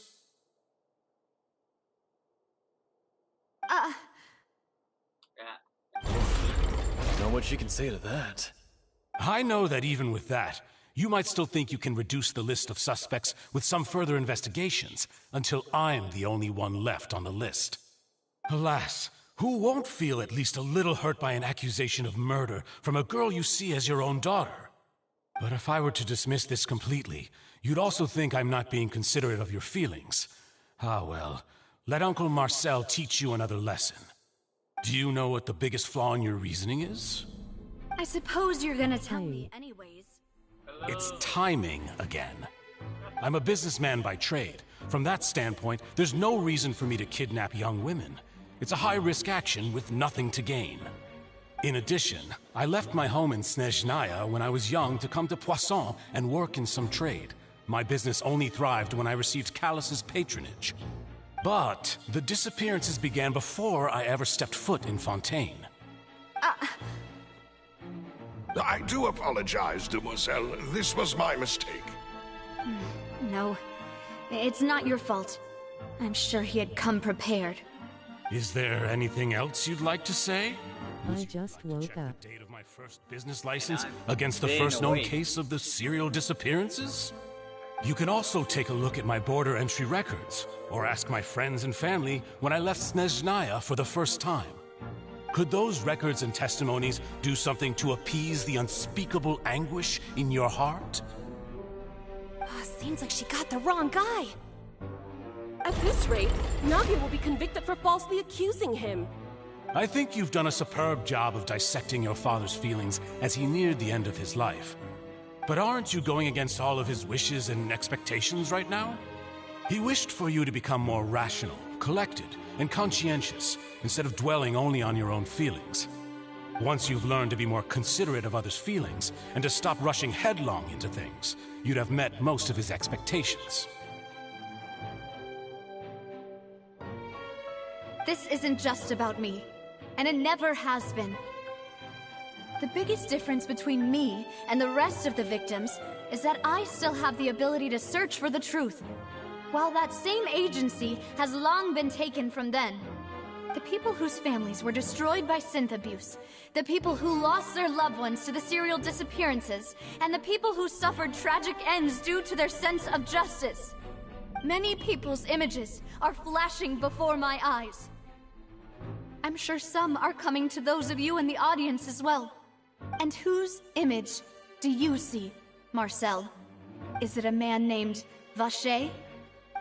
Know what she can say to that. I know that even with that, you might still think you can reduce the list of suspects with some further investigations, until I'm the only one left on the list. Alas, who won't feel at least a little hurt by an accusation of murder from a girl you see as your own daughter? But if I were to dismiss this completely, you'd also think I'm not being considerate of your feelings. Ah well, let Uncle Marcel teach you another lesson. Do you know what the biggest flaw in your reasoning is? I suppose you're gonna tell me anyways. It's timing again. I'm a businessman by trade. From that standpoint, there's no reason for me to kidnap young women. It's a high-risk action with nothing to gain. In addition, I left my home in Snezhnaya when I was young to come to Poisson and work in some trade. My business only thrived when I received Callus's patronage. But the disappearances began before I ever stepped foot in Fontaine. I do apologize, demoiselle. This was my mistake. No, it's not your fault. I'm sure he had come prepared. Is there anything else you'd like to say? I just woke up. Date of my first business license against the first known case of the serial disappearances? You can also take a look at my border entry records, or ask my friends and family when I left Snezhnaya for the first time. Could those records and testimonies do something to appease the unspeakable anguish in your heart? Seems like she got the wrong guy. At this rate, Navia will be convicted for falsely accusing him. I think you've done a superb job of dissecting your father's feelings as he neared the end of his life. But aren't you going against all of his wishes and expectations right now? He wished for you to become more rational, collected, and conscientious, instead of dwelling only on your own feelings. Once you've learned to be more considerate of others' feelings, and to stop rushing headlong into things, you'd have met most of his expectations. This isn't just about me, and it never has been. The biggest difference between me and the rest of the victims is that I still have the ability to search for the truth, while that same agency has long been taken from them. The people whose families were destroyed by synth abuse, the people who lost their loved ones to the serial disappearances, and the people who suffered tragic ends due to their sense of justice. Many people's images are flashing before my eyes. I'm sure some are coming to those of you in the audience as well. And whose image do you see, Marcel? Is it a man named Vacher?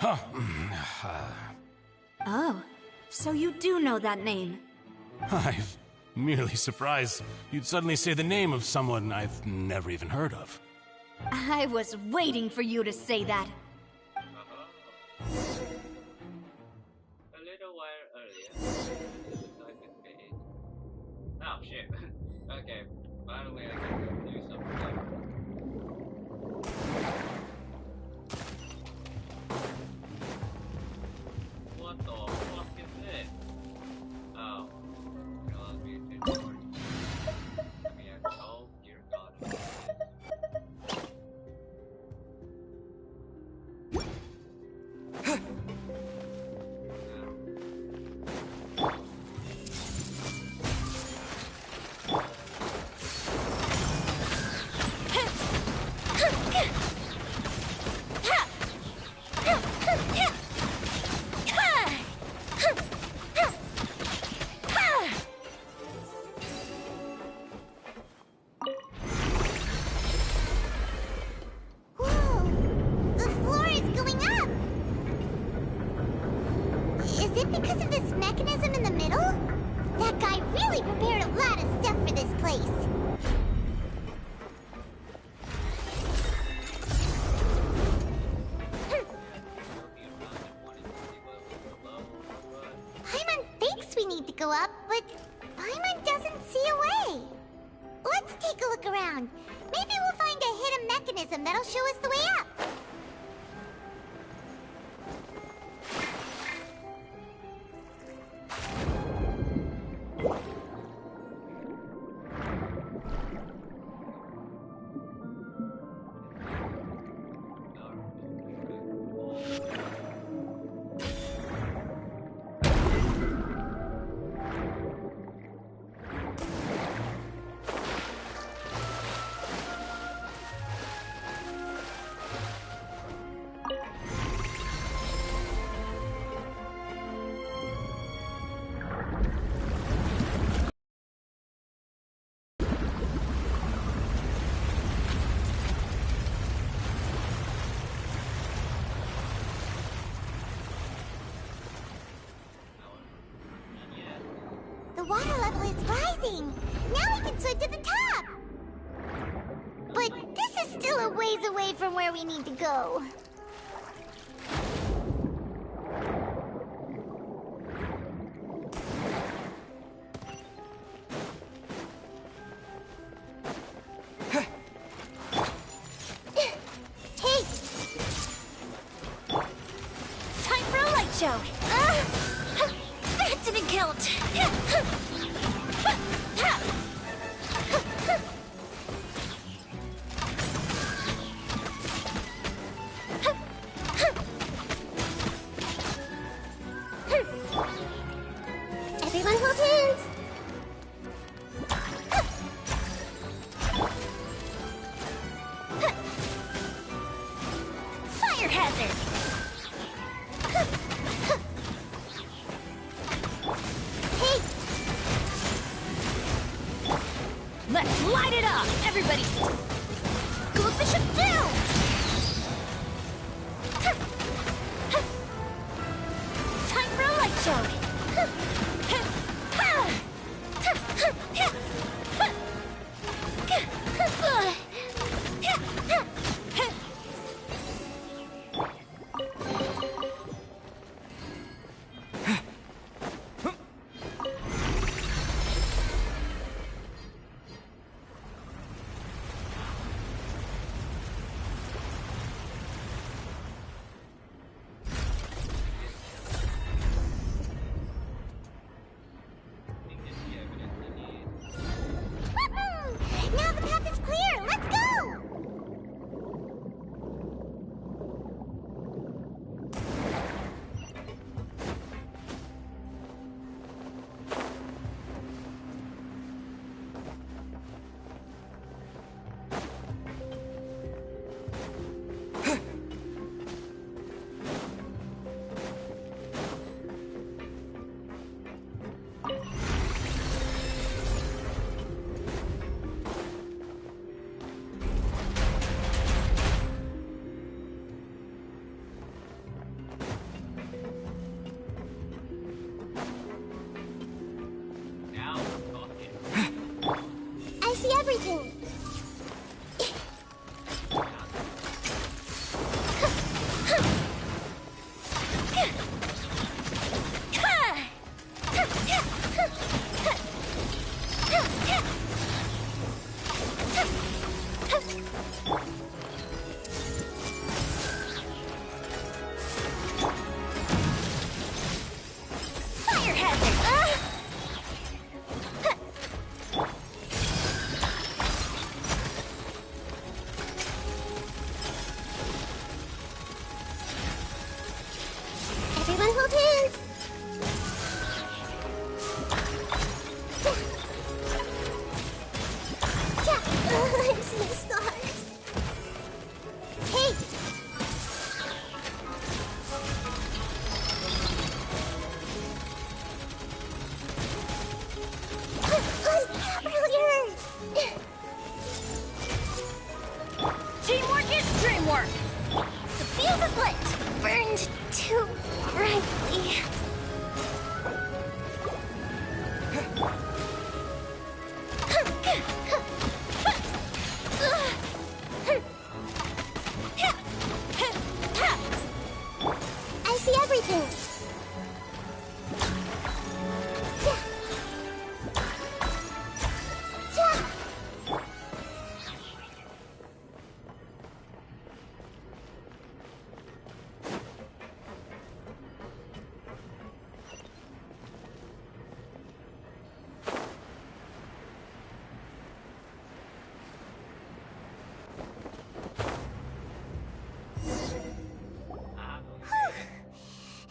Huh. Oh, so you do know that name. I'm merely surprised you'd suddenly say the name of someone I've never even heard of. I was waiting for you to say that. A little while earlier, oh shit. Okay, finally I can do something. What the fuck is this? Oh, God, me too. Oh dear God. Is it because of this mechanism in the middle? That guy really prepared a lot of stuff for this place. Paimon thinks we need to go up, but Paimon doesn't see a way. Let's take a look around. Maybe we'll find a hidden mechanism that'll show us the way up. water level is rising. Now we can swim to the top. But this is still a ways away from where we need to go. Hey! Time for a light show. That didn't count. Everyone hold hands. Fire hazard. Hey. Let's light it up, everybody. Go Bishop down. Time for a light show. Now the path is clear. Let's go. I see everything. Fire hazard. Everyone hold hands. I'm seeing stars. Hey! That really hurt. Teamwork is dreamwork. The fuse is lit. Burned too brightly. I see everything.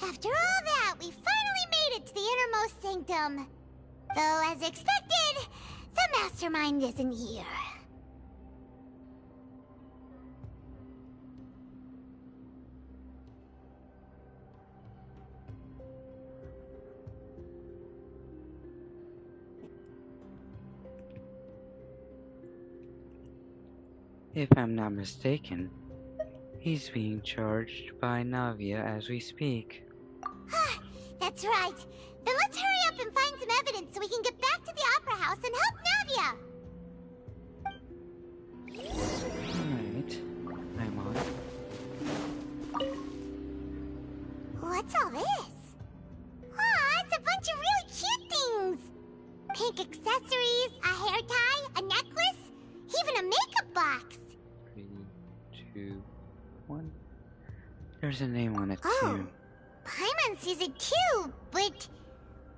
After all that, we finally made it to the innermost sanctum. Though, as expected, the mastermind isn't here. If I'm not mistaken, he's being charged by Navia as we speak. That's That's right. Then let's hurry up and find some evidence so we can get back to the Opera House and help Navia! Alright. I'm on. What's all this? Aw, it's a bunch of really cute things! Pink accessories, a hair tie, a necklace, even a makeup box! 3, 2, 1. There's a name on it Oh. too. Paimon sees it too, but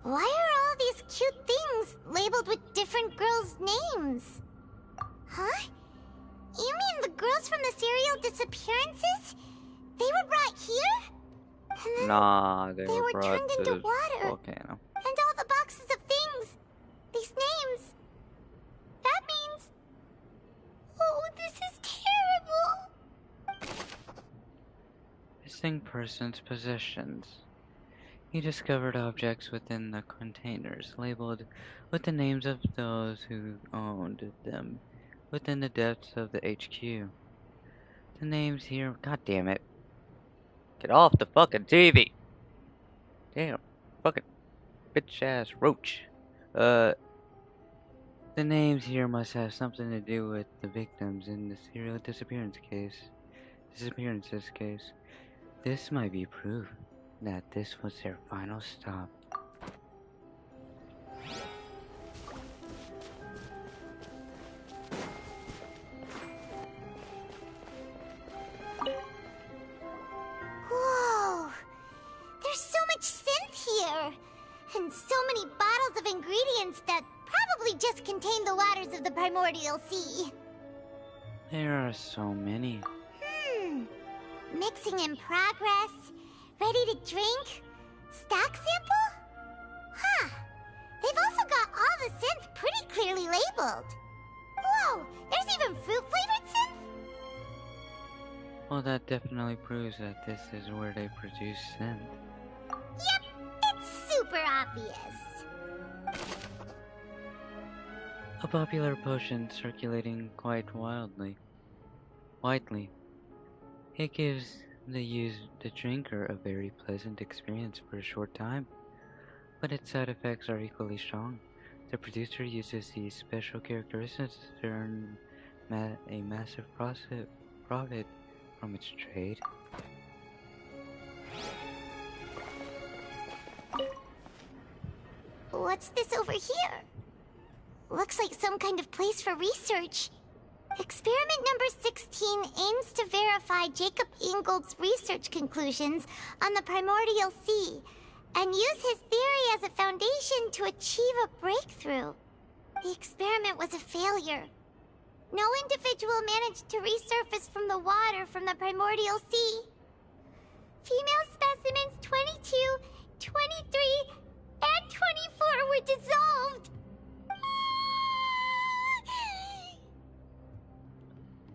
why are all these cute things labeled with different girls' names? Huh? You mean the girls from the serial disappearances? They were brought here? And then Nah, they they were were brought turned to into the water. volcano. And all the boxes of things. These names. That means... Oh, this is terrible! Missing persons' possessions. He discovered objects within the containers, labeled with the names of those who owned them, within the depths of the HQ. The names here... God damn it. Get off the fucking TV! Damn. Fucking bitch-ass roach. The names here must have something to do with the victims in the serial disappearances case. This might be proof that this was their final stop. Whoa! There's so much synth here! And so many bottles of ingredients that probably just contain the waters of the primordial sea. There are so many. Mixing in progress, ready to drink, stock sample? Huh. They've also got all the synth pretty clearly labeled. Whoa, there's even fruit-flavored synth? Well, that definitely proves that this is where they produce synth. Yep, it's super obvious. A popular potion circulating quite widely. It gives the drinker a very pleasant experience for a short time, but its side effects are equally strong. The producer uses these special characteristics to earn a massive profit from its trade. What's this over here? Looks like some kind of place for research. Experiment number 16 aims to verify Jacob Ingold's research conclusions on the primordial sea and use his theory as a foundation to achieve a breakthrough. The experiment was a failure. No individual managed to resurface from the water from the primordial sea. Female specimens 22, 23, and 24 were dissolved.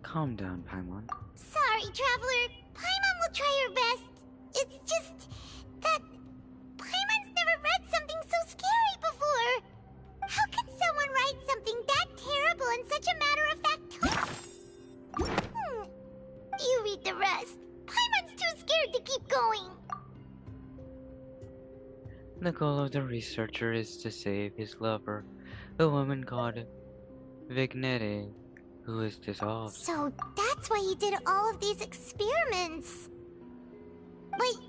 Calm down, Paimon. Sorry, Traveler. Paimon will try her best. It's just that Paimon's never read something so scary before. How can someone write something that terrible in such a matter-of-fact tone? You read the rest. Paimon's too scared to keep going. The goal of the researcher is to save his lover, a woman called Vignette, who is dissolved. So that's why he did all of these experiments. Wait,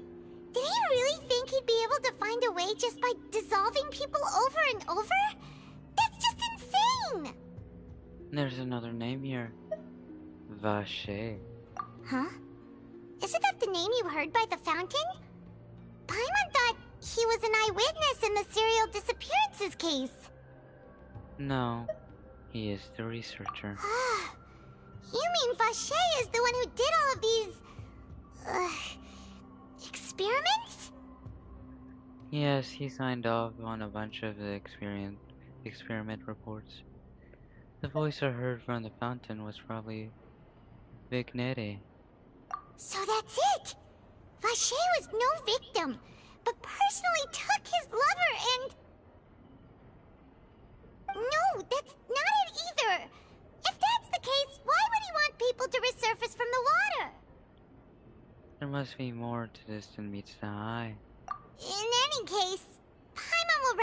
did he really think he'd be able to find a way just by dissolving people over and over? That's just insane! There's another name here. Vache. Huh? Isn't that the name you heard by the fountain? Paimon thought he was an eyewitness in the serial disappearances case. No, he is the researcher. You mean Vache is the one who did all of these... experiments? Yes, he signed off on a bunch of the experiment reports. The voice I heard from the fountain was probably Vignette. So that's it! Vache was no victim, but personally took his lover and... No, that's not it either! If that's the case, why would he want people to resurface from the water? There must be more to this than meets the eye. In any case,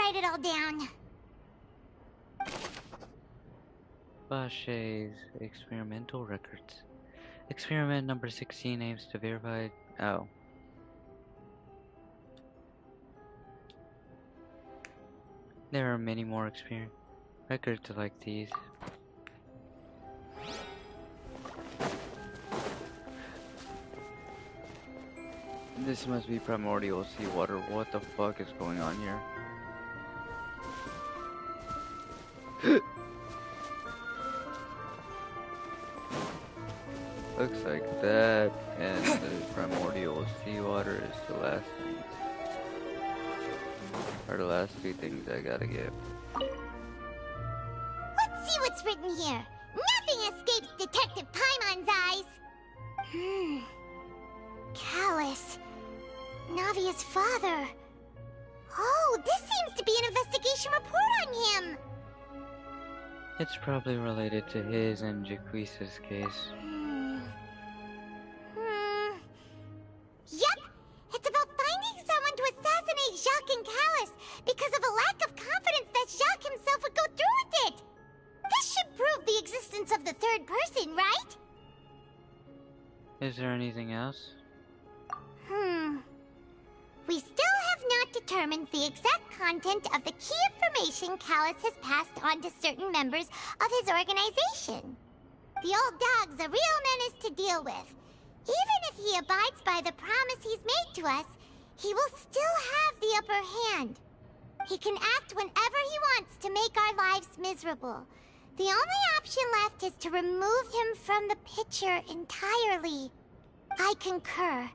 write it all down. Bashay's experimental records. Experiment number 16 aims to verify. Oh. There are many more records like these. This must be primordial seawater. What the fuck is going on here? Looks like that and the primordial seawater is the last thing. Or the last two things I gotta get. Let's see what's written here. Nothing escapes Detective Paimon's eyes. Callus. Navia's father. Oh, this seems to be an investigation report on him. It's probably related to his and Jaquisa's case. Yep, it's about finding someone to assassinate Jacques and Callus because of a lack of confidence that Jacques himself would go through with it. This should prove the existence of the third person, right? Is there anything else? We still have not determined the exact content of the key information Callus has passed on to certain members of his organization. The old dog's a real menace to deal with. Even if he abides by the promise he's made to us, he will still have the upper hand. He can act whenever he wants to make our lives miserable. The only option left is to remove him from the picture entirely. I concur.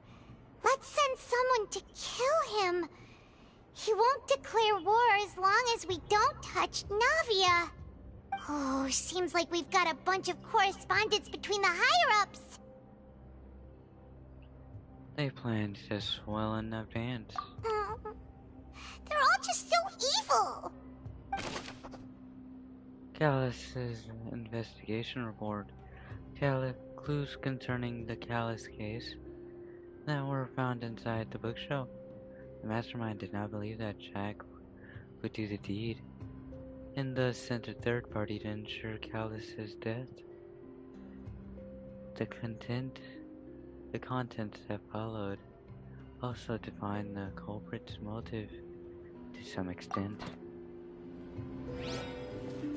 Let's send someone to kill him. He won't declare war as long as we don't touch Navia. Oh, seems like we've got a bunch of correspondence between the higher-ups. They planned this well in advance. They're all just so evil. Callus's investigation report. Clues concerning the Callus case that were found inside the bookshelf. The mastermind did not believe that Jack would do the deed, and thus sent a third party to ensure Callus's death. The contents that followed also define the culprit's motive to some extent.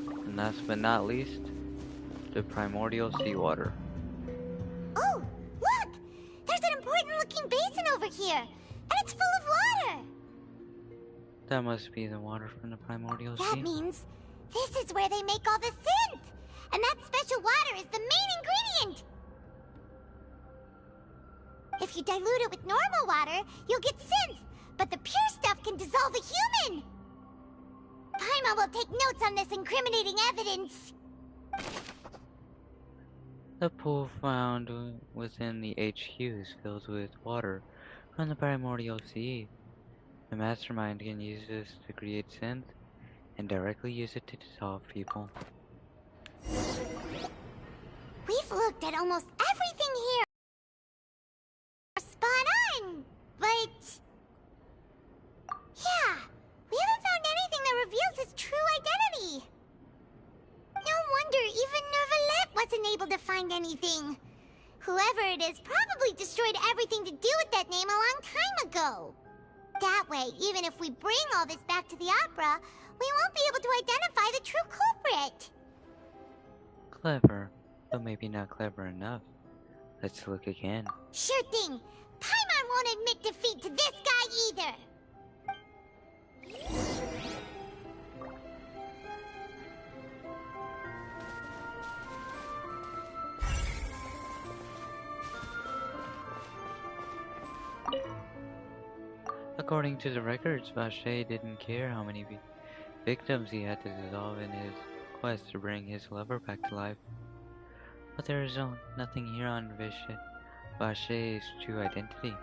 And last but not least, the primordial seawater. Oh, look! There's an important-looking basin over here, and it's full of water! That must be the water from the primordial sea. That means this is where they make all the synth! And that special water is the main ingredient! If you dilute it with normal water, you'll get synth, but the pure stuff can dissolve a human! Paimon will take notes on this incriminating evidence. The pool found within the HQ is filled with water from the primordial sea. The mastermind can use this to create synth and directly use it to dissolve people. We've looked at almost everything here. Spot on, but... yeah, we haven't found anything that reveals his true identity. No wonder even Neuvillette wasn't able to find anything. Whoever it is probably destroyed everything to do with that name a long time ago. That way, even if we bring all this back to the opera, we won't be able to identify the true culprit. Clever, but maybe not clever enough. Let's look again. Sure thing. Paimon won't admit defeat to this guy either. According to the records, Vache didn't care how many victims he had to dissolve in his quest to bring his lover back to life. But there is nothing here on Vache's true identity.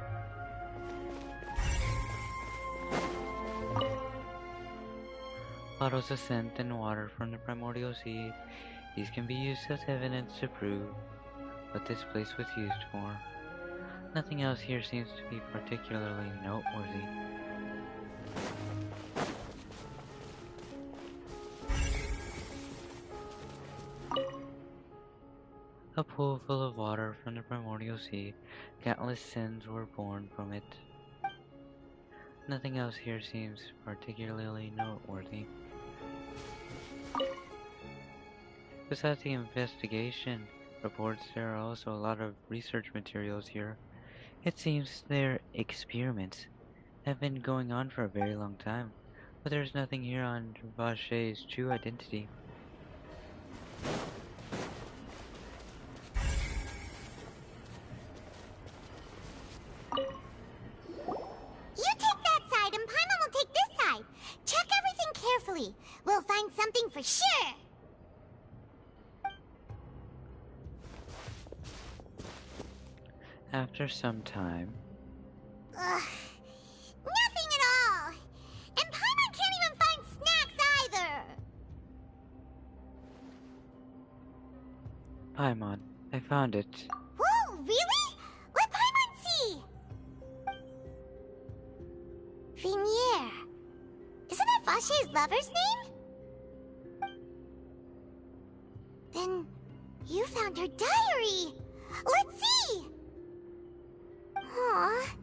Bottles of scent and water from the primordial sea. These can be used as evidence to prove what this place was used for. Nothing else here seems to be particularly noteworthy. A pool full of water from the primordial sea. Countless sins were born from it. Nothing else here seems particularly noteworthy. Besides the investigation reports, there are also a lot of research materials here. It seems their experiments have been going on for a very long time, but there's nothing here on Vache's true identity. You take that side and Paimon will take this side. Check everything carefully. We'll find something for sure. After some time, Ugh. Nothing at all. And Paimon can't even find snacks either. Paimon, I found it. Whoa, really? Let Paimon see. Vinier. Isn't that Vache's lover's name? Then you found her diary. Let's see. Aw,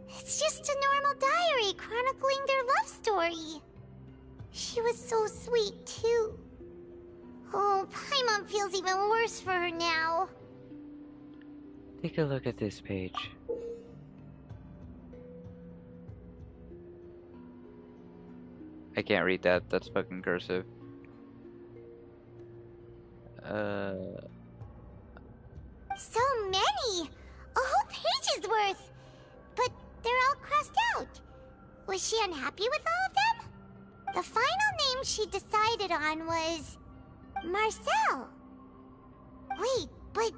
it's just a normal diary chronicling their love story. She was so sweet, too. Oh, Paimon feels even worse for her now. Take a look at this page. I can't read that. That's fucking cursive. So many! A whole page's worth! But they're all crossed out. Was she unhappy with all of them? The final name she decided on was... Marcel. Wait, but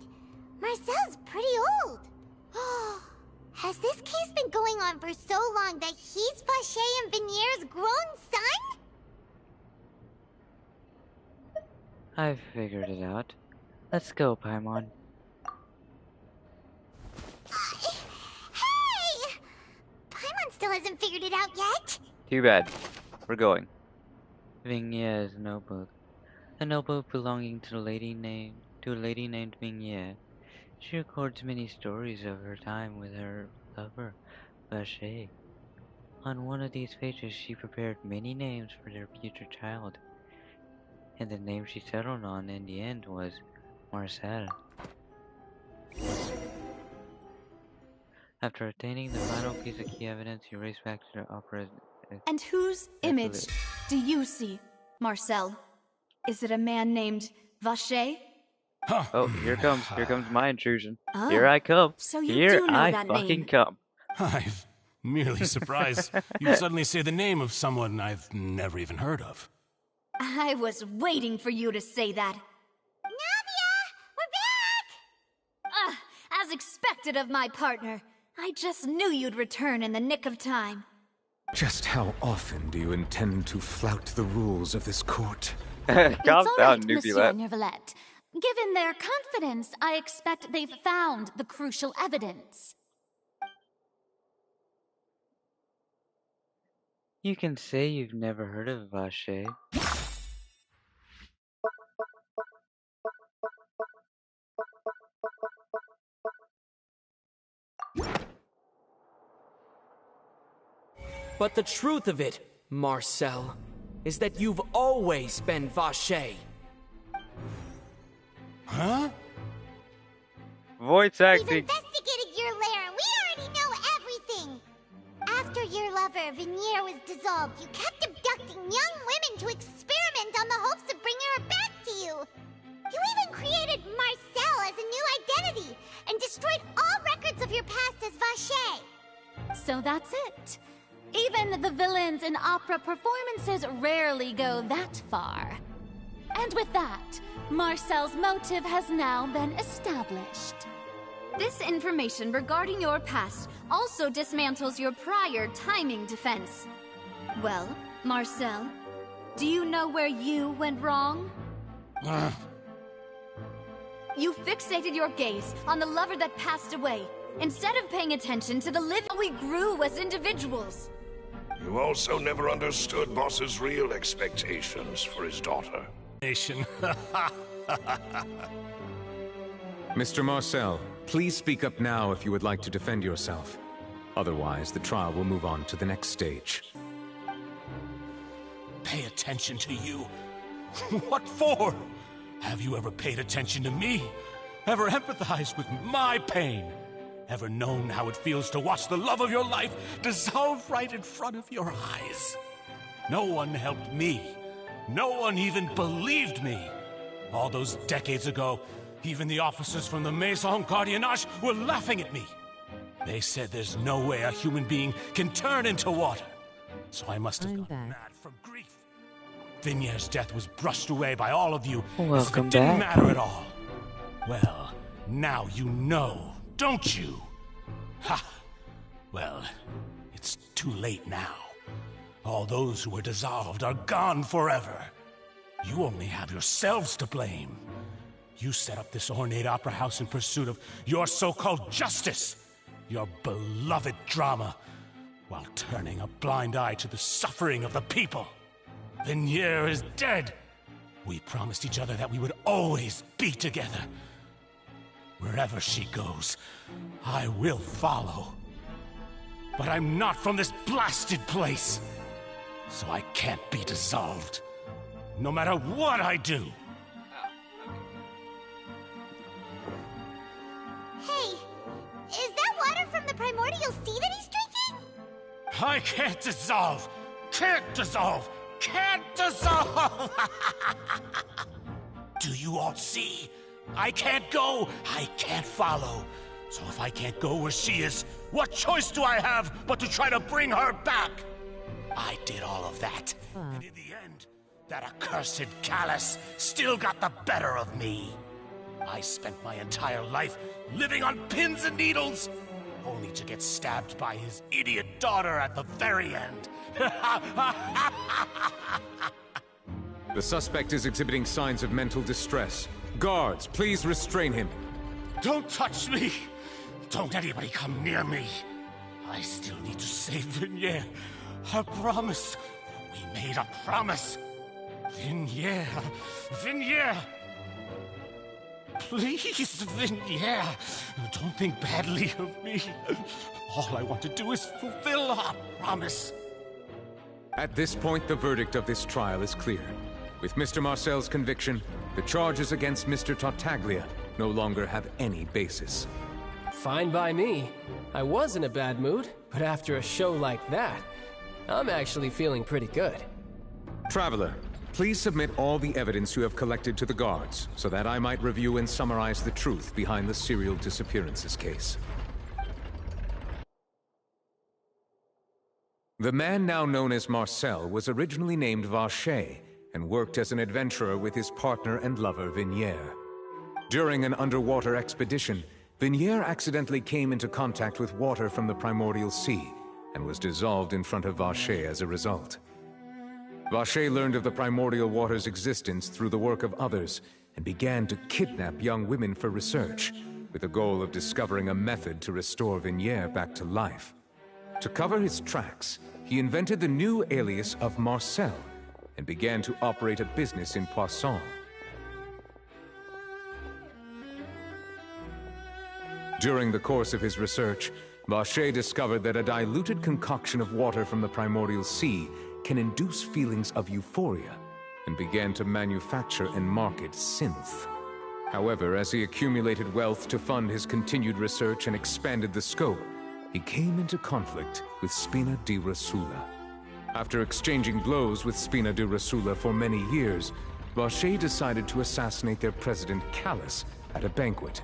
Marcel's pretty old. Has this case been going on for so long that he's Vache and Vinier's grown son? I've figured it out. Let's go, Paimon. Hey! Paimon still hasn't figured it out yet. Too bad. We're going. Vignier's notebook. A notebook belonging to a lady named Vignier. She records many stories of her time with her lover, Vache. On one of these pages, she prepared many names for their future child, and the name she settled on in the end was Marcel. After obtaining the final piece of key evidence, you race back to the opera. And whose image do you see, Marcel? Is it a man named Vache? Oh, here comes my intrusion. Oh, Here I come. so you Here do know I that fucking name. come. I'm merely surprised you'd suddenly say the name of someone I've never even heard of. I was waiting for you to say that. Navia! We're back! As expected of my partner. I just knew you'd return in the nick of time. Just how often do you intend to flout the rules of this court? Calm It's all down, right, Monsieur Newbie. Neuvillette. Given their confidence, I expect they've found the crucial evidence. You can say you've never heard of Vache. But the truth of it, Marcel, is that you've always been Vache. Huh? Voice We've acting. investigated your lair and we already know everything. After your lover, Vinier, was dissolved, you kept abducting young women to experiment on the hopes of bringing her back to you. You even created Marcel as a new identity and destroyed all records of your past as Vache. So that's it. Even the villains in opera performances rarely go that far. And with that, Marcel's motive has now been established. This information regarding your past also dismantles your prior timing defense. Well, Marcel, do you know where you went wrong? You fixated your gaze on the lover that passed away, instead of paying attention to the living we grew as individuals. You also never understood Boss's real expectations for his daughter. Nation. Mr. Marcel, please speak up now if you would like to defend yourself. Otherwise, the trial will move on to the next stage. Pay attention to you? What for? Have you ever paid attention to me? Ever empathized with my pain? Ever known how it feels to watch the love of your life dissolve right in front of your eyes? No one helped me. No one even believed me. All those decades ago, even the officers from the Maison Gardiennage were laughing at me. They said there's no way a human being can turn into water. So I must have gone mad from grief. Vignier's death was brushed away by all of you as if it didn't matter at all. Well, now you know, don't you? Ha! Well, it's too late now. All those who were dissolved are gone forever. You only have yourselves to blame. You set up this ornate opera house in pursuit of your so-called justice, your beloved drama, while turning a blind eye to the suffering of the people. Vignier is dead. We promised each other that we would always be together. Wherever she goes, I will follow. But I'm not from this blasted place, so I can't be dissolved, no matter what I do. Hey, is that water from the primordial sea that he's drinking? I can't dissolve! Can't dissolve! Can't dissolve! Do you all see? I can't go, I can't follow. So if I can't go where she is, what choice do I have but to try to bring her back? I did all of that, and in the end, that accursed Callus still got the better of me. I spent my entire life living on pins and needles, only to get stabbed by his idiot daughter at the very end. The suspect is exhibiting signs of mental distress. Guards, please restrain him. Don't touch me! Don't anybody come near me! I still need to save Vignier. I promise. We made a promise. Vignier. Vignier! Please, Vignier. Don't think badly of me. All I want to do is fulfill our promise. At this point, the verdict of this trial is clear. With Mr. Marcel's conviction, the charges against Mr. Tartaglia no longer have any basis. Fine by me. I was in a bad mood, but after a show like that, I'm actually feeling pretty good. Traveler, please submit all the evidence you have collected to the guards, so that I might review and summarize the truth behind the serial disappearances case. The man now known as Marcel was originally named Vacher and worked as an adventurer with his partner and lover Vignier. During an underwater expedition, Vignier accidentally came into contact with water from the primordial sea and was dissolved in front of Vacher as a result. Vacher learned of the primordial water's existence through the work of others and began to kidnap young women for research, with the goal of discovering a method to restore Vignier back to life. To cover his tracks, he invented the new alias of Marcel and began to operate a business in Poisson. During the course of his research, Vacher discovered that a diluted concoction of water from the primordial sea can induce feelings of euphoria, and began to manufacture and market synth. However, as he accumulated wealth to fund his continued research and expanded the scope, he came into conflict with Spina di Rosula. After exchanging blows with Spina di Rosula for many years, Vacher decided to assassinate their president Callus at a banquet.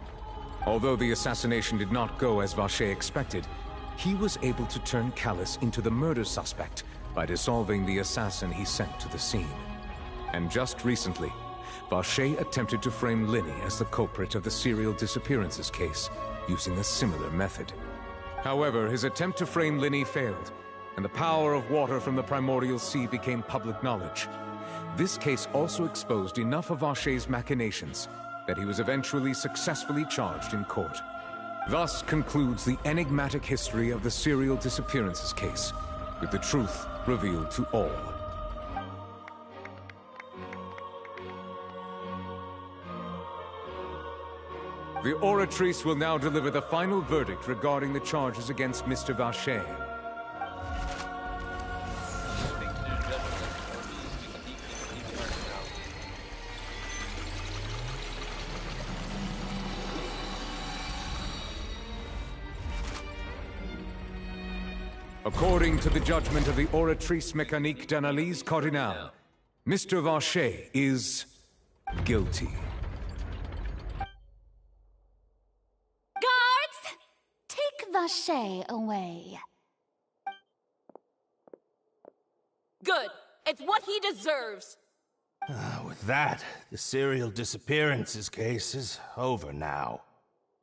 Although the assassination did not go as Vacher expected, he was able to turn Callus into the murder suspect by dissolving the assassin he sent to the scene. And just recently, Vacher attempted to frame Linny as the culprit of the serial disappearances case, using a similar method. However, his attempt to frame Linny failed, and the power of water from the primordial sea became public knowledge. This case also exposed enough of Vacher's machinations that he was eventually successfully charged in court. Thus concludes the enigmatic history of the serial disappearances case, with the truth revealed to all. The Oratrice will now deliver the final verdict regarding the charges against Mr. Vacher. According to the judgment of the Oratrice Mécanique d'Analyse Cardinale, Mr. Vacher is guilty. Guards! Take Vacher away. Good. It's what he deserves. With that, the serial disappearances case is over now.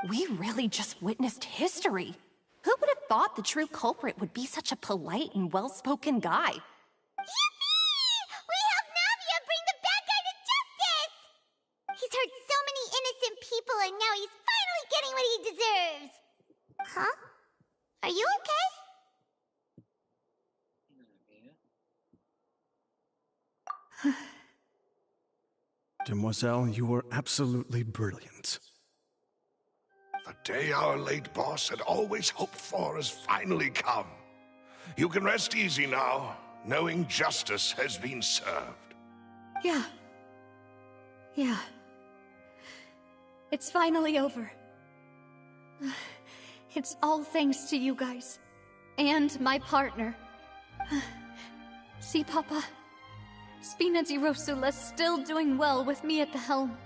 We really just witnessed history. Who would have thought the true culprit would be such a polite and well-spoken guy? Yippee! We helped Navia bring the bad guy to justice! He's hurt so many innocent people and now he's finally getting what he deserves! Huh? Are you okay? Demoiselle, you were absolutely brilliant. The day our late boss had always hoped for has finally come. You can rest easy now, knowing justice has been served. Yeah. It's finally over. It's all thanks to you guys. And my partner. See, Papa? Spina di Rosula's still doing well with me at the helm.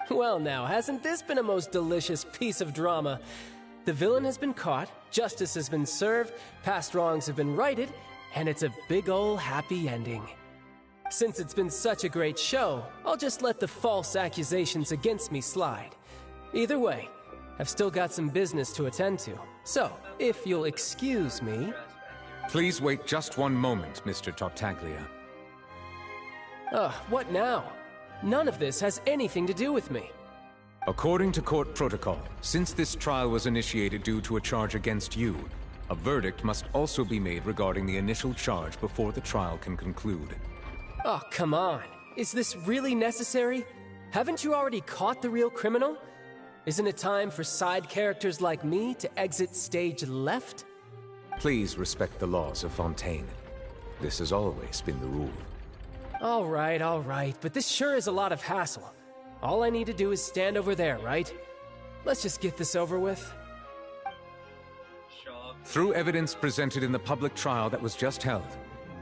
Well now, hasn't this been a most delicious piece of drama? The villain has been caught, justice has been served, past wrongs have been righted, and it's a big ol' happy ending. Since it's been such a great show, I'll just let the false accusations against me slide. Either way, I've still got some business to attend to. So, if you'll excuse me... Please wait just one moment, Mr. Tartaglia. What now? None of this has anything to do with me. According to court protocol, since this trial was initiated due to a charge against you, a verdict must also be made regarding the initial charge before the trial can conclude. Oh, come on. Is this really necessary? Haven't you already caught the real criminal? Isn't it time for side characters like me to exit stage left? Please respect the laws of Fontaine. This has always been the rule. All right, but this sure is a lot of hassle. All I need to do is stand over there, right? Let's just get this over with. Through evidence presented in the public trial that was just held,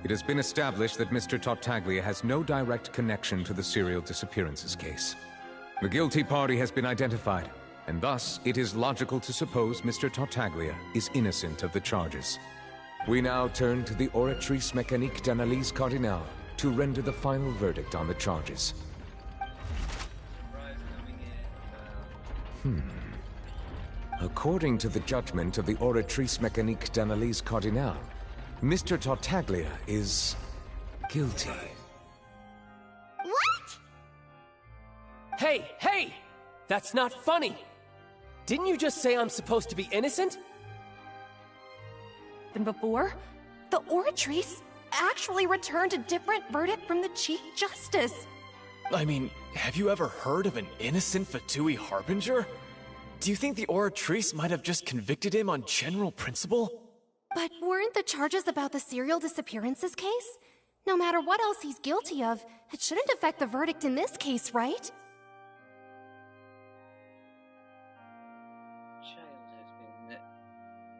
it has been established that Mr. Tartaglia has no direct connection to the serial disappearances case. The guilty party has been identified, and thus it is logical to suppose Mr. Tartaglia is innocent of the charges. We now turn to the Oratrice Mécanique d'Analyse Cardinale to render the final verdict on the charges. According to the judgment of the Oratrice Mécanique d'Analyse Cardinale, Mr. Tartaglia is guilty. What? Hey! That's not funny! Didn't you just say I'm supposed to be innocent? Than before, the Oratrice actually returned a different verdict from the Chief Justice. I mean, have you ever heard of an innocent Fatui Harbinger? Do you think the Oratrice might have just convicted him on general principle? But weren't the charges about the serial disappearances case? No matter what else he's guilty of, it shouldn't affect the verdict in this case, right? Child has been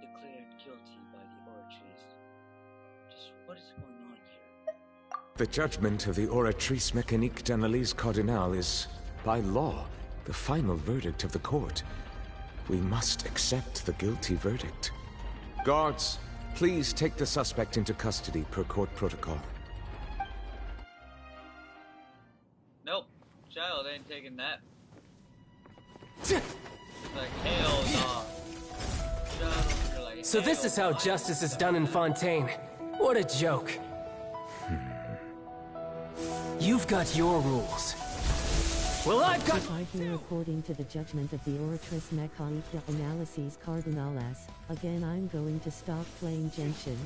declared guilty by the Oratrice. Just what is going on here? The judgment of the Oratrice Mécanique d'Analyse Cardinale is, by law, the final verdict of the court. We must accept the guilty verdict. Guards, please take the suspect into custody per court protocol. Nope, child ain't taking that. Like, hell no. Child, you're like, So this is how no. justice is done in Fontaine. What a joke. You've got your rules. Well, I've got... Here according to the judgment of the Oratrice Mécanique d'Analyse Cardinale, again I'm going to stop playing Genshin.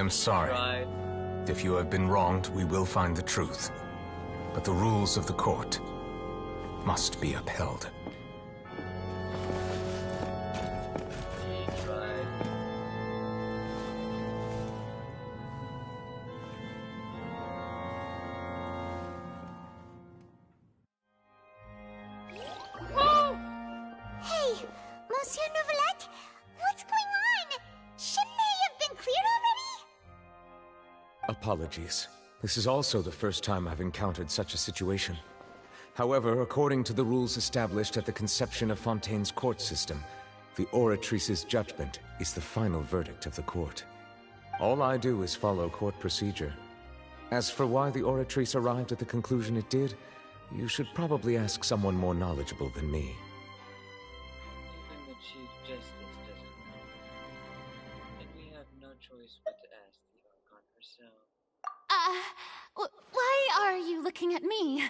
am sorry. Right. If you have been wronged, we will find the truth. But the rules of the court must be upheld. Hey, Monsieur Nouvelette, what's going on? Shouldn't they have been cleared already? Apologies. This is also the first time I've encountered such a situation. However, according to the rules established at the conception of Fontaine's court system, the Oratrice's judgment is the final verdict of the court. All I do is follow court procedure. As for why the Oratrice arrived at the conclusion it did, you should probably ask someone more knowledgeable than me. Even the Chief Justice doesn't know. And we have no choice but to ask the Archon herself. Why are you looking at me?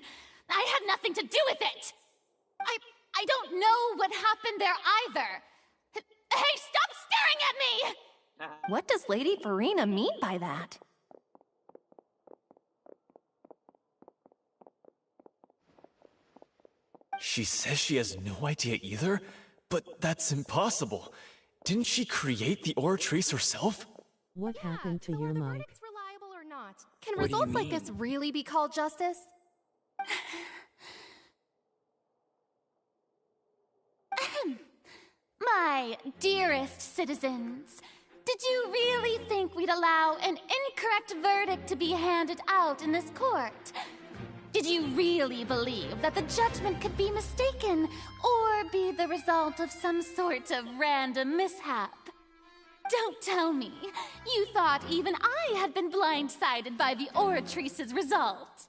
I had nothing to do with it! I don't know what happened there either! Hey, stop staring at me! What does Lady Farina mean by that? She says she has no idea either? But that's impossible. Didn't she create the Oratrice herself? What happened to your mic? Reliable or not? Can What do you results like mean? this really be called justice? My dearest citizens, did you really think we'd allow an incorrect verdict to be handed out in this court? Did you really believe that the judgment could be mistaken or be the result of some sort of random mishap? Don't tell me you thought even I had been blindsided by the Oratrice's result.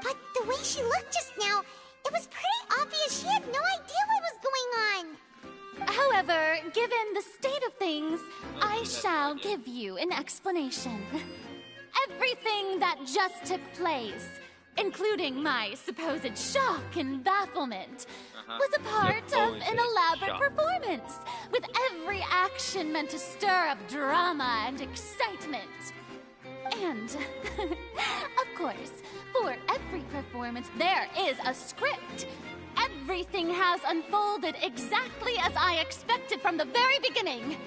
But the way she looked just now, it was pretty obvious she had no idea what was going on. However, given the state of things, I shall give you an explanation. Everything that just took place, including my supposed shock and bafflement, was a part of an elaborate performance, with every action meant to stir up drama and excitement. And, of course, for every performance, there is a script. Everything has unfolded exactly as I expected from the very beginning.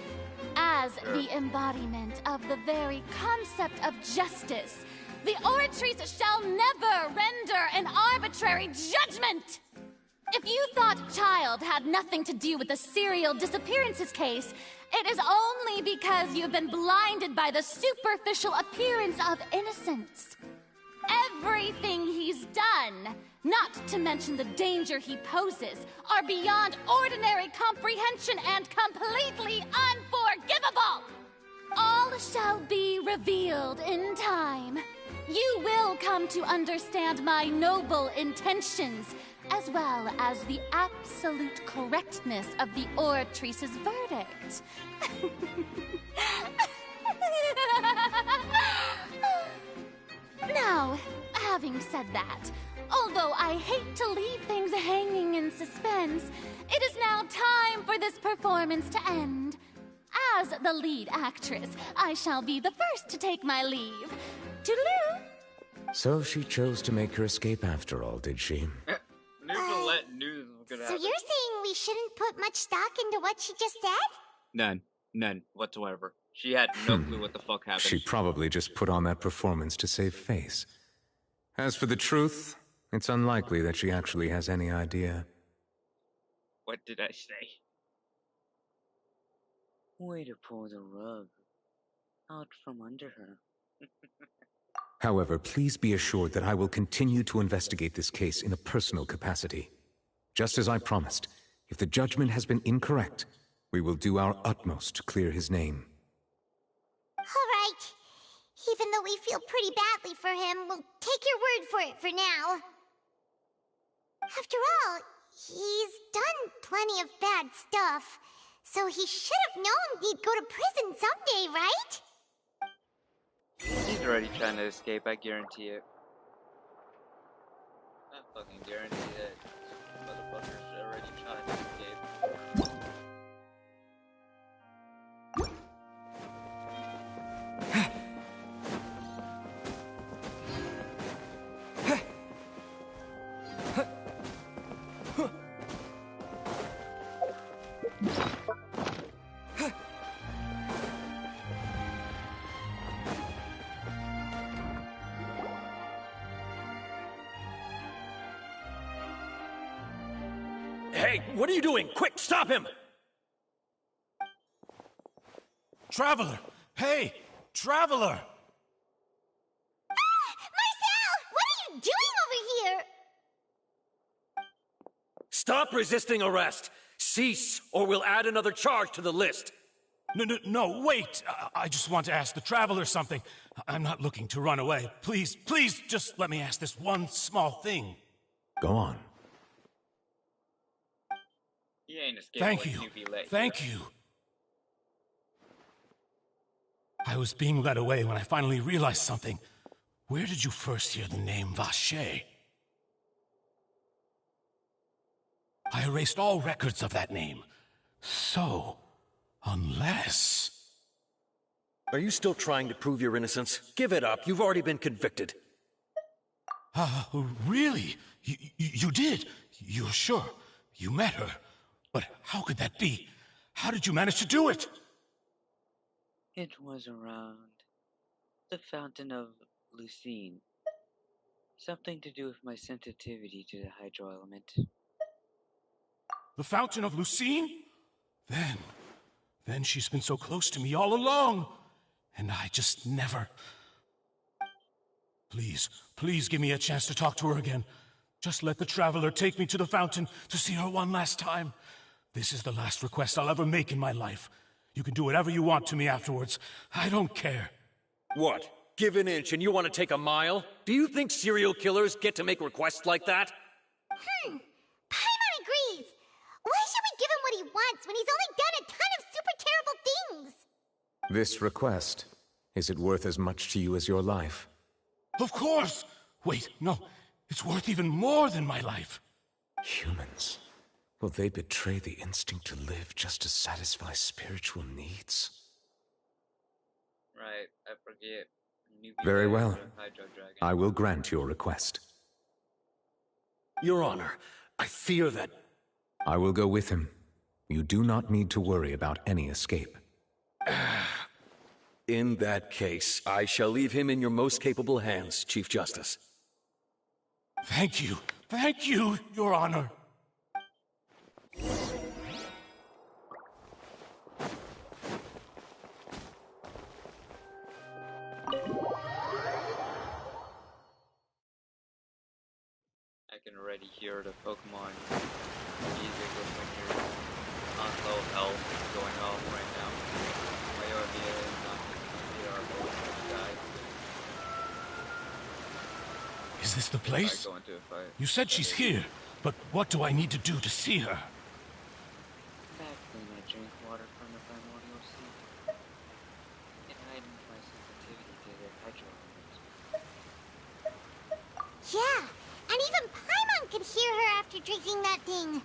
As the embodiment of the very concept of justice, the Oratrice shall never render an arbitrary judgment! If you thought Child had nothing to do with the serial disappearances case, it is only because you've been blinded by the superficial appearance of innocence. Everything he's done, not to mention the danger he poses, are beyond ordinary comprehension and completely unforgivable! All shall be revealed in time. You will come to understand my noble intentions, as well as the absolute correctness of the Oratrice's verdict. Now, having said that, although I hate to leave things hanging in suspense, it is now time for this performance to end. As the lead actress, I shall be the first to take my leave. Toodaloo! So she chose to make her escape after all, did she? Nouvelette knew this was gonna So happen. you're saying we shouldn't put much stock into what she just said? None whatsoever. She had no clue what the fuck happened. She probably just put on that performance to save face. As for the truth, it's unlikely that she actually has any idea. What did I say? Way to pull the rug out from under her. However, please be assured that I will continue to investigate this case in a personal capacity. Just as I promised, if the judgment has been incorrect, we will do our utmost to clear his name. All right. Even though we feel pretty badly for him, we'll take your word for it for now. After all, he's done plenty of bad stuff, so he should have known he'd go to prison someday, right? He's already trying to escape, I guarantee it. I fucking guarantee that motherfucker's already trying to escape. Hey, what are you doing? Quick, stop him! Traveler! Hey! Traveler! Marcel! What are you doing over here? Stop resisting arrest! Cease, or we'll add another charge to the list! No, wait! I just want to ask the Traveler something. I'm not looking to run away. Please, just let me ask this one small thing. Go on. He ain't escaping Thank when you. QB let Thank you. I was being led away when I finally realized something. Where did you first hear the name Vacher? I erased all records of that name. So, unless... Are you still trying to prove your innocence? Give it up. You've already been convicted. Really? You did? You're sure? You met her? But how could that be? How did you manage to do it? It was around the Fountain of Lucine. Something to do with my sensitivity to the hydro element. The Fountain of Lucine? Then she's been so close to me all along. And I just never... Please give me a chance to talk to her again. Just let the Traveler take me to the fountain to see her one last time. This is the last request I'll ever make in my life. You can do whatever you want to me afterwards. I don't care. What? Give an inch and you want to take a mile? Do you think serial killers get to make requests like that? Paimon agrees. Why should we give him what he wants when he's only done a ton of super terrible things? This request, is it worth as much to you as your life? Of course! Wait, no. It's worth even more than my life. Humans. Will they betray the instinct to live just to satisfy spiritual needs? Right, I forget. Very well. I will grant your request. Your Honor, I fear that... I will go with him. You do not need to worry about any escape. In that case, I shall leave him in your most capable hands, Chief Justice. Thank you, Your Honor. I can already hear the Pokemon music when you're on low health going off right now. Mayorvia and Nakia are both guys. Is this the place? You said she's here, but what do I need to do to see her? Back when I drink water from the primordial sea, it heightened my sensitivity to the hydro element. Yeah, and even Paimon could hear her after drinking that thing.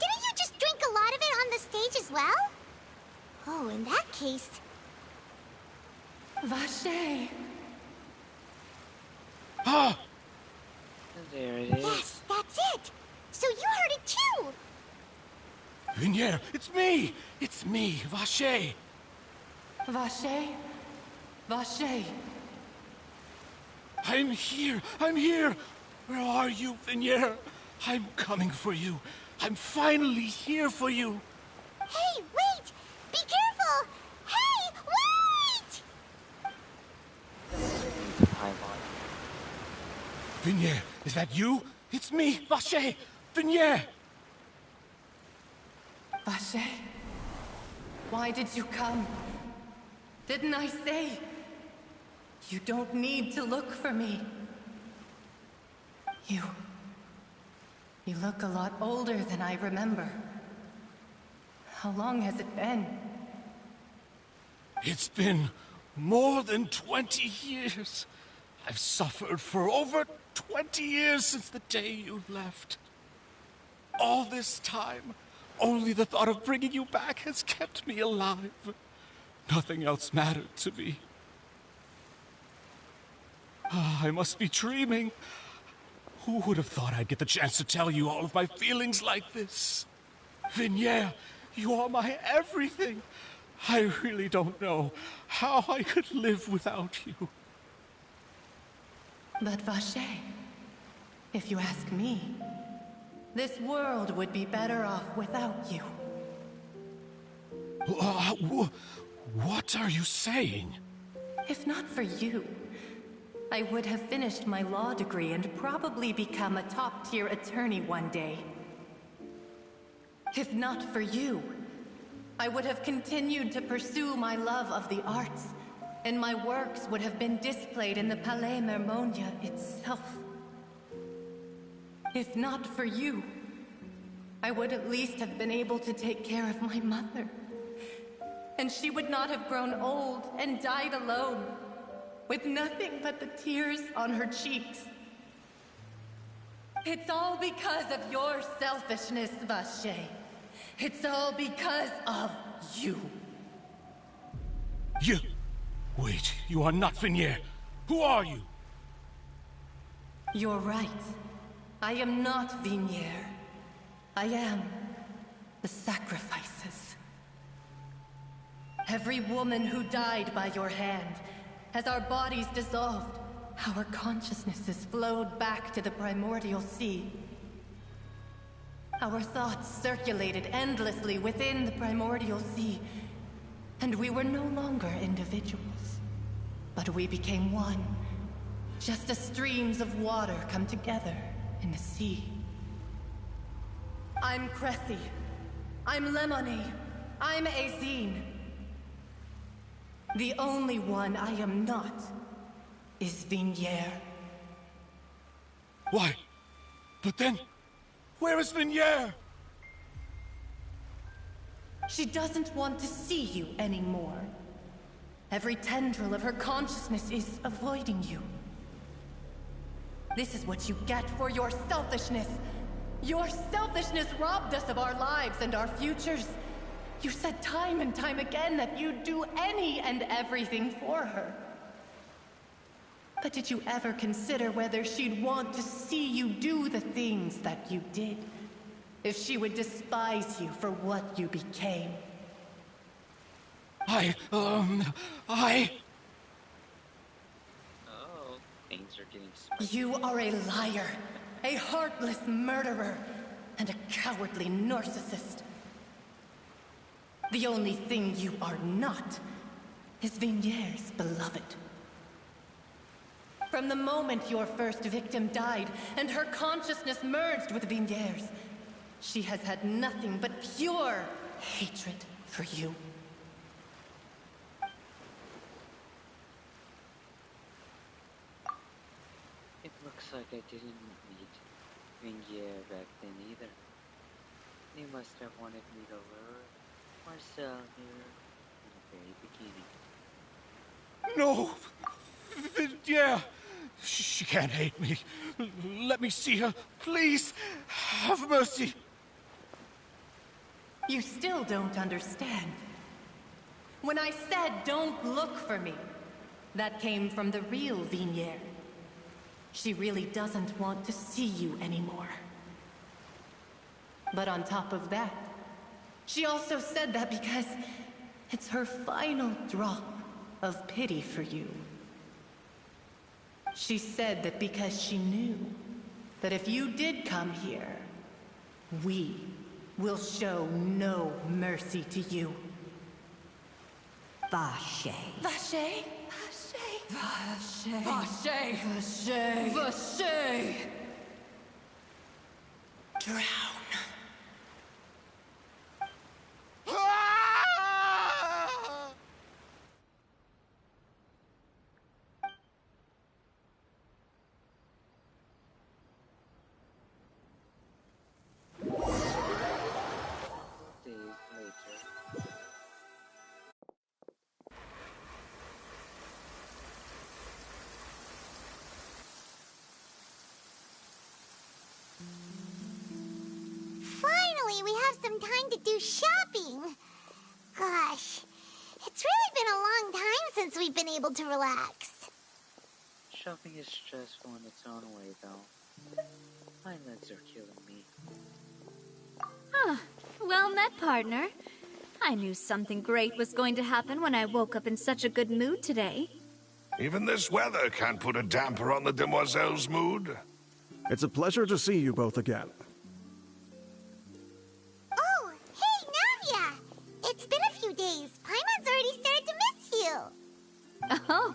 Didn't you just drink a lot of it on the stage as well? Oh, in that case... Vacher! Ah! There it is. Yes, that's it! So you heard it too! Vinier, it's me! It's me, Vacher! Vacher? Vacher! I'm here! Where are you, Vinier? I'm coming for you. I'm finally here for you. Hey, wait! Be careful! Hey, wait! Vinier, is that you? It's me, Vacher! Vinier! Vacher? Why did you come? Didn't I say? You don't need to look for me. You look a lot older than I remember. How long has it been? It's been more than 20 years. I've suffered for over 20 years since the day you left. All this time, only the thought of bringing you back has kept me alive. Nothing else mattered to me. I must be dreaming. Who would have thought I'd get the chance to tell you all of my feelings like this? Vinier, you are my everything. I really don't know how I could live without you. But Vacher, if you ask me, This world would be better off without you. What are you saying? If not for you, I would have finished my law degree and probably become a top-tier attorney one day. If not for you, I would have continued to pursue my love of the arts, and my works would have been displayed in the Palais Mermonia itself. If not for you, I would at least have been able to take care of my mother. And she would not have grown old and died alone, with nothing but the tears on her cheeks. It's all because of your selfishness, Vache. It's all because of you. You... Wait, you are not Vignier. Who are you? You're right. I am not Vignier. I am the sacrifices. Every woman who died by your hand, as our bodies dissolved, our consciousnesses flowed back to the primordial sea. Our thoughts circulated endlessly within the primordial sea, and we were no longer individuals. But we became one, just as streams of water come together in the sea. I'm Cressy. I'm Lemony. I'm Azine. The only one I am not is Vignier. Why? But then, where is Vignier? She doesn't want to see you anymore. Every tendril of her consciousness is avoiding you. This is what you get for your selfishness. Your selfishness robbed us of our lives and our futures. You said time and time again that you'd do any and everything for her. But did you ever consider whether she'd want to see you do the things that you did? If she would despise you for what you became? Oh, things are getting spicy. You are a liar, a heartless murderer, and a cowardly narcissist. The only thing you are not is Vignier's beloved. From the moment your first victim died and her consciousness merged with Vignier's, she has had nothing but pure hatred for you. It looks like I didn't meet Vignier back then either. They must have wanted me to lure Marcel here in the very beginning. No! Vignier! She can't hate me. Let me see her. Please, have mercy. You still don't understand. When I said don't look for me, that came from the real Vignier. She really doesn't want to see you anymore. But on top of that, she also said that because it's her final drop of pity for you. She said that because she knew that if you did come here, we will show no mercy to you. Vache. Vache? Vache. Vache. Vache. Vache. Drown. Days later. Finally, we have some time to do shopping. Gosh, it's really been a long time since we've been able to relax. Shopping is stressful in its own way, though. My legs are killing me. Huh. Well met, partner. I knew something great was going to happen when I woke up in such a good mood today. Even this weather can't put a damper on the demoiselle's mood. It's a pleasure to see you both again.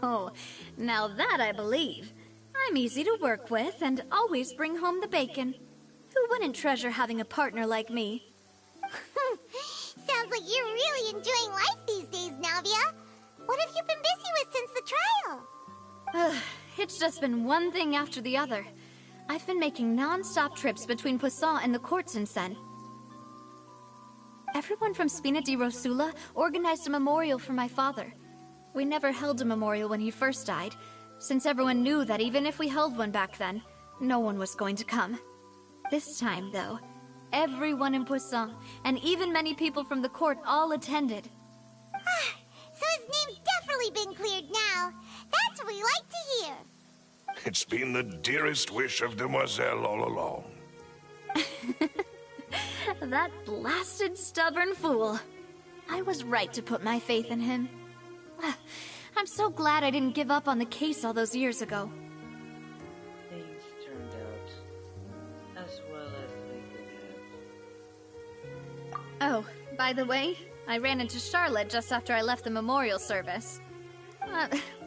Oh, now that I believe. I'm easy to work with and always bring home the bacon. Who wouldn't treasure having a partner like me? Sounds like you're really enjoying life these days, Navia. What have you been busy with since the trial? It's just been one thing after the other. I've been making non-stop trips between Poisson and the courts in Sen. Everyone from Spina di Rosula organized a memorial for my father. We never held a memorial when he first died, since everyone knew that even if we held one back then, no one was going to come. This time, though, everyone in Poisson, and even many people from the court, all attended. So his name's definitely been cleared now. That's what we like to hear. It's been the dearest wish of Demoiselle all along. That blasted stubborn fool. I was right to put my faith in him. I'm so glad I didn't give up on the case all those years ago. Things turned out as well as they could have. Oh, by the way, I ran into Charlotte just after I left the memorial service.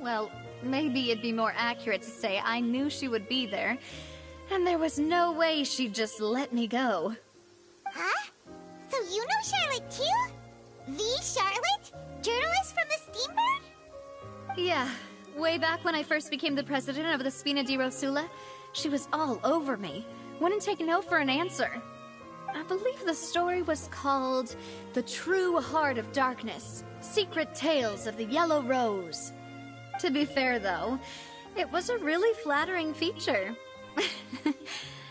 Well, maybe it'd be more accurate to say I knew she would be there, and there was no way she'd just let me go. Huh? So you know Charlotte too? The Charlotte? Journalist from the Steambird? Yeah, way back when I first became the president of the Spina di Rosula, she was all over me. Wouldn't take no for an answer. I believe the story was called The True Heart of Darkness, Secret Tales of the Yellow Rose. To be fair, though, it was a really flattering feature.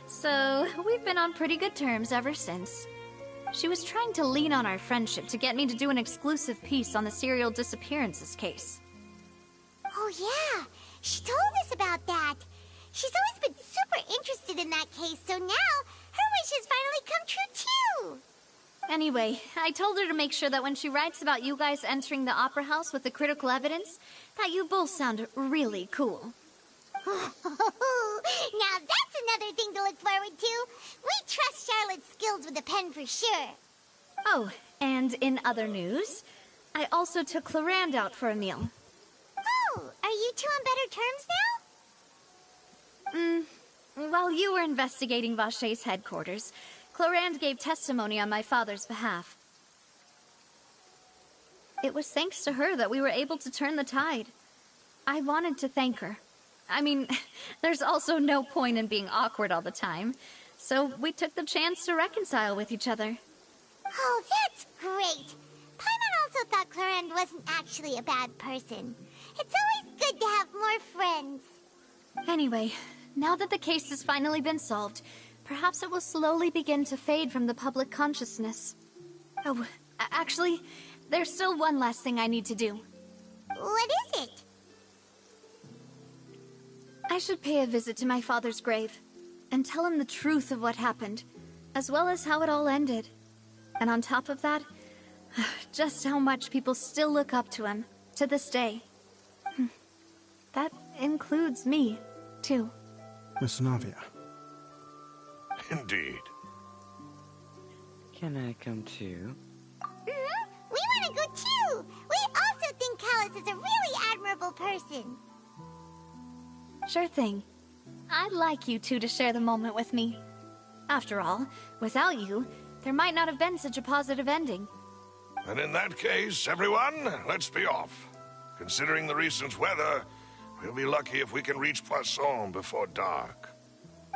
So, we've been on pretty good terms ever since. She was trying to lean on our friendship to get me to do an exclusive piece on the serial disappearances case. Oh yeah, she told us about that. She's always been super interested in that case, so now her wish has finally come true too. Anyway, I told her to make sure that when she writes about you guys entering the opera house with the critical evidence, that you both sound really cool. Now that's another thing to look forward to. We trust Charlotte's skills with a pen for sure. Oh, and in other news, I also took Clarand out for a meal. Oh, are you two on better terms now? While you were investigating Vaché's headquarters, Clarand gave testimony on my father's behalf. It was thanks to her that we were able to turn the tide. I wanted to thank her. I mean, there's also no point in being awkward all the time, so we took the chance to reconcile with each other. Oh, that's great. Paimon also thought Clarend wasn't actually a bad person. It's always good to have more friends. Anyway, now that the case has finally been solved, perhaps it will slowly begin to fade from the public consciousness. Oh, actually, there's still one last thing I need to do. What is it? I should pay a visit to my father's grave, and tell him the truth of what happened, as well as how it all ended. And on top of that, just how much people still look up to him, to this day. That includes me, too. Miss Navia. Indeed. Can I come too? We want to go too! We also think Callus is a really admirable person. Sure thing. I'd like you two to share the moment with me. After all, without you, there might not have been such a positive ending. And in that case, everyone, let's be off. Considering the recent weather, we'll be lucky if we can reach Poisson before dark.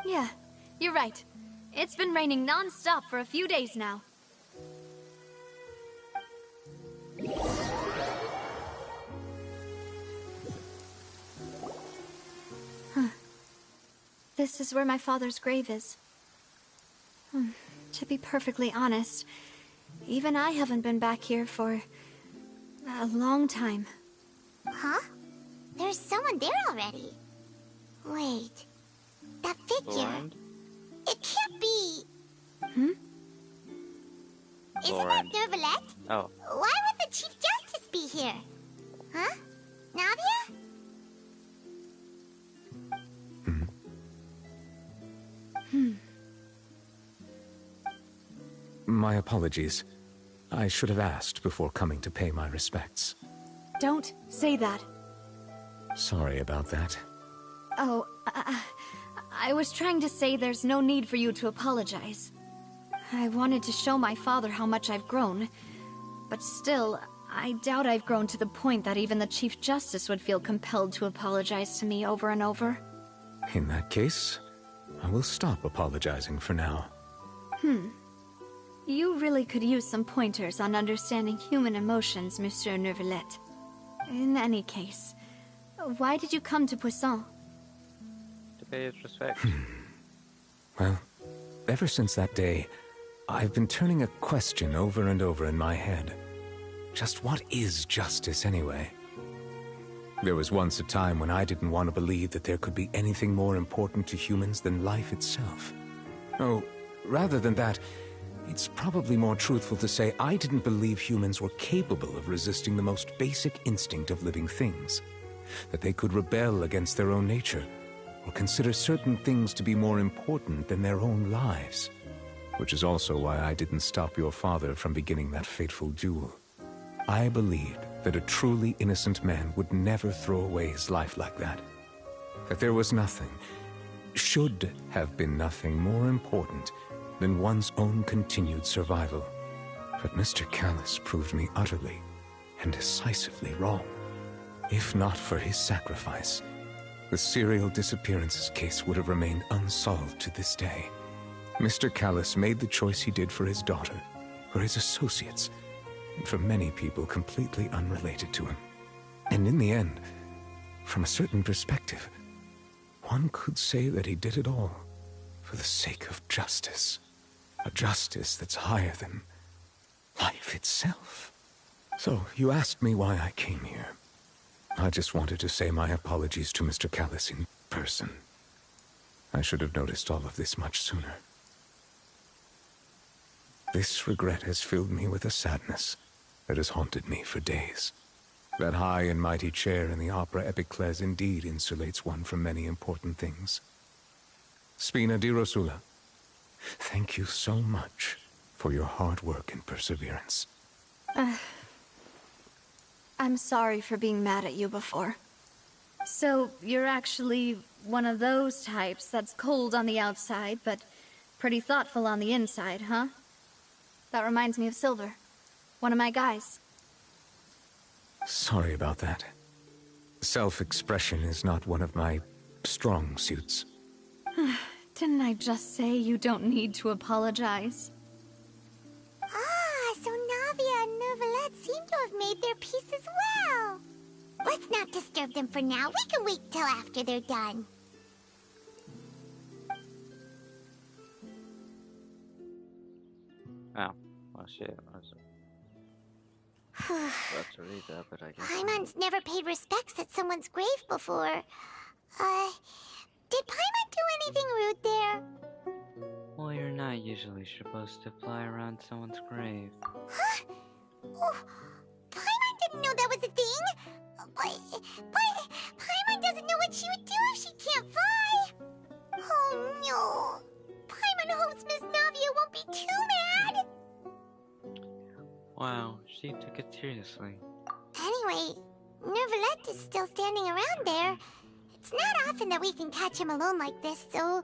Yeah, you're right. It's been raining non-stop for a few days now. This is where my father's grave is. To be perfectly honest, even I haven't been back here for a long time. Huh? There's someone there already. Wait. That figure. Lauren? It can't be. Isn't Lauren. that Nervalette? Oh. Why would the Chief Justice be here? Huh? Navia? My apologies. I should have asked before coming to pay my respects. Don't say that. Sorry about that. Oh, I was trying to say there's no need for you to apologize. I wanted to show my father how much I've grown, but still, I doubt I've grown to the point that even the Chief Justice would feel compelled to apologize to me over and over. In that case, I will stop apologizing for now. You really could use some pointers on understanding human emotions, Monsieur Neuvillette. In any case, why did you come to Poisson? To pay his respect. Well, ever since that day, I've been turning a question over and over in my head. Just what is justice anyway? There was once a time when I didn't want to believe that there could be anything more important to humans than life itself. Oh, rather than that, it's probably more truthful to say I didn't believe humans were capable of resisting the most basic instinct of living things. That they could rebel against their own nature, or consider certain things to be more important than their own lives. Which is also why I didn't stop your father from beginning that fateful duel. I believed that a truly innocent man would never throw away his life like that. That there was nothing, should have been nothing more important than one's own continued survival. But Mr. Callis proved me utterly and decisively wrong. If not for his sacrifice, the serial disappearances case would have remained unsolved to this day. Mr. Callis made the choice he did for his daughter, for his associates, and for many people completely unrelated to him. And in the end, from a certain perspective, one could say that he did it all for the sake of justice. A justice that's higher than life itself. So, you asked me why I came here. I just wanted to say my apologies to Mr. Callis in person. I should have noticed all of this much sooner. This regret has filled me with a sadness that has haunted me for days. That high and mighty chair in the opera Epiclese indeed insulates one from many important things. Spina di Rosula, thank you so much for your hard work and perseverance. I'm sorry for being mad at you before. So, you're actually one of those types that's cold on the outside, but pretty thoughtful on the inside, huh? That reminds me of Silver, one of my guys. Sorry about that. Self-expression is not one of my strong suits. Didn't I just say you don't need to apologize? Ah, so Navia and Neuvillette seem to have made their peace as well. Let's not disturb them for now. We can wait till after they're done. Oh, well shit. I was about to read that, but I guess. Paimon's never paid respects at someone's grave before. Did Paimon do anything rude there? Well, you're not usually supposed to fly around someone's grave. Huh? Oh, Paimon didn't know that was a thing. But Paimon doesn't know what she would do if she can't fly. Oh no. Paimon hopes Miss Navia won't be too mad. Wow, she took it seriously. Anyway, Neuvillette is still standing around there. It's not often that we can catch him alone like this, so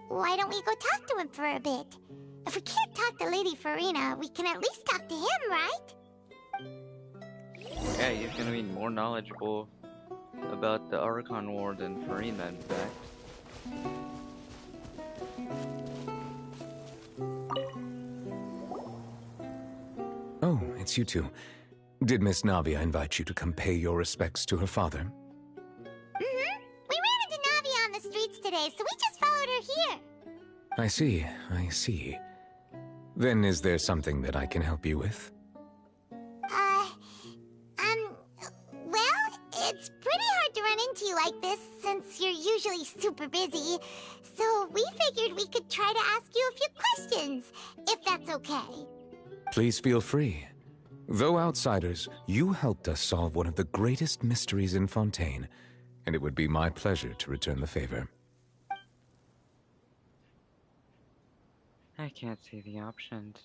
why don't we go talk to him for a bit? If we can't talk to Lady Farina, we can at least talk to him, right? Yeah, he's gonna be more knowledgeable about the Archon War than Farina, in fact. Oh, it's you two. Did Miss Navia invite you to come pay your respects to her father? Mm-hmm. We ran into Navia on the streets today, so we just followed her here. I see. Then is there something that I can help you with? Well, it's pretty hard to run into you like this, since you're usually super busy. So we figured we could try to ask you a few questions, if that's okay. Please feel free. Though outsiders, you helped us solve one of the greatest mysteries in Fontaine, and it would be my pleasure to return the favor. I can't see the options.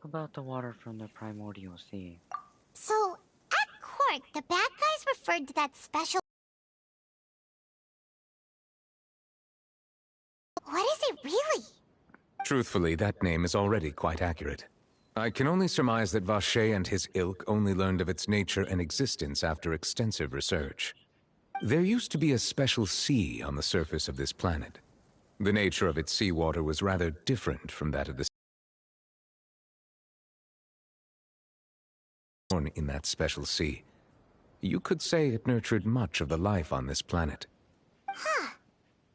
About the water from the primordial sea. So, at court, the bad guys referred to that special... What is it really? Truthfully, that name is already quite accurate. I can only surmise that Vache and his ilk only learned of its nature and existence after extensive research. There used to be a special sea on the surface of this planet. The nature of its seawater was rather different from that of the born in that special sea. You could say it nurtured much of the life on this planet. Huh.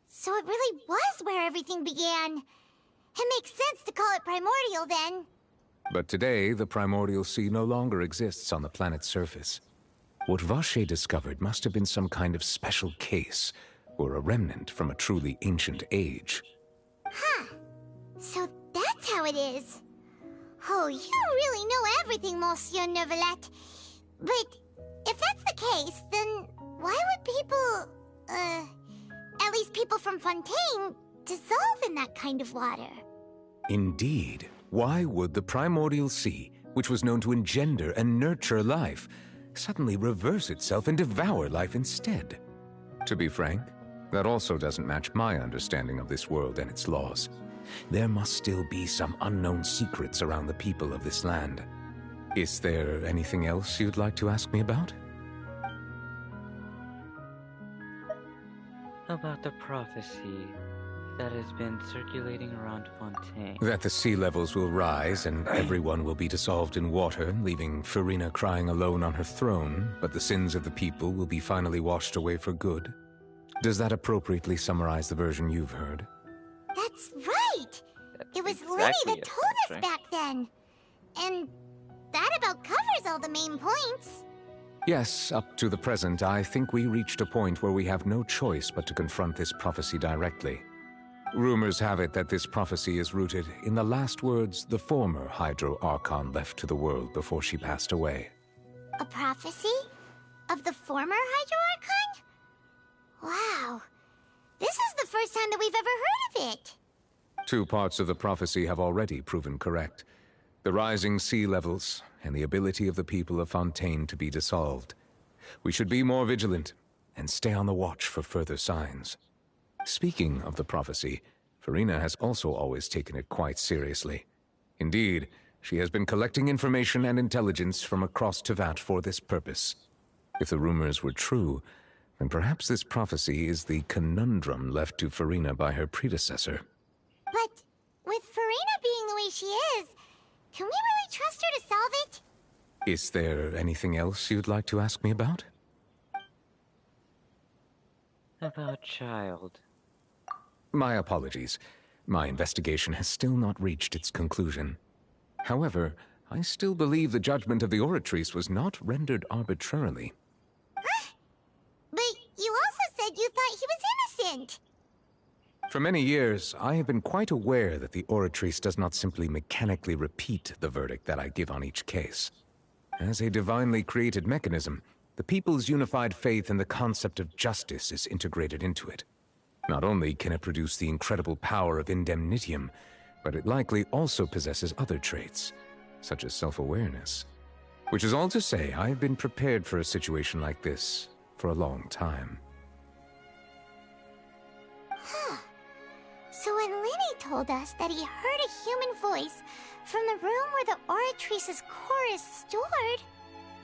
So it really was where everything began. It makes sense to call it primordial then. But today, the primordial sea no longer exists on the planet's surface. What Vache discovered must have been some kind of special case, or a remnant from a truly ancient age. Huh. So that's how it is. Oh, you really know everything, Monsieur Neuvillette. But if that's the case, then why would people, at least people from Fontaine, dissolve in that kind of water? Indeed. Why would the primordial sea, which was known to engender and nurture life, suddenly reverse itself and devour life instead? To be frank, that also doesn't match my understanding of this world and its laws. There must still be some unknown secrets around the people of this land. Is there anything else you'd like to ask me about? About the prophecy that has been circulating around Fontaine. That the sea levels will rise and everyone will be dissolved in water, leaving Farina crying alone on her throne, but the sins of the people will be finally washed away for good. Does that appropriately summarize the version you've heard? That's right! It was exactly Lenny that it, told us right? back then. And that about covers all the main points. Yes, up to the present, I think we reached a point where we have no choice but to confront this prophecy directly. Rumors have it that this prophecy is rooted in the last words the former Hydro Archon left to the world before she passed away. A prophecy? Of the former Hydro Archon? Wow. This is the first time that we've ever heard of it. Two parts of the prophecy have already proven correct. The rising sea levels and the ability of the people of Fontaine to be dissolved. We should be more vigilant and stay on the watch for further signs. Speaking of the prophecy, Farina has also always taken it quite seriously. Indeed, she has been collecting information and intelligence from across Tevat for this purpose. If the rumors were true, then perhaps this prophecy is the conundrum left to Farina by her predecessor. But with Farina being the way she is, can we really trust her to solve it? Is there anything else you'd like to ask me about? About Child. My apologies. My investigation has still not reached its conclusion. However, I still believe the judgment of the Oratrice was not rendered arbitrarily. But you also said you thought he was innocent. For many years, I have been quite aware that the Oratrice does not simply mechanically repeat the verdict that I give on each case. As a divinely created mechanism, the people's unified faith in the concept of justice is integrated into it. Not only can it produce the incredible power of indemnitium, but it likely also possesses other traits, such as self-awareness. Which is all to say, I have been prepared for a situation like this for a long time. Huh. So when Lenny told us that he heard a human voice from the room where the Oratrice's core is stored...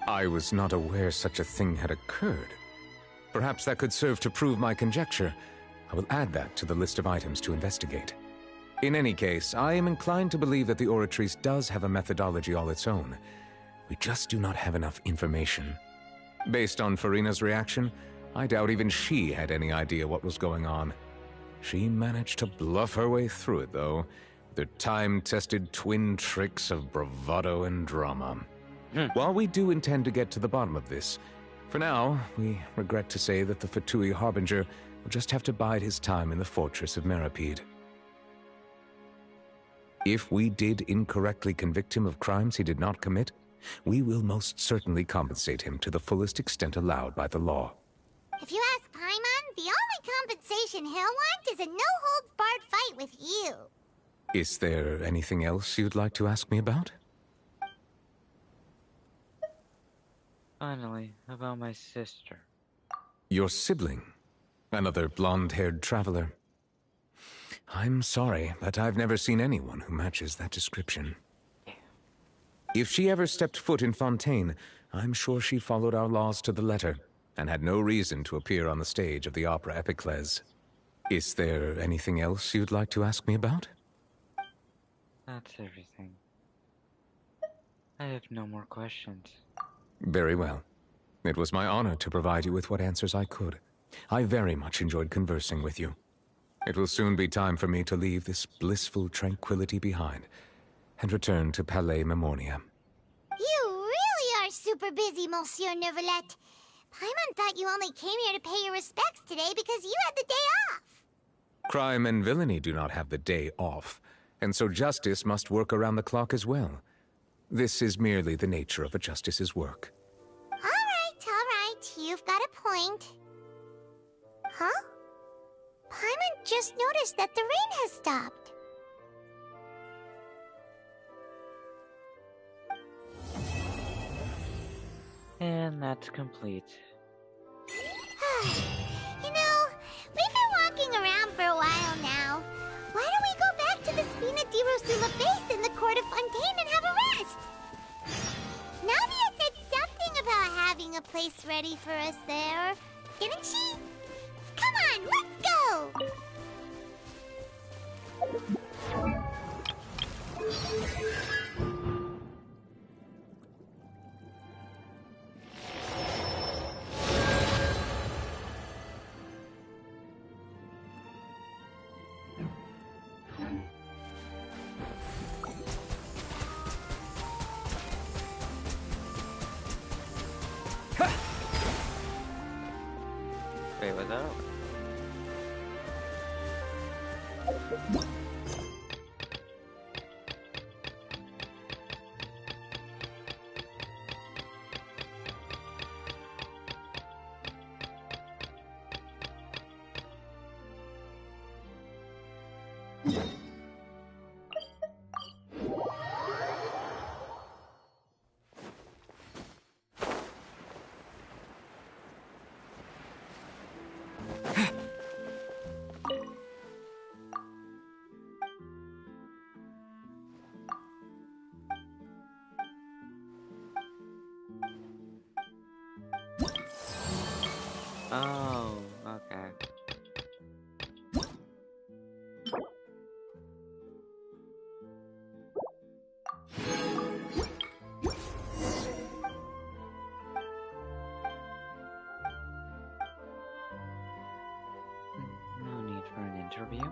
I was not aware such a thing had occurred. Perhaps that could serve to prove my conjecture. I will add that to the list of items to investigate. In any case, I am inclined to believe that the Oratrice does have a methodology all its own. We just do not have enough information. Based on Farina's reaction, I doubt even she had any idea what was going on. She managed to bluff her way through it, though, with her time-tested twin tricks of bravado and drama. While we do intend to get to the bottom of this, for now, we regret to say that the Fatui Harbinger will just have to bide his time in the fortress of Meripede. If we did incorrectly convict him of crimes he did not commit, we will most certainly compensate him to the fullest extent allowed by the law. If you ask Paimon, the only compensation he'll want is a no-holds-barred fight with you. Is there anything else you'd like to ask me about? Finally, about my sister. Your sibling? Another blonde-haired traveler? I'm sorry, but I've never seen anyone who matches that description. If she ever stepped foot in Fontaine, I'm sure she followed our laws to the letter, and had no reason to appear on the stage of the opera Epiclese. Is there anything else you'd like to ask me about? That's everything. I have no more questions. Very well. It was my honor to provide you with what answers I could. I very much enjoyed conversing with you. It will soon be time for me to leave this blissful tranquility behind and return to Palais Memornia. You really are super busy, Monsieur Neuvillette. Paimon thought you only came here to pay your respects today because you had the day off. Crime and villainy do not have the day off, and so justice must work around the clock as well. This is merely the nature of a justice's work. All right. You've got a point. Huh? Paimon just noticed that the rain has stopped. And that's complete. You know, we've been walking around for a while now. Why don't we go back to the Spina di Rosula base in the court of Fontaine and have a rest? Navia said something about having a place ready for us there, didn't she? Come on, let's go! Wait, was that? Oh, okay. No need for an interview.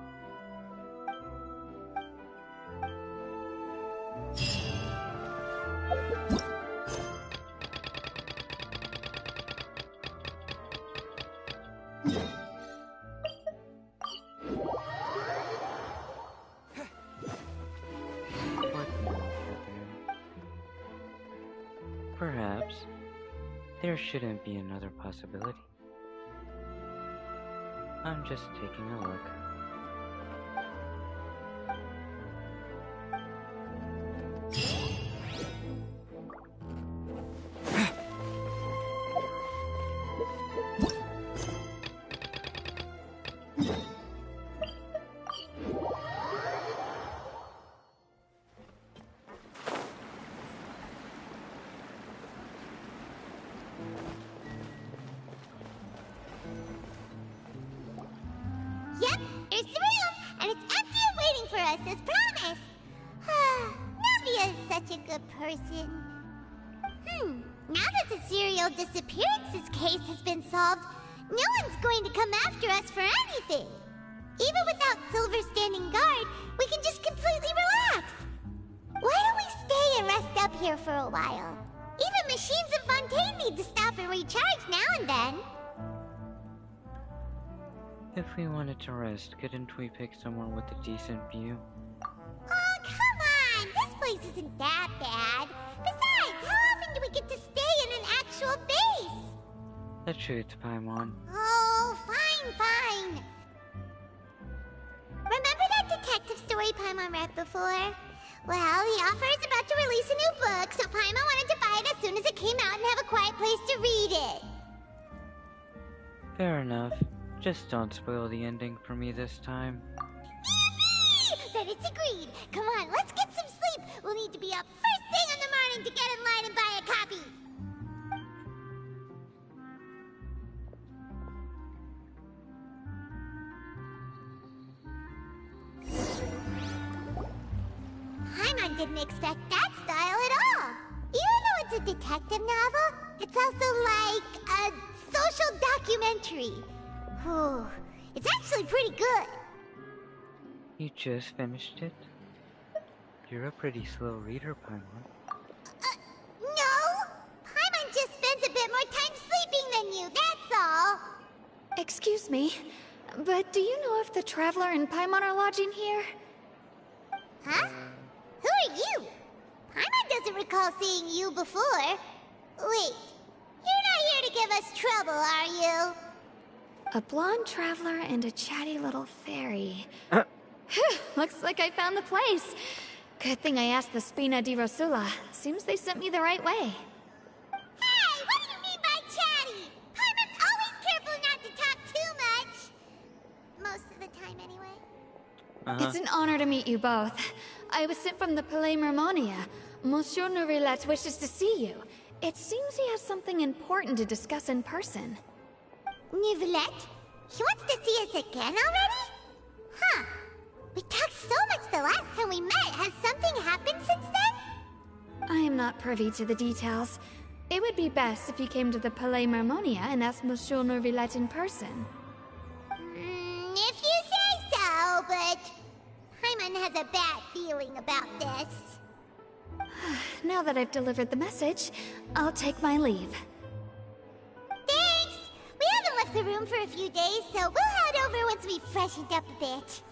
Perhaps there shouldn't be another possibility. I'm just taking a look. Yep, here's the room, and it's empty and waiting for us as promised. Navia is such a good person. Now that the serial disappearances case has been solved, no one's going to come after us for anything. Even without Silver standing guard, we can just completely relax. Why don't we stay and rest up here for a while? Even machines in Fontaine need to stop and recharge now and then. If we wanted to rest, couldn't we pick somewhere with a decent view? Oh, come on! This place isn't that bad. Besides, how often do we get to stay in an actual base? The truth, Paimon. Oh, fine. Remember that detective story Paimon read before? Well, the author is about to release a new book, so Paimon wanted to buy it as soon as it came out and have a quiet place to read it. Fair enough. Just don't spoil the ending for me this time. Then it's agreed. Come on, let's get some sleep. We'll need to be up first thing in the morning to get in line and buy a copy. Paimon didn't expect that style at all. Even though it's a detective novel, it's also like a social documentary. Whew. It's actually pretty good. You just finished it? You're a pretty slow reader, Paimon. No! Paimon just spends a bit more time sleeping than you, that's all. Excuse me, but do you know if the Traveler and Paimon are lodging here? Huh? Who are you? Paimon doesn't recall seeing you before. Wait, you're not here to give us trouble, are you? A blonde traveler and a chatty little fairy. Phew, looks like I found the place. Good thing I asked the Spina di Rosula. Seems they sent me the right way. Hey, what do you mean by chatty? Paimon's always careful not to talk too much. Most of the time, anyway. It's an honor to meet you both. I was sent from the Palais Mermonia. Monsieur Nourilette wishes to see you. It seems he has something important to discuss in person. Nourilette? He wants to see us again already? Huh. We talked so much the last time we met. Has something happened since then? I am not privy to the details. It would be best if you came to the Palais Mermonia and asked Monsieur Nourilette in person. If you say so, but Paimon has a bad feeling about this. Now that I've delivered the message, I'll take my leave. Thanks! We haven't left the room for a few days, so we'll head over once we've freshened up a bit.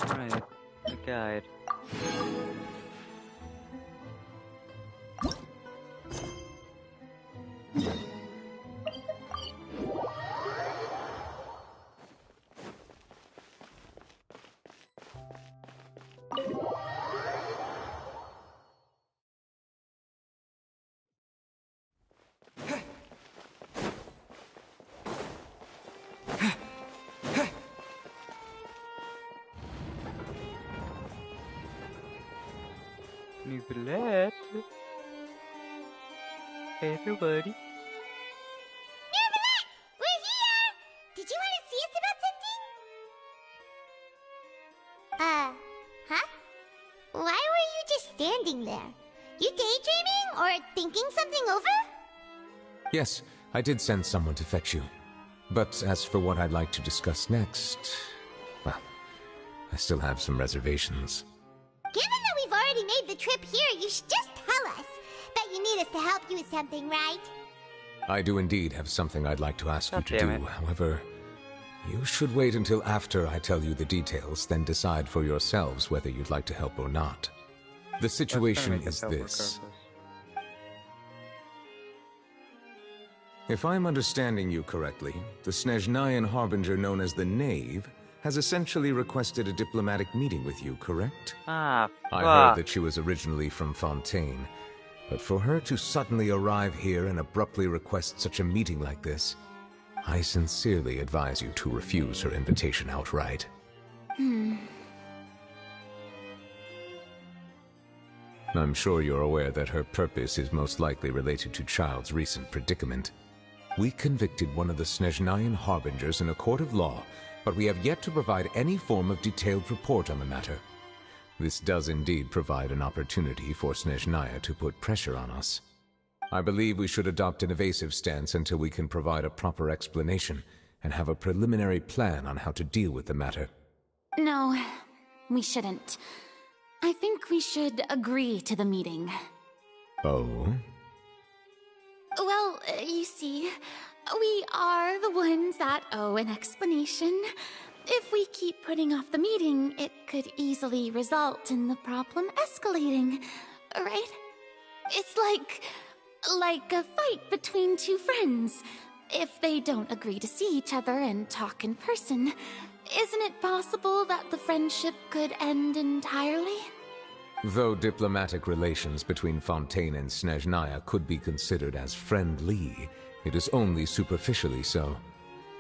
Right, the guide. Nourilette. Hey, everybody. Nourilette! We're here! Did you want to see us about something? Huh? Why were you just standing there? You daydreaming or thinking something over? Yes, I did send someone to fetch you. But as for what I'd like to discuss next, well, I still have some reservations. Given that we've already made the trip here, you should just tell us. Bet you need us to help you with something, right? I do indeed have something I'd like to ask you to damn do. it. However, you should wait until after I tell you the details, then decide for yourselves whether you'd like to help or not. The situation is this. If I'm understanding you correctly, the Snezhnayan Harbinger known as the Knave has essentially requested a diplomatic meeting with you, correct? Ah, I heard that she was originally from Fontaine, but for her to suddenly arrive here and abruptly request such a meeting like this, I sincerely advise you to refuse her invitation outright. I'm sure you're aware that her purpose is most likely related to Child's recent predicament. We convicted one of the Snezhnayan Harbingers in a court of law, but we have yet to provide any form of detailed report on the matter. This does indeed provide an opportunity for Snezhnaya to put pressure on us. I believe we should adopt an evasive stance until we can provide a proper explanation and have a preliminary plan on how to deal with the matter. No, we shouldn't. I think we should agree to the meeting. Oh? Well, you see, we are the ones that owe an explanation. If we keep putting off the meeting, it could easily result in the problem escalating, right? It's like Like a fight between two friends. If they don't agree to see each other and talk in person, isn't it possible that the friendship could end entirely? Though diplomatic relations between Fontaine and Snezhnaya could be considered as friendly, it is only superficially so.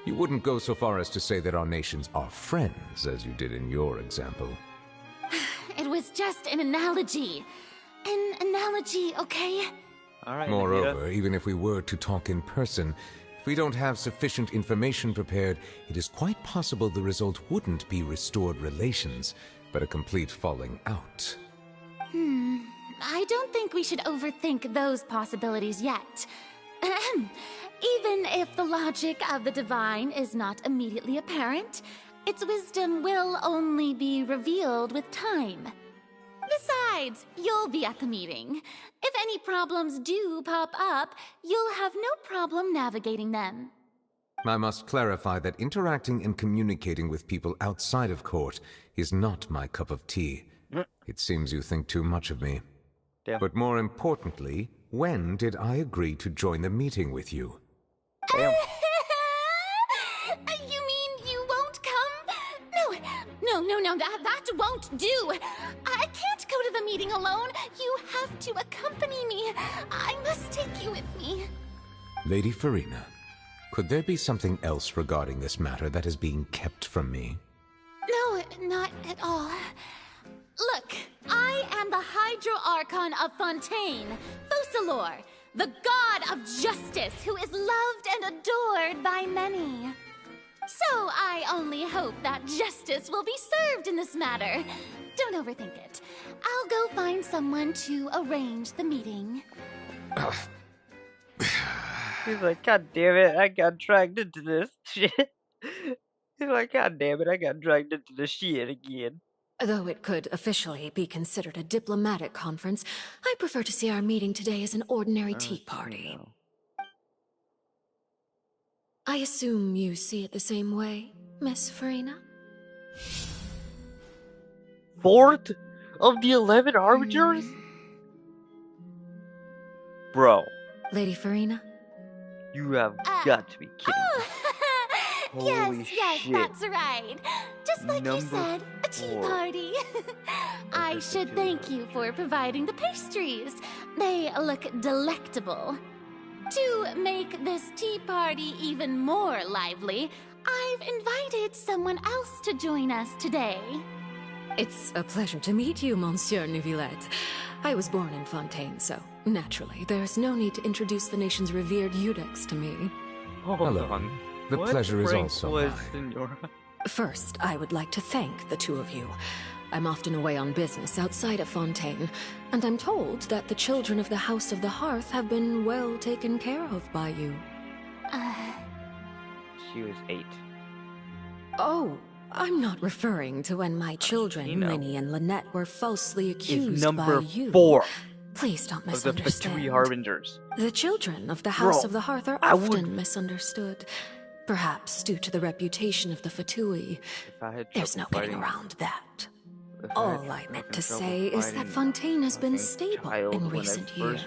You wouldn't go so far as to say that our nations are friends, as you did in your example. It was just an analogy. An analogy, okay? Alright, Moreover, even if we were to talk in person, if we don't have sufficient information prepared, it is quite possible the result wouldn't be restored relations, but a complete falling out. I don't think we should overthink those possibilities yet. Ahem. Even if the logic of the divine is not immediately apparent, its wisdom will only be revealed with time. Besides, you'll be at the meeting. If any problems do pop up, you'll have no problem navigating them. I must clarify that interacting and communicating with people outside of court is not my cup of tea. It seems you think too much of me. Yeah. But more importantly, when did I agree to join the meeting with you? Damn. You mean you won't come? No, that won't do. I can't go to the meeting alone. You have to accompany me. I must take you with me. Lady Farina, could there be something else regarding this matter that is being kept from me? No, not at all. Look, I am the Hydro Archon of Fontaine, Focalor, the god of justice who is loved and adored by many. So I only hope that justice will be served in this matter. Don't overthink it. I'll go find someone to arrange the meeting. He's like, God damn it, I got dragged into this shit. He's like, God damn it, I got dragged into this shit again. Though it could officially be considered a diplomatic conference, I prefer to see our meeting today as an ordinary tea party. I assume you see it the same way, Miss Farina? Fourth of the 11 Harbingers? Bro. Lady Farina? You have got to be kidding me. Holy yes, shit. that's right. Just like you said, a tea party. I should thank you for providing the pastries. They look delectable. To make this tea party even more lively, I've invited someone else to join us today. It's a pleasure to meet you, Monsieur Neuvillette. I was born in Fontaine, so naturally, there's no need to introduce the nation's revered Eudex to me. Hello. The pleasure is also mine. Senora? First, I would like to thank the two of you. I'm often away on business outside of Fontaine, and I'm told that the children of the House of the Hearth have been well taken care of by you. She was 8. Oh, I'm not referring to when my children, Minnie and Lynette, were falsely accused by you. 4 Please don't of the misunderstand. Fatui Harbingers. The children of the House Bro, of the Hearth are I often misunderstood. Perhaps due to the reputation of the Fatui. There's no getting around that. All I meant to say is that Fontaine has been stable in recent years.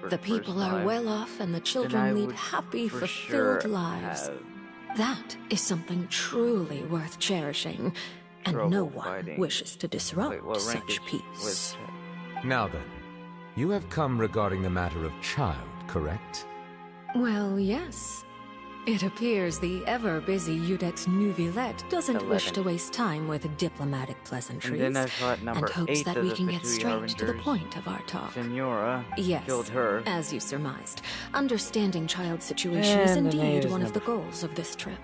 The people are well off and the children lead happy, fulfilled lives. That is something truly worth cherishing, and no one wishes to disrupt such peace. Now then, you have come regarding the matter of child, correct? Well, yes. It appears the ever-busy Eudex Neuvillette doesn't wish to waste time with diplomatic pleasantries, And then I thought number hopes 8 that of we the can get Fatui straight to the Harbingers, point of our talk. Senora Yes, killed her. as you surmised, understanding child situation is And the name indeed is one of the number goals of this trip.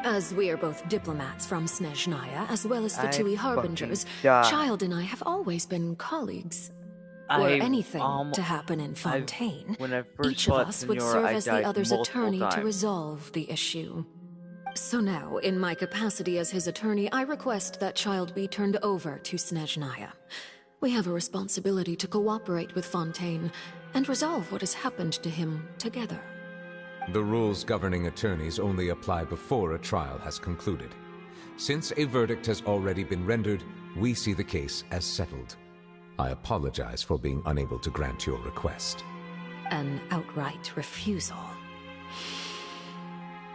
As we are both diplomats from Snezhnaya, as well as I Fatui Harbingers, fucking died. Child and I have always been colleagues. Were I anything to happen in Fontaine, when I first each of fought us would Senora, serve I as the died other's multiple attorney to times. resolve the issue. So now, in my capacity as his attorney, I request that Child be turned over to Snezhnaya. We have a responsibility to cooperate with Fontaine and resolve what has happened to him together. The rules governing attorneys only apply before a trial has concluded. Since a verdict has already been rendered, we see the case as settled. I apologize for being unable to grant your request. an outright refusal.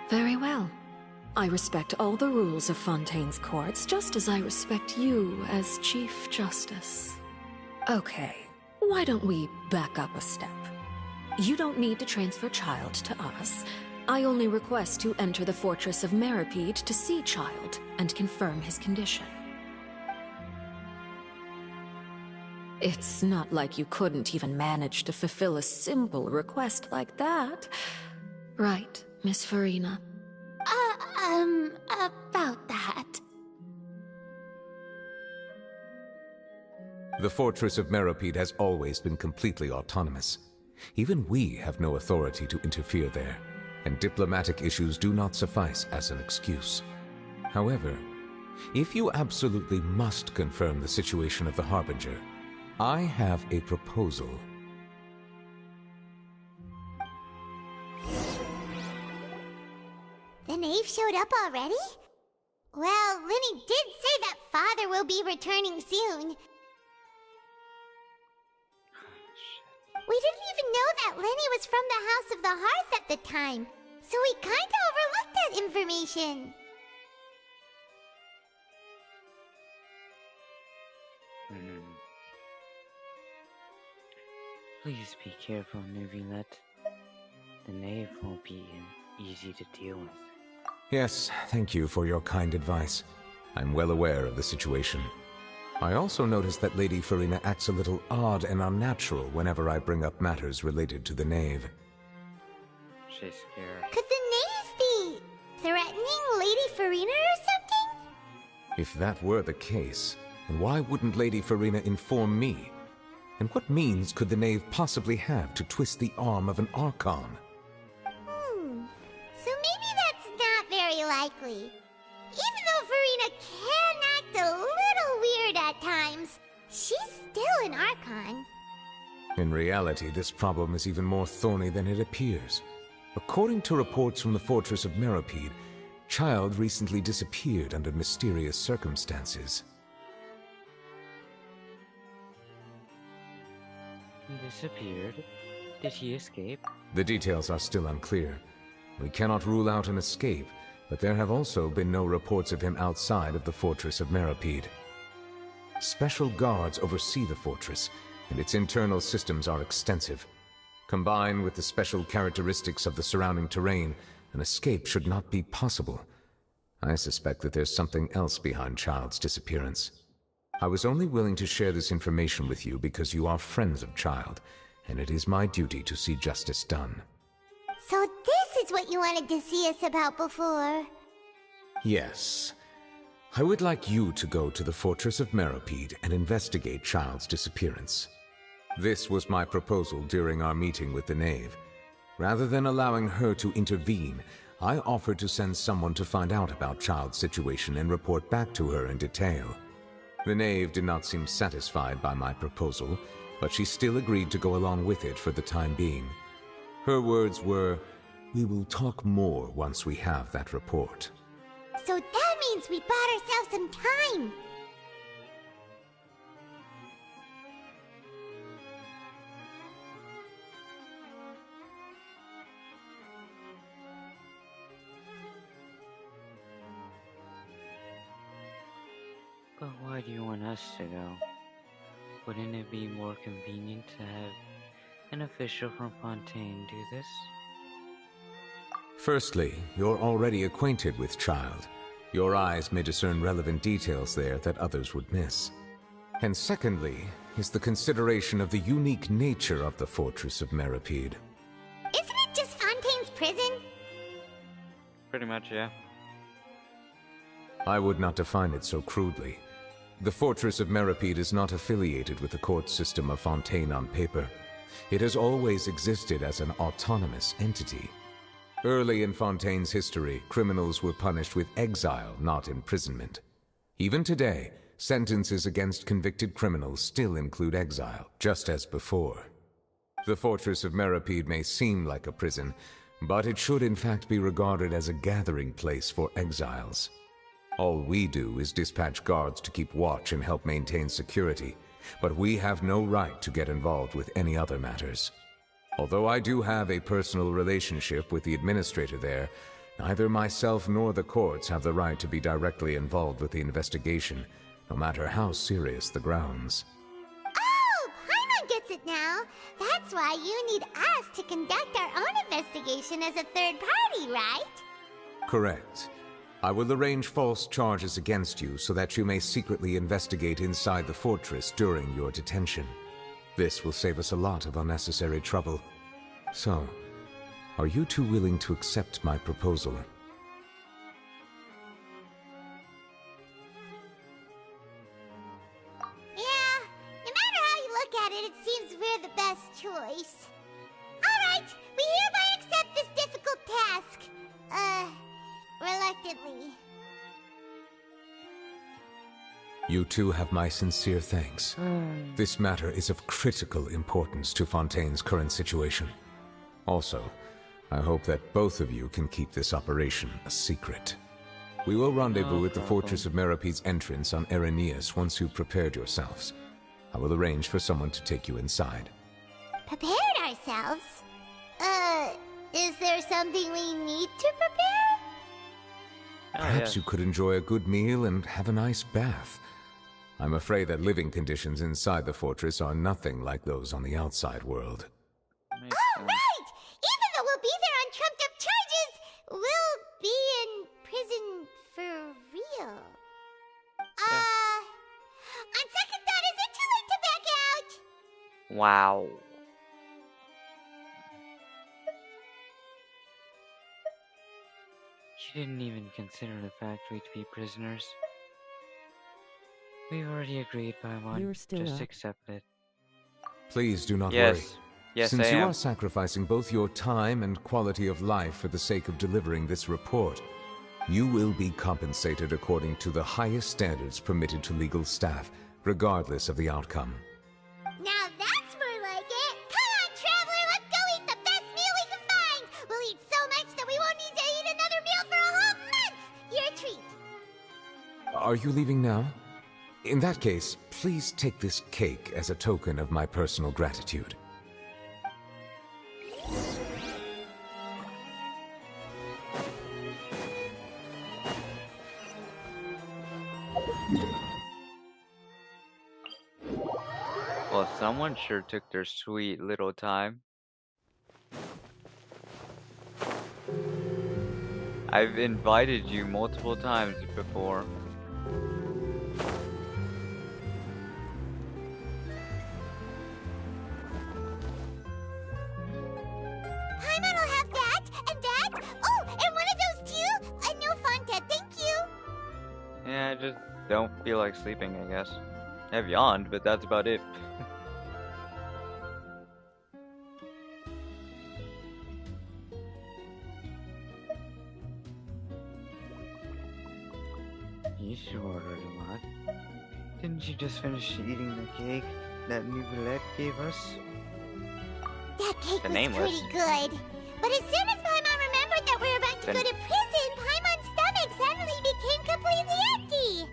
Very well. I respect all the rules of Fontaine's courts, just as I respect you as Chief Justice. Okay, why don't we back up a step? You don't need to transfer Child to us. I only request to enter the Fortress of Meripede to see Child and confirm his condition. It's not like you couldn't even manage to fulfill a simple request like that. Right, Miss Farina? About that. The Fortress of Meripede has always been completely autonomous. Even we have no authority to interfere there, and diplomatic issues do not suffice as an excuse. However, if you absolutely must confirm the situation of the Harbinger, I have a proposal. The knave showed up already? Well, Lenny did say that Father will be returning soon. We didn't even know that Lenny was from the House of the Hearth at the time, so we kinda overlooked that information. Please be careful, Neuvillette. The knave won't be easy to deal with. Yes, thank you for your kind advice. I'm well aware of the situation. I also noticed that Lady Farina acts a little odd and unnatural whenever I bring up matters related to the knave. She's scared. Could the knave be threatening Lady Farina or something? If that were the case, then why wouldn't Lady Farina inform me? And what means could the knave possibly have to twist the arm of an Archon? So maybe that's not very likely. Even though Farina can act a little weird at times, she's still an Archon. In reality, this problem is even more thorny than it appears. According to reports from the Fortress of Meripede, Child recently disappeared under mysterious circumstances. Disappeared? Did he escape? The details are still unclear. We cannot rule out an escape, but there have also been no reports of him outside of the Fortress of Meripede. Special guards oversee the fortress, and its internal systems are extensive. Combined with the special characteristics of the surrounding terrain, an escape should not be possible. I suspect that there's something else behind Child's disappearance. I was only willing to share this information with you because you are friends of Child, and it is my duty to see justice done. So this is what you wanted to see us about before. Yes. I would like you to go to the Fortress of Meripede and investigate Child's disappearance. This was my proposal during our meeting with the knave. Rather than allowing her to intervene, I offered to send someone to find out about Child's situation and report back to her in detail. The knave did not seem satisfied by my proposal, but she still agreed to go along with it for the time being. Her words were, "We will talk more once we have that report." So that means we bought ourselves some time. But why do you want us to go? Wouldn't it be more convenient to have an official from Fontaine do this? Firstly, you're already acquainted with Child. Your eyes may discern relevant details there that others would miss. And secondly, is the consideration of the unique nature of the Fortress of Meripede. Isn't it just Fontaine's prison? Pretty much, yeah. I would not define it so crudely. The Fortress of Meripede is not affiliated with the court system of Fontaine on paper. It has always existed as an autonomous entity. Early in Fontaine's history, criminals were punished with exile, not imprisonment. Even today, sentences against convicted criminals still include exile, just as before. The Fortress of Meripede may seem like a prison, but it should in fact be regarded as a gathering place for exiles. All we do is dispatch guards to keep watch and help maintain security, but we have no right to get involved with any other matters. Although I do have a personal relationship with the administrator there, neither myself nor the courts have the right to be directly involved with the investigation, no matter how serious the grounds. Oh, Paimon gets it now. That's why you need us to conduct our own investigation as a third party, right? Correct. I will arrange false charges against you so that you may secretly investigate inside the fortress during your detention. This will save us a lot of unnecessary trouble. So, are you two willing to accept my proposal? Yeah, no matter how you look at it, it seems we're the best choice. Alright, we hereby accept this difficult task. Reluctantly. You two have my sincere thanks. This matter is of critical importance to Fontaine's current situation. Also, I hope that both of you can keep this operation a secret. We will rendezvous at the Fortress of Merope's entrance on Erinius once you've prepared yourselves. I will arrange for someone to take you inside. Prepared ourselves? Is there something we need to prepare? Perhaps you could enjoy a good meal and have a nice bath. I'm afraid that living conditions inside the fortress are nothing like those on the outside world. Alright! Even though we'll be there on trumped-up charges, we'll be in prison for real. On second thought, is it too late to back out? Wow. You didn't even consider the factory to be prisoners. We've already agreed by one. You're still Just up. accept it. Please do not Yes. worry. Yes, Since I you am. are sacrificing both your time and quality of life for the sake of delivering this report, you will be compensated according to the highest standards permitted to legal staff, regardless of the outcome. Now that's more like it! Come on, Traveler, let's go eat the best meal we can find! We'll eat so much that we won't need to eat another meal for a whole month! Your treat! Are you leaving now? In that case, please take this cake as a token of my personal gratitude. Well, someone sure took their sweet little time. I've invited you multiple times before. Paimon will have that, and that! Oh, and one of those too! A no Fonta, thank you! Yeah, I just don't feel like sleeping, I guess. I've yawned, but that's about it. You sure ordered a lot. Didn't you just finish eating the cake that Nouvellette gave us? That cake The was nameless. pretty good. But as soon as Paimon remembered that we were about to Then- go to prison, Paimon's stomach suddenly became completely empty!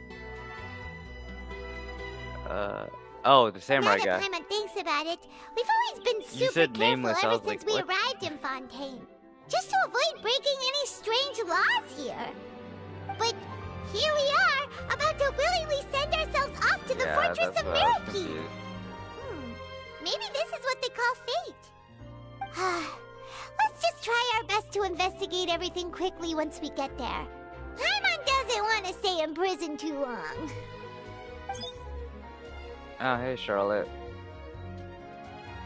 Oh, the samurai Now guy. that Paimon thinks about it, we've always been You super said careful nameless, I ever was like, since we what? arrived in Fontaine. Just to avoid breaking any strange laws here. But here we are, about to willingly send ourselves off to the Yeah, Fortress that's of what I was Meraki. confused. Maybe this is what they call fate. Let's just try our best to investigate everything quickly once we get there. Paimon doesn't want to stay in prison too long. Oh, hey, Charlotte.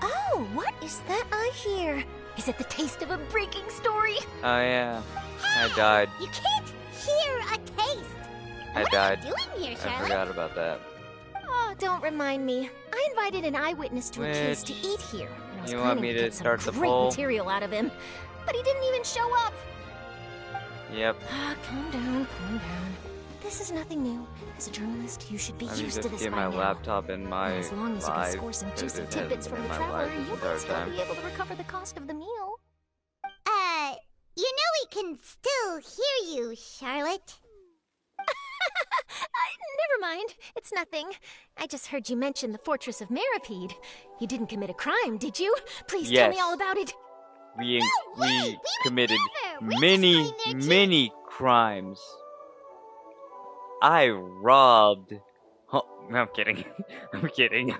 Oh, what is that I hear? Is it the taste of a breaking story? Oh, yeah. I died. You can't hear a taste. I What died. are you doing here, I Charlotte? forgot about that. Oh, don't remind me. I invited an eyewitness to a case to Which- eat here, and I was You want planning me to to get some start the great poll? material out of him, but he didn't even show up. Yep. Calm down, calm down. This is nothing new. As a journalist, you should be Let me used to just this get by my now. laptop in my And as long as you can live, score some 'cause juicy it tidbits hasn't from been the in my traveler, live this you'll entire still time. be able to recover the cost of the meal. You know we can still hear you, Charlotte. never mind. It's nothing. I just heard you mention the Fortress of Meripede. You didn't commit a crime, did you? Please tell me all about it. We committed many crimes. I robbed. Oh, no, I'm kidding. I'm kidding.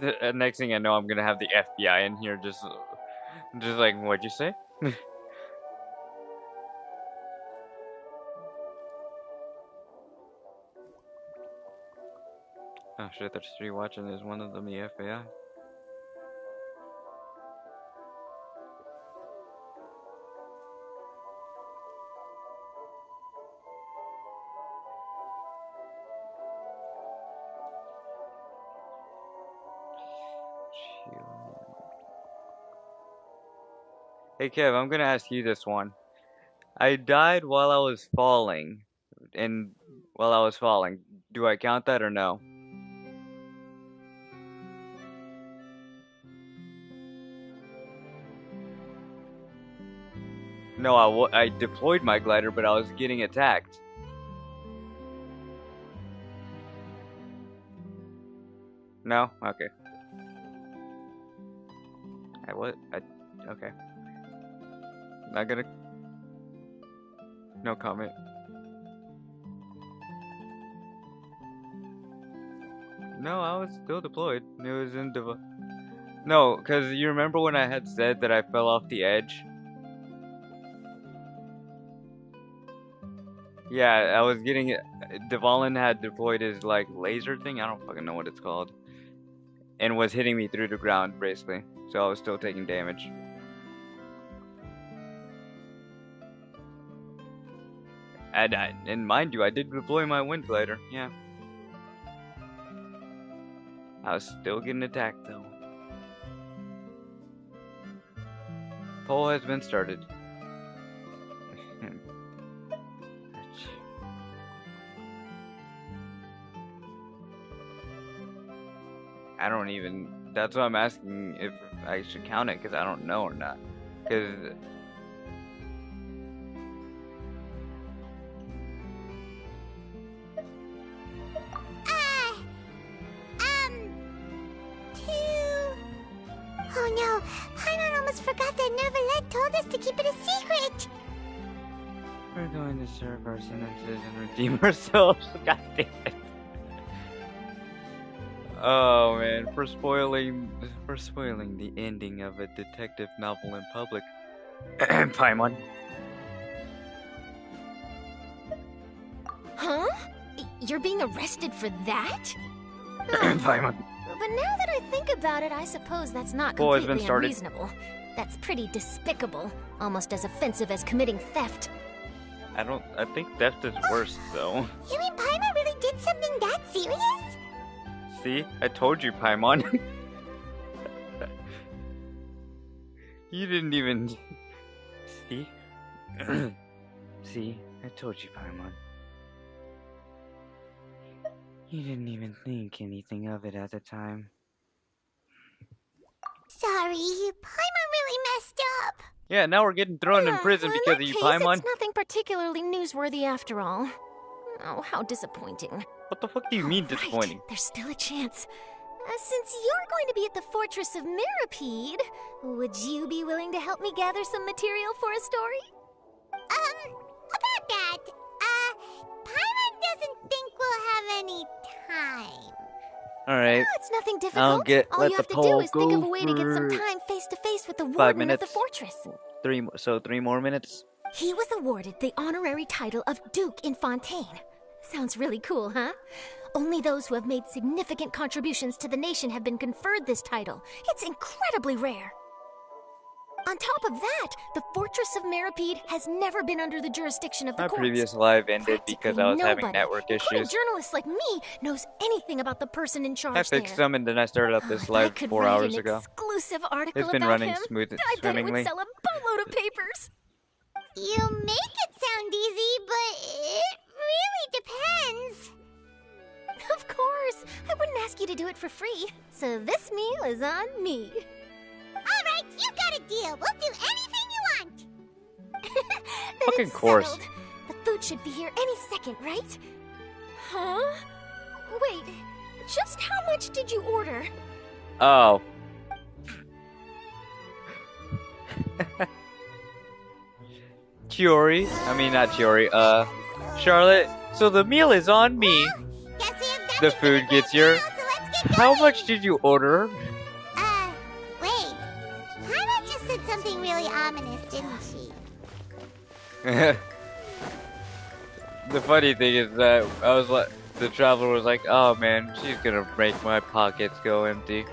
The next thing I know, I'm gonna have the FBI in here, just like, what'd you say? Oh shit, there's 3 watching. Is one of them the FBI? Hey Kev, I'm gonna ask you this one. I died while I was falling, and while I was falling, do I count that or no? No, I deployed my glider, but I was getting attacked. No? Okay. Okay. Not gonna... No comment. No, I was still deployed. It was in No, because you remember when I had said that I fell off the edge? Yeah, I was getting it. Dvalin had deployed his, like, laser thing. I don't fucking know what it's called. And was hitting me through the ground, basically. So I was still taking damage. And mind you, I did deploy my wind glider. Yeah. I was still getting attacked, though. Poll has been started. I don't even... That's why I'm asking if I should count it, because I don't know or not. Because... Oh no, Paimon almost forgot that Neverlet told us to keep it a secret. We're going to serve our sentences and redeem ourselves. God damn it. Oh man, for spoiling the ending of a detective novel in public. Paimon. Huh? You're being arrested for that? Paimon. But now that I think about it, I suppose that's not Poll has been completely started. unreasonable. That's pretty despicable, almost as offensive as committing theft. I think theft is worse though. You mean Paimon really did something that serious? See? I told you, Paimon. You didn't even... See? See? I told you, Paimon. You didn't even think anything of it at the time. Sorry, Paimon really messed up. Yeah, now we're getting thrown in prison because of you, Paimon. It's nothing particularly newsworthy after all. Oh, how disappointing. What the fuck do you mean disappointing? Right, there's still a chance. Since you're going to be at the Fortress of Meripede, would you be willing to help me gather some material for a story? About that, Paimon doesn't think we'll have any time. Alright. Oh, it's nothing difficult. All you have to do is think of a way to get some time face to face with the warden of the fortress. 3 more minutes. He was awarded the honorary title of Duke in Fontaine. Sounds really cool, huh? Only those who have made significant contributions to the nation have been conferred this title. It's incredibly rare. On top of that, the Fortress of Meripede has never been under the jurisdiction of the courts. My previous live ended because I was having network including issues. journalists like me, knows anything about the person in charge I fixed there. them and then I started up this live 4 hours ago. Exclusive article It's been about running him. smooth I bet it would swimmingly. sell a boatload of papers. You make it sound easy, but it really depends. Of course. I wouldn't ask you to do it for free. So this meal is on me. All right, you got a deal. We'll do anything you want. Fucking course. Settled. The food should be here any second, right? Huh? Wait, just how much did you order? Oh. Chiori. I mean, not Chiori. Charlotte. So the meal is on me. The food gets your. How much did you order? Wait. Hana just said something really ominous, didn't she? The funny thing is that I was like, the traveler was like, "Oh man, she's gonna make my pockets go empty."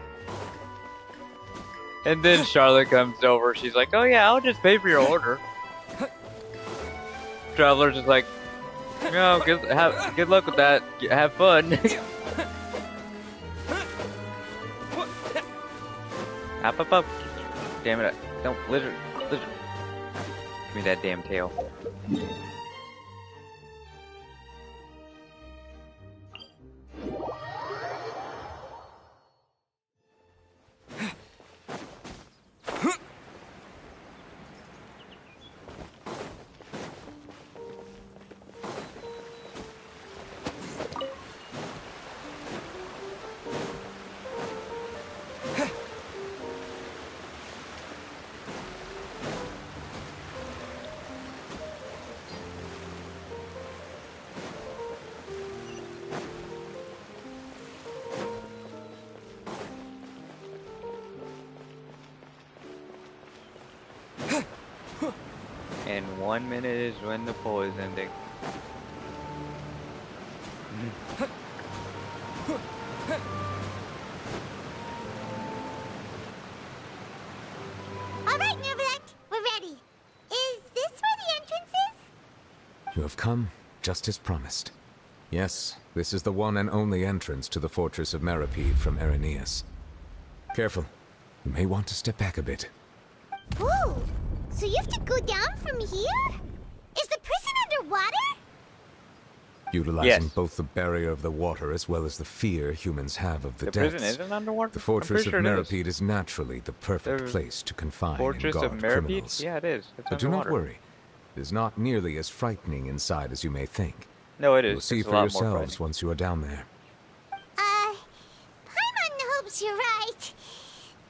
And then Charlotte comes over. She's like, "Oh yeah, I'll just pay for your order." Traveler's just like, "No, good luck with that. Have fun." Up. Damn it! Don't lizard. Give me that damn tail. And 1 minute is when the poll is ending. Alright, Neverland, we're ready. Is this where the entrance is? You have come, just as promised. Yes, this is the one and only entrance to the fortress of Meripede from Irenaeus. Careful. You may want to step back a bit. Ooh, so you have to go down from here? Is the prison underwater? Utilizing both the barrier of the water as well as the fear humans have of the depths. Prison isn't underwater? The fortress of sure Meripede is naturally the perfect place to confine and guard criminals. Yeah, it is. It's But do not worry. It is not nearly as frightening inside as you may think. No, it is. You'll see it's for yourselves once you are down there. Paimon hopes you're right.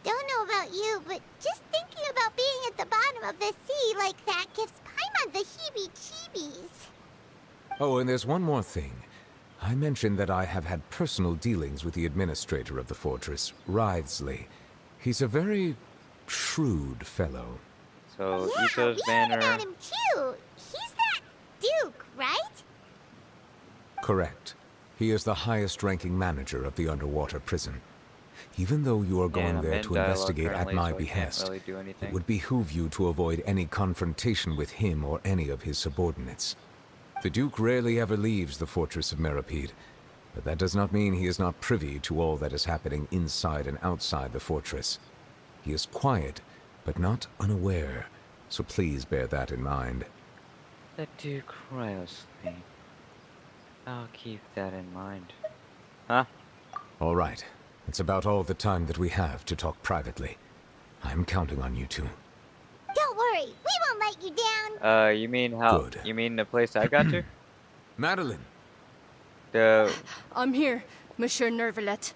Don't know about you, but just thinking about being at the bottom of the sea like that gives Paimon the heebie-jeebies. Oh, and there's one more thing. I mentioned that I have had personal dealings with the administrator of the fortress, Wriothesley. He's a very shrewd fellow. So, yeah, Ito's banner. About him too. He's that Duke, right? Correct. He is the highest-ranking manager of the underwater prison. Even though you are going there to investigate at my behest, it would behoove you to avoid any confrontation with him or any of his subordinates. The Duke rarely ever leaves the fortress of Meripede, but that does not mean he is not privy to all that is happening inside and outside the fortress. He is quiet, but not unaware, so please bear that in mind. The Duke Wriothesley. I'll keep that in mind. Huh? All right. It's about all the time that we have to talk privately. I'm counting on you two. Don't worry, we won't let you down. You mean how? Good. You mean the place I got to? Madeline. I'm here, Monsieur Nervalet.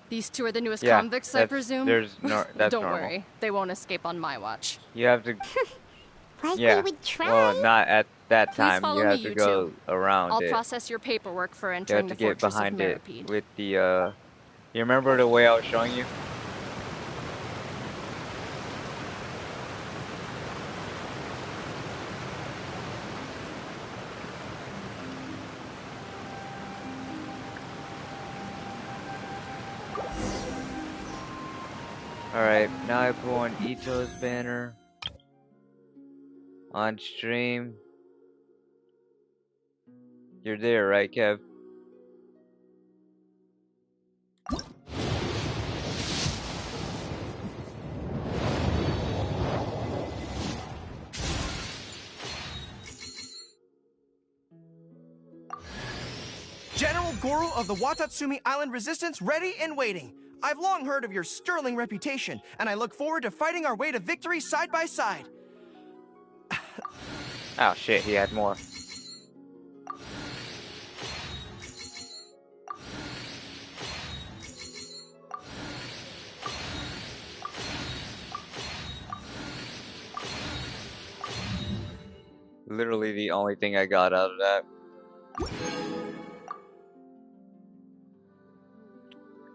These two are the newest convicts, I presume? That's Don't normal. worry, they won't escape on my watch. You have to. Like yeah. we would try. Well, not at that Please time. follow You have me, to you go two. around I'll it. process your paperwork for You entering have to the get fortress behind of it Meripede. with the. You remember the way I was showing you? Alright, now I put on Ito's banner on stream. You're there, right, Kev? General Goro of the Watatsumi Island Resistance ready and waiting. I've long heard of your sterling reputation, and I look forward to fighting our way to victory side by side. Oh shit, he had more. Literally the only thing I got out of that.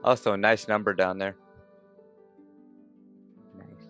Also, a nice number down there. Nice.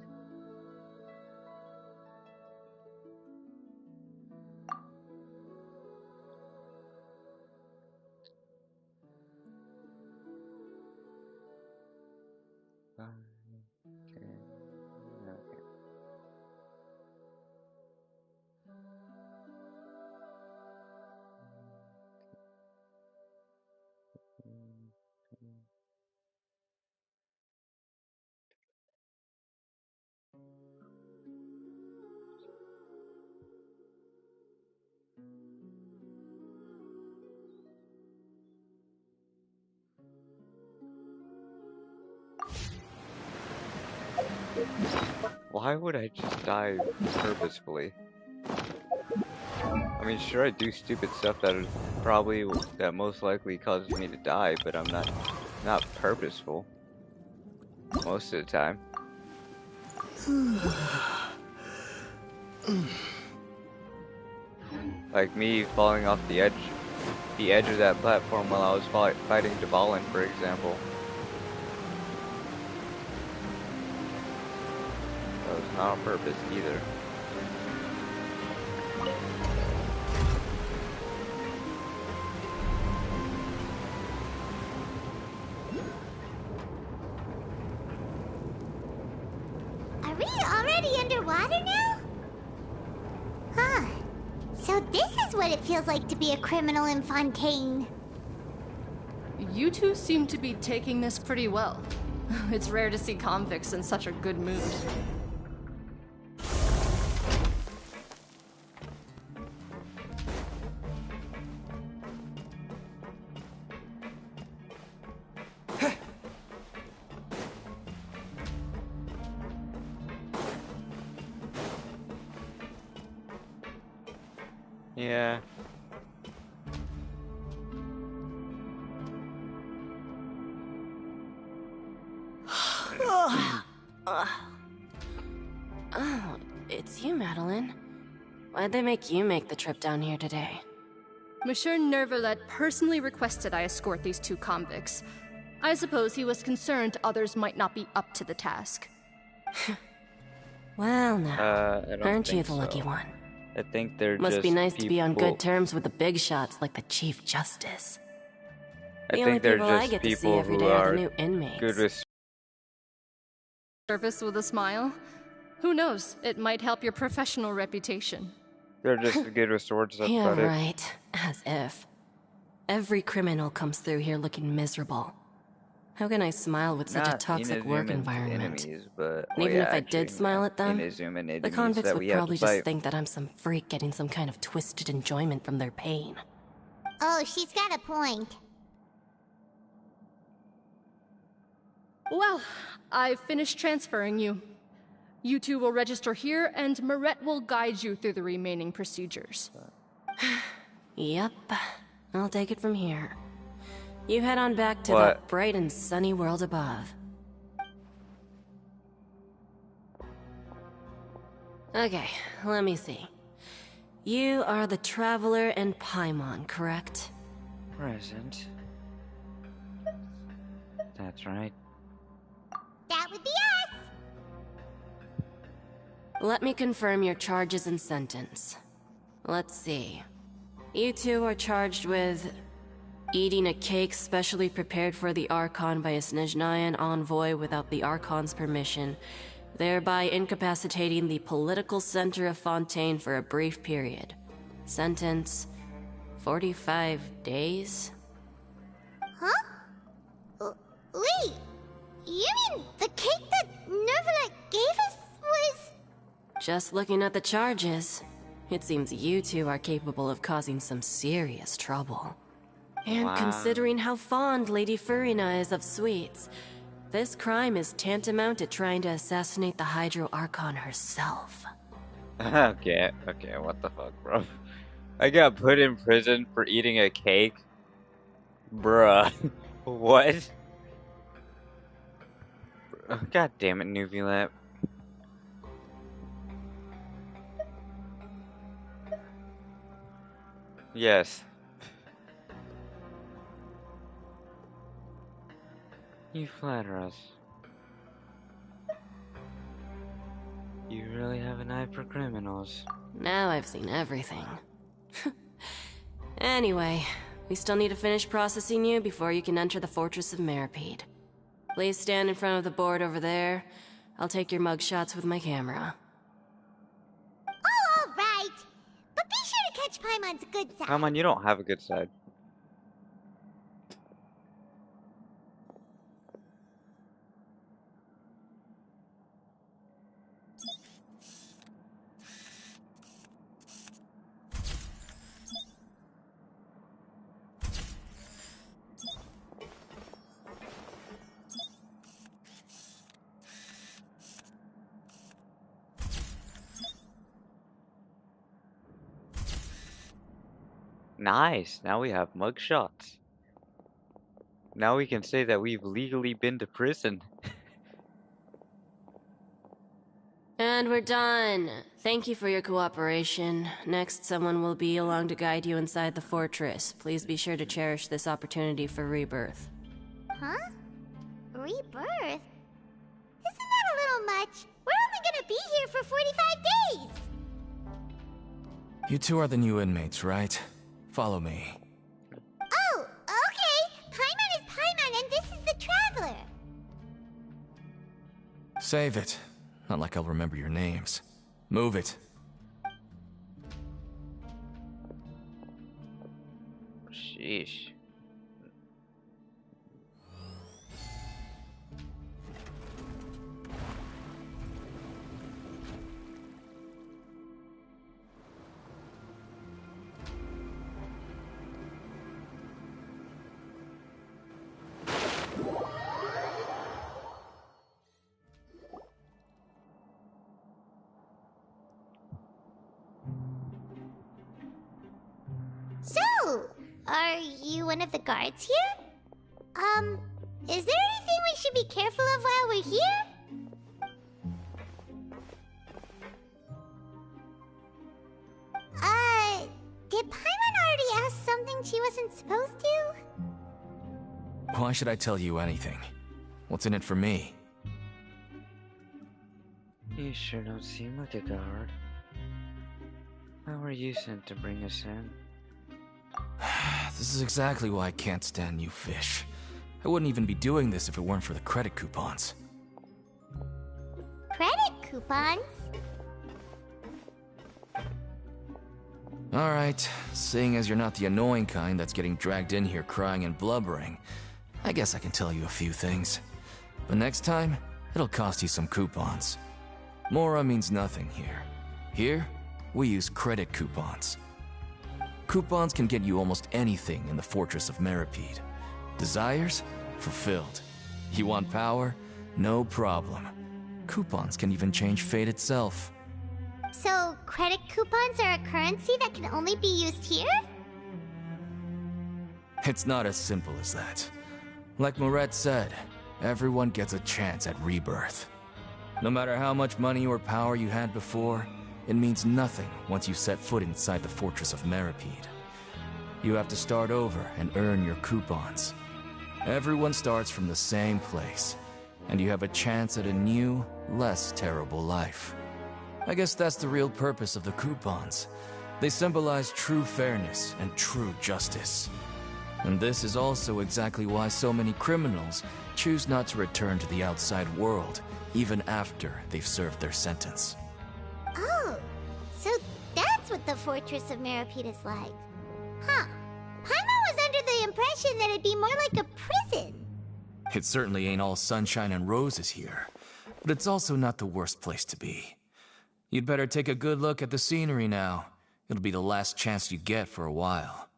Why would I just die purposefully? I mean, sure, I do stupid stuff that most likely causes me to die, but I'm not purposeful most of the time. Like me falling off the edge of that platform while I was fighting Dvalin, for example. That was not on purpose either. Are we already underwater now? Huh. So this is what it feels like to be a criminal in Fontaine. You two seem to be taking this pretty well. It's rare to see convicts in such a good mood. Yeah. Oh, it's you, Madeline. Why'd they make you make the trip down here today? Monsieur Nervalet personally requested I escort these two convicts. I suppose he was concerned others might not be up to the task. Well, now, I don't aren't you think the lucky so. one? I think they're Must just be nice to be on people- good terms with the big shots like the Chief Justice. I The only think they're people I just get to see people every who day are the are new inmates. good with. Service with a smile? Who knows? It might help your professional reputation. They're just good with swords. That's Yeah, about it. right. As if. Every criminal comes through here looking miserable. How can I smile with such a Not toxic work Inazuman's environment? enemies, but And even yeah, if I actually, did smile at them, Inazuma the enemies convicts that would we have probably to just fight. think that I'm some freak getting some kind of twisted enjoyment from their pain. Oh, she's got a point. Well, I've finished transferring you. You two will register here, and Moret will guide you through the remaining procedures. Yep. I'll take it from here. You head on back to What? that bright and sunny world above. Okay, let me see. You are the Traveler and Paimon, correct? Present. That's right. That would be us! Let me confirm your charges and sentence. Let's see. You two are charged with eating a cake specially prepared for the Archon by a Snezhnayan envoy without the Archon's permission, thereby incapacitating the political center of Fontaine for a brief period. Sentence: 45 days? Huh? Wait, you mean the cake that Nervalet gave us was... Just looking at the charges, it seems you two are capable of causing some serious trouble. And Wow. considering how fond Lady Furina is of sweets, this crime is tantamount to trying to assassinate the Hydro Archon herself. Okay, what the fuck, bro? I got put in prison for eating a cake? Bruh. What? God damn it, Nuvilat. Yes. You flatter us. You really have an eye for criminals. Now I've seen everything. Anyway, we still need to finish processing you before you can enter the Fortress of Meripede. Please stand in front of the board over there. I'll take your mugshots with my camera. Oh, all right. But be sure to catch Paimon's good side. Come on, you don't have a good side. Nice. Now we have mugshots. Now we can say that we've legally been to prison. And we're done. Thank you for your cooperation. Next, someone will be along to guide you inside the fortress. Please be sure to cherish this opportunity for rebirth. Huh? Rebirth? Isn't that a little much? We're only gonna be here for 45 days! You two are the new inmates, right? Follow me. Oh, okay! Paimon is Paimon and this is the Traveler! Save it. Not like I'll remember your names. Move it. Sheesh. So, are you one of the guards here? Is there anything we should be careful of while we're here? Did Paimon already ask something she wasn't supposed to? Why should I tell you anything? What's in it for me? You sure don't seem like a guard. How were you sent to bring us in? This is exactly why I can't stand you fish. I wouldn't even be doing this if it weren't for the credit coupons. Credit coupons? Alright, seeing as you're not the annoying kind that's getting dragged in here crying and blubbering, I guess I can tell you a few things. But next time, it'll cost you some coupons. Mora means nothing here. Here, we use credit coupons. Coupons can get you almost anything in the Fortress of Meripede. Desires? Fulfilled. You want power? No problem. Coupons can even change fate itself. So, credit coupons are a currency that can only be used here? It's not as simple as that. Like Moret said, everyone gets a chance at rebirth. No matter how much money or power you had before, it means nothing once you set foot inside the Fortress of Meripede. You have to start over and earn your coupons. Everyone starts from the same place, and you have a chance at a new, less terrible life. I guess that's the real purpose of the coupons. They symbolize true fairness and true justice. And this is also exactly why so many criminals choose not to return to the outside world, even after they've served their sentence. Oh, so that's what the Fortress of Meripede is like. Huh. Paimon was under the impression that it'd be more like a prison. It certainly ain't all sunshine and roses here, but it's also not the worst place to be. You'd better take a good look at the scenery now. It'll be the last chance you get for a while.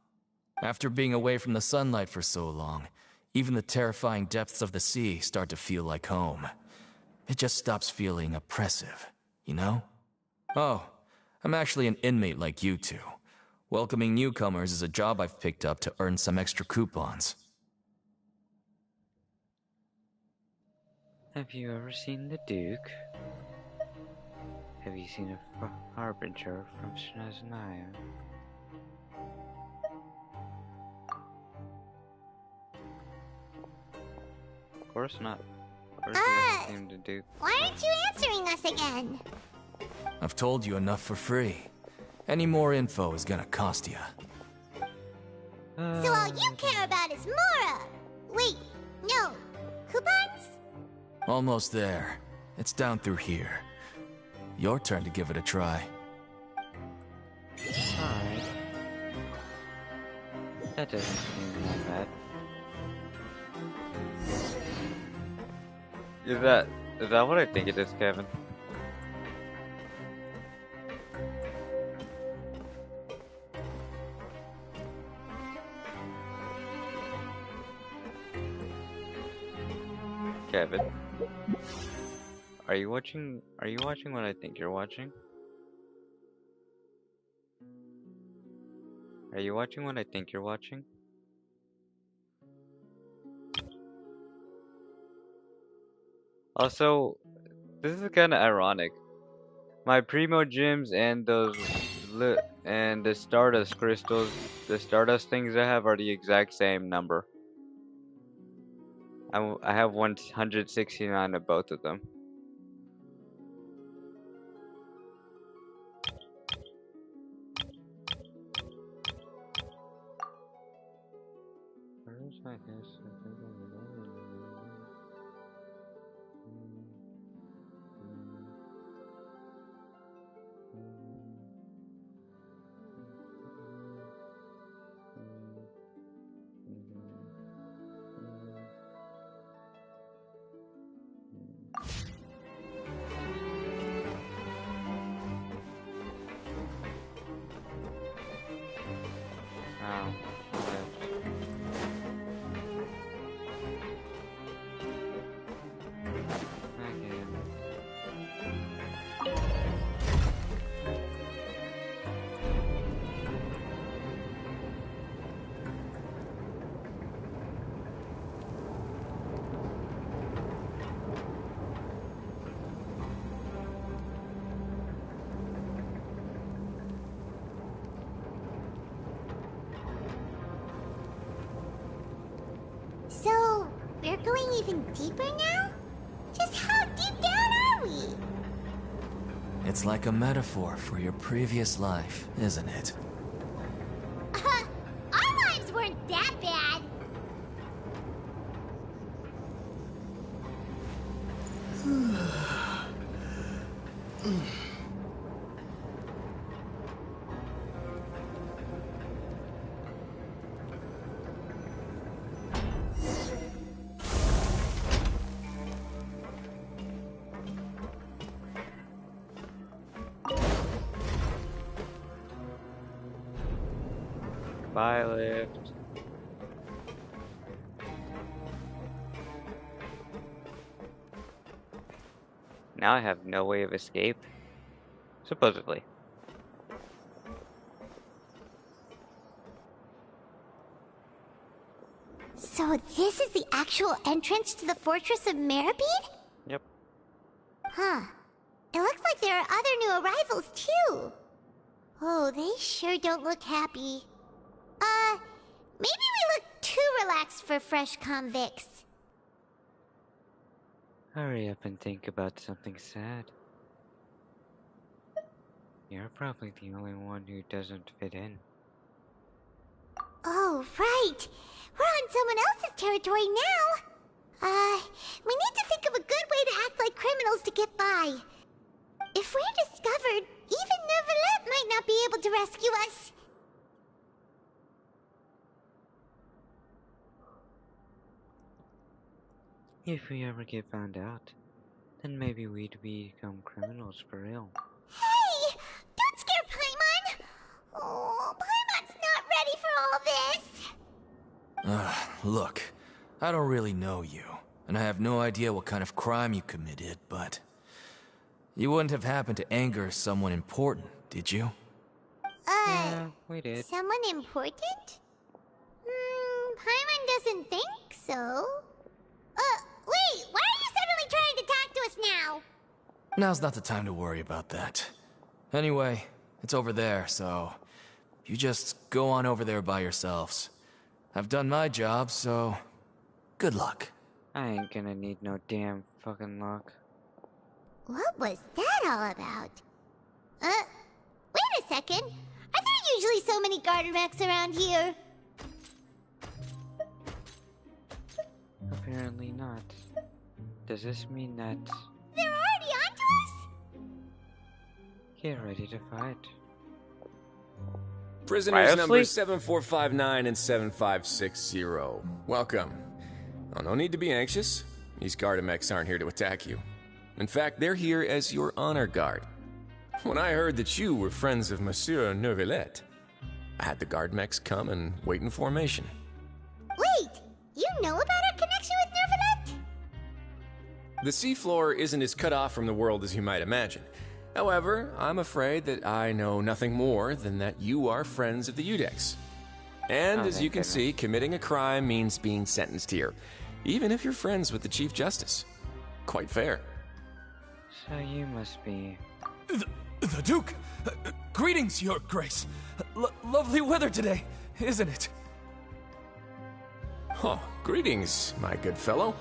After being away from the sunlight for so long, even the terrifying depths of the sea start to feel like home. It just stops feeling oppressive, you know? Oh, I'm actually an inmate like you two. Welcoming newcomers is a job I've picked up to earn some extra coupons. Have you ever seen the Duke? Have you seen a harbinger from Snezhnaya? course not. Of course he doesn't seem to do. Why aren't you answering us again? I've told you enough for free. Any more info is gonna cost you. So all you care about is Mora! Wait, no. Coupons? Almost there. It's down through here. Your turn to give it a try. Alright. That doesn't seem that bad. Is that what I think it is, Kevin? Kevin, are you watching what I think you're watching? Are you watching what I think you're watching? Also, this is kind of ironic. My Primo gems and and the Stardust crystals, the Stardust things I have are the exact same number. I have 169 of both of them. Where's my guess? So, we're going even deeper now? Just how deep down are we? It's like a metaphor for your previous life, isn't it? Our lives weren't that bad. Bye, lift. Now I have no way of escape. Supposedly. So this is the actual entrance to the Fortress of Meribed? Yep. Huh. It looks like there are other new arrivals, too. Oh, they sure don't look happy. Maybe we look too relaxed for fresh convicts. Hurry up and think about something sad. You're probably the only one who doesn't fit in. Oh, right. We're on someone else's territory now. We need to think of a good way to act like criminals to get by. If we're discovered, even Neuvillette might not be able to rescue us. If we ever get found out, then maybe we'd become criminals for real. Hey! Don't scare Paimon! Oh, Paimon's not ready for all this! Look, I don't really know you, and I have no idea what kind of crime you committed, but... You wouldn't have happened to anger someone important, did you? Yeah, we did. Someone important? Paimon doesn't think so. Wait, why are you suddenly trying to talk to us now? Now's not the time to worry about that. Anyway, it's over there, so... You just go on over there by yourselves. I've done my job, so... Good luck. I ain't gonna need no damn fucking luck. What was that all about? Wait a second. Are there usually so many Garderex around here? Apparently not. Does this mean that... They're already onto us? Get ready to fight. Prisoners number 7459 and 7560. Welcome. Oh, no need to be anxious. These Gardemex aren't here to attack you. In fact, they're here as your honor guard. When I heard that you were friends of Monsieur Neuvillette, I had the Gardemex come and wait in formation. Wait, you know about our connection with Neuvillette? The seafloor isn't as cut off from the world as you might imagine. However, I'm afraid that I know nothing more than that you are friends of the Udex. And as you can see, committing a crime means being sentenced here, even if you're friends with the Chief Justice. Quite fair. So you must be... The Duke! Greetings, Your Grace. Lovely weather today, isn't it? Oh, greetings, my good fellow.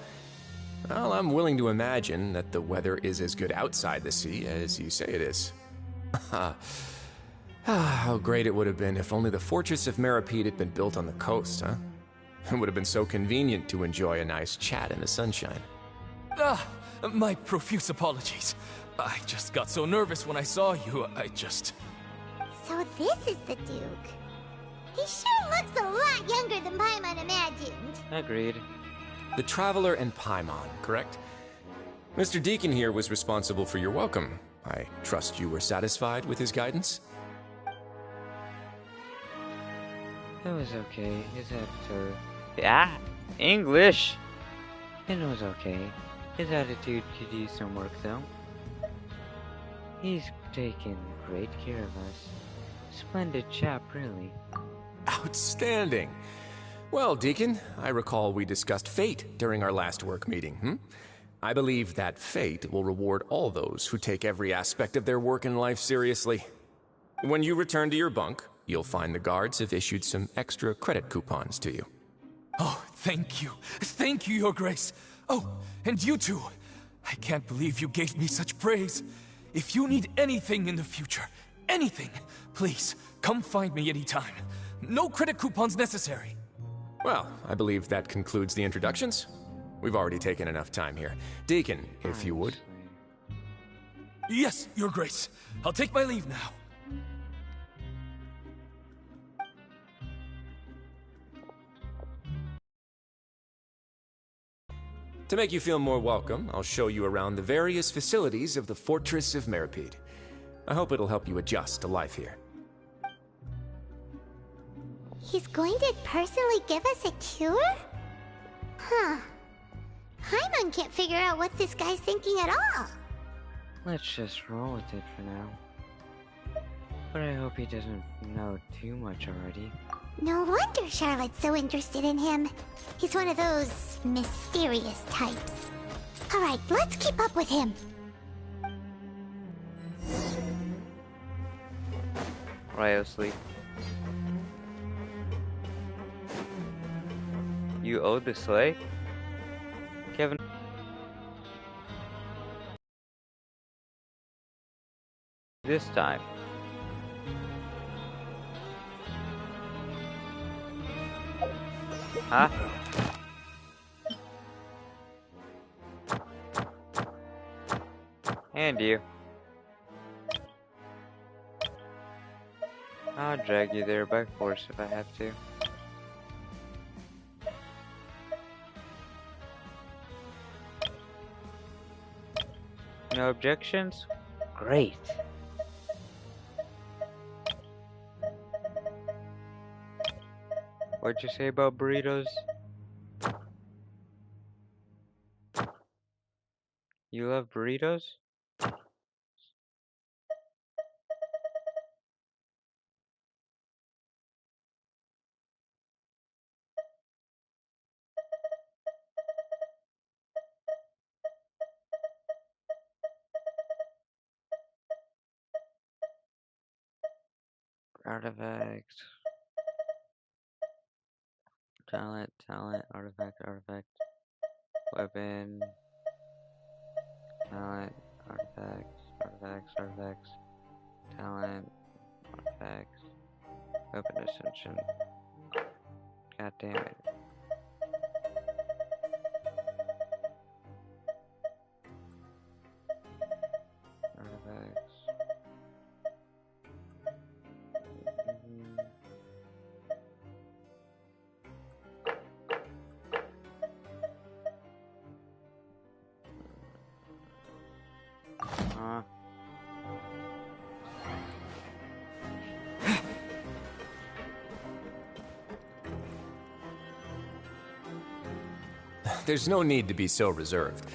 Well, I'm willing to imagine that the weather is as good outside the sea as you say it is. How great it would have been if only the Fortress of Meripede had been built on the coast, huh? It would have been so convenient to enjoy a nice chat in the sunshine. My profuse apologies. I just got so nervous when I saw you, So this is the Duke. He sure looks a lot younger than Paimon imagined. Agreed. The Traveler and Paimon, correct? Mr. Deacon here was responsible for your welcome. I trust you were satisfied with his guidance? It was okay. His attitude... English! It was okay. His attitude could use some work, though. He's taken great care of us. Splendid chap, really. Outstanding! Well, Deacon, I recall we discussed fate during our last work meeting, I believe that fate will reward all those who take every aspect of their work in life seriously. When you return to your bunk, you'll find the guards have issued some extra credit coupons to you. Oh, thank you. Thank you, Your Grace. Oh, and you too. I can't believe you gave me such praise. If you need anything in the future, anything, please, come find me anytime. No credit coupons necessary. Well, I believe that concludes the introductions. We've already taken enough time here. Deacon, if you would. Yes, Your Grace. I'll take my leave now. To make you feel more welcome, I'll show you around the various facilities of the Fortress of Meripede. I hope it'll help you adjust to life here. He's going to personally give us a cure? Huh. Paimon can't figure out what this guy's thinking at all. Let's just roll with it for now. But I hope he doesn't know too much already. No wonder Charlotte's so interested in him. He's one of those mysterious types. Alright, let's keep up with him. Ryo sleep. You owe the sleigh? Kevin. This time. Huh? And you. I'll drag you there by force if I have to. No objections? Great. What'd you say about burritos? You love burritos? Artifact. Talent, artifact. weapon, talent, artifacts, talent, artifacts, weapon ascension. God damn it. Artifacts. There's no need to be so reserved.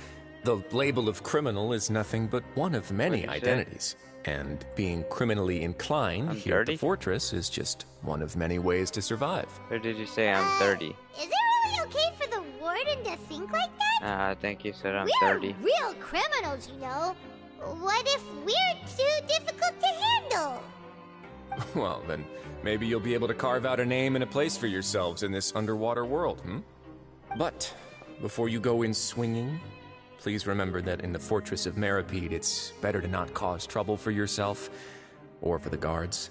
The label of criminal is nothing but one of many identities. And being criminally inclined here at the fortress is just one of many ways to survive. Or did you say I'm 30? Is it really okay for the warden to think like that? I think you said I'm We're 30. real criminals, you know. What if we're too difficult to handle? Well, then maybe you'll be able to carve out a name and a place for yourselves in this underwater world, But before you go in swinging, please remember that in the Fortress of Meripede, it's better to not cause trouble for yourself or for the guards.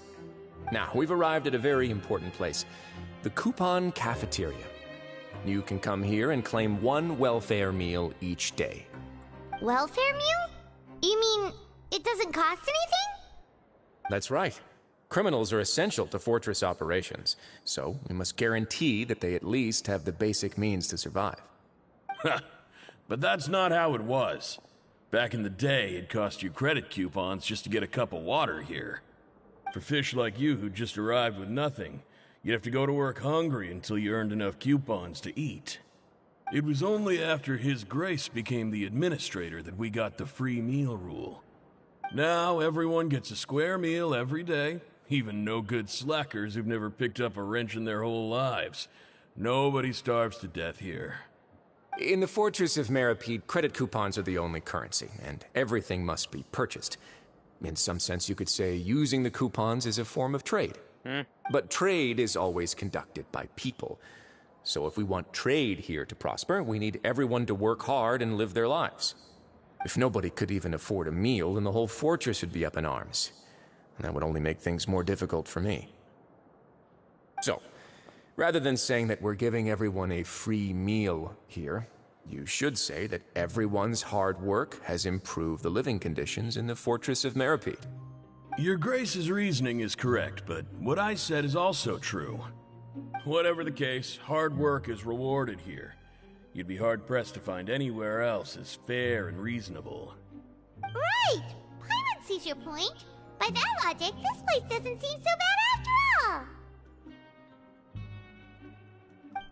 Now, we've arrived at a very important place, the Coupon Cafeteria. You can come here and claim one welfare meal each day. Welfare meal? You mean it doesn't cost anything? That's right. Criminals are essential to Fortress operations, so we must guarantee that they at least have the basic means to survive. But that's not how it was. Back in the day, it cost you credit coupons just to get a cup of water here. For fish like you who just arrived with nothing, you'd have to go to work hungry until you earned enough coupons to eat. It was only after His Grace became the administrator that we got the free meal rule. Now everyone gets a square meal every day, even no-good slackers who've never picked up a wrench in their whole lives. Nobody starves to death here. In the Fortress of Meripede, credit coupons are the only currency, and everything must be purchased. In some sense, you could say using the coupons is a form of trade. But trade is always conducted by people. So if we want trade here to prosper, we need everyone to work hard and live their lives. If nobody could even afford a meal, then the whole fortress would be up in arms. And that would only make things more difficult for me. So, rather than saying that we're giving everyone a free meal here, you should say that everyone's hard work has improved the living conditions in the Fortress of Meripede. Your Grace's reasoning is correct, but what I said is also true. Whatever the case, hard work is rewarded here. You'd be hard-pressed to find anywhere else as fair and reasonable. Right! Paimon sees your point. By that logic, this place doesn't seem so bad after all.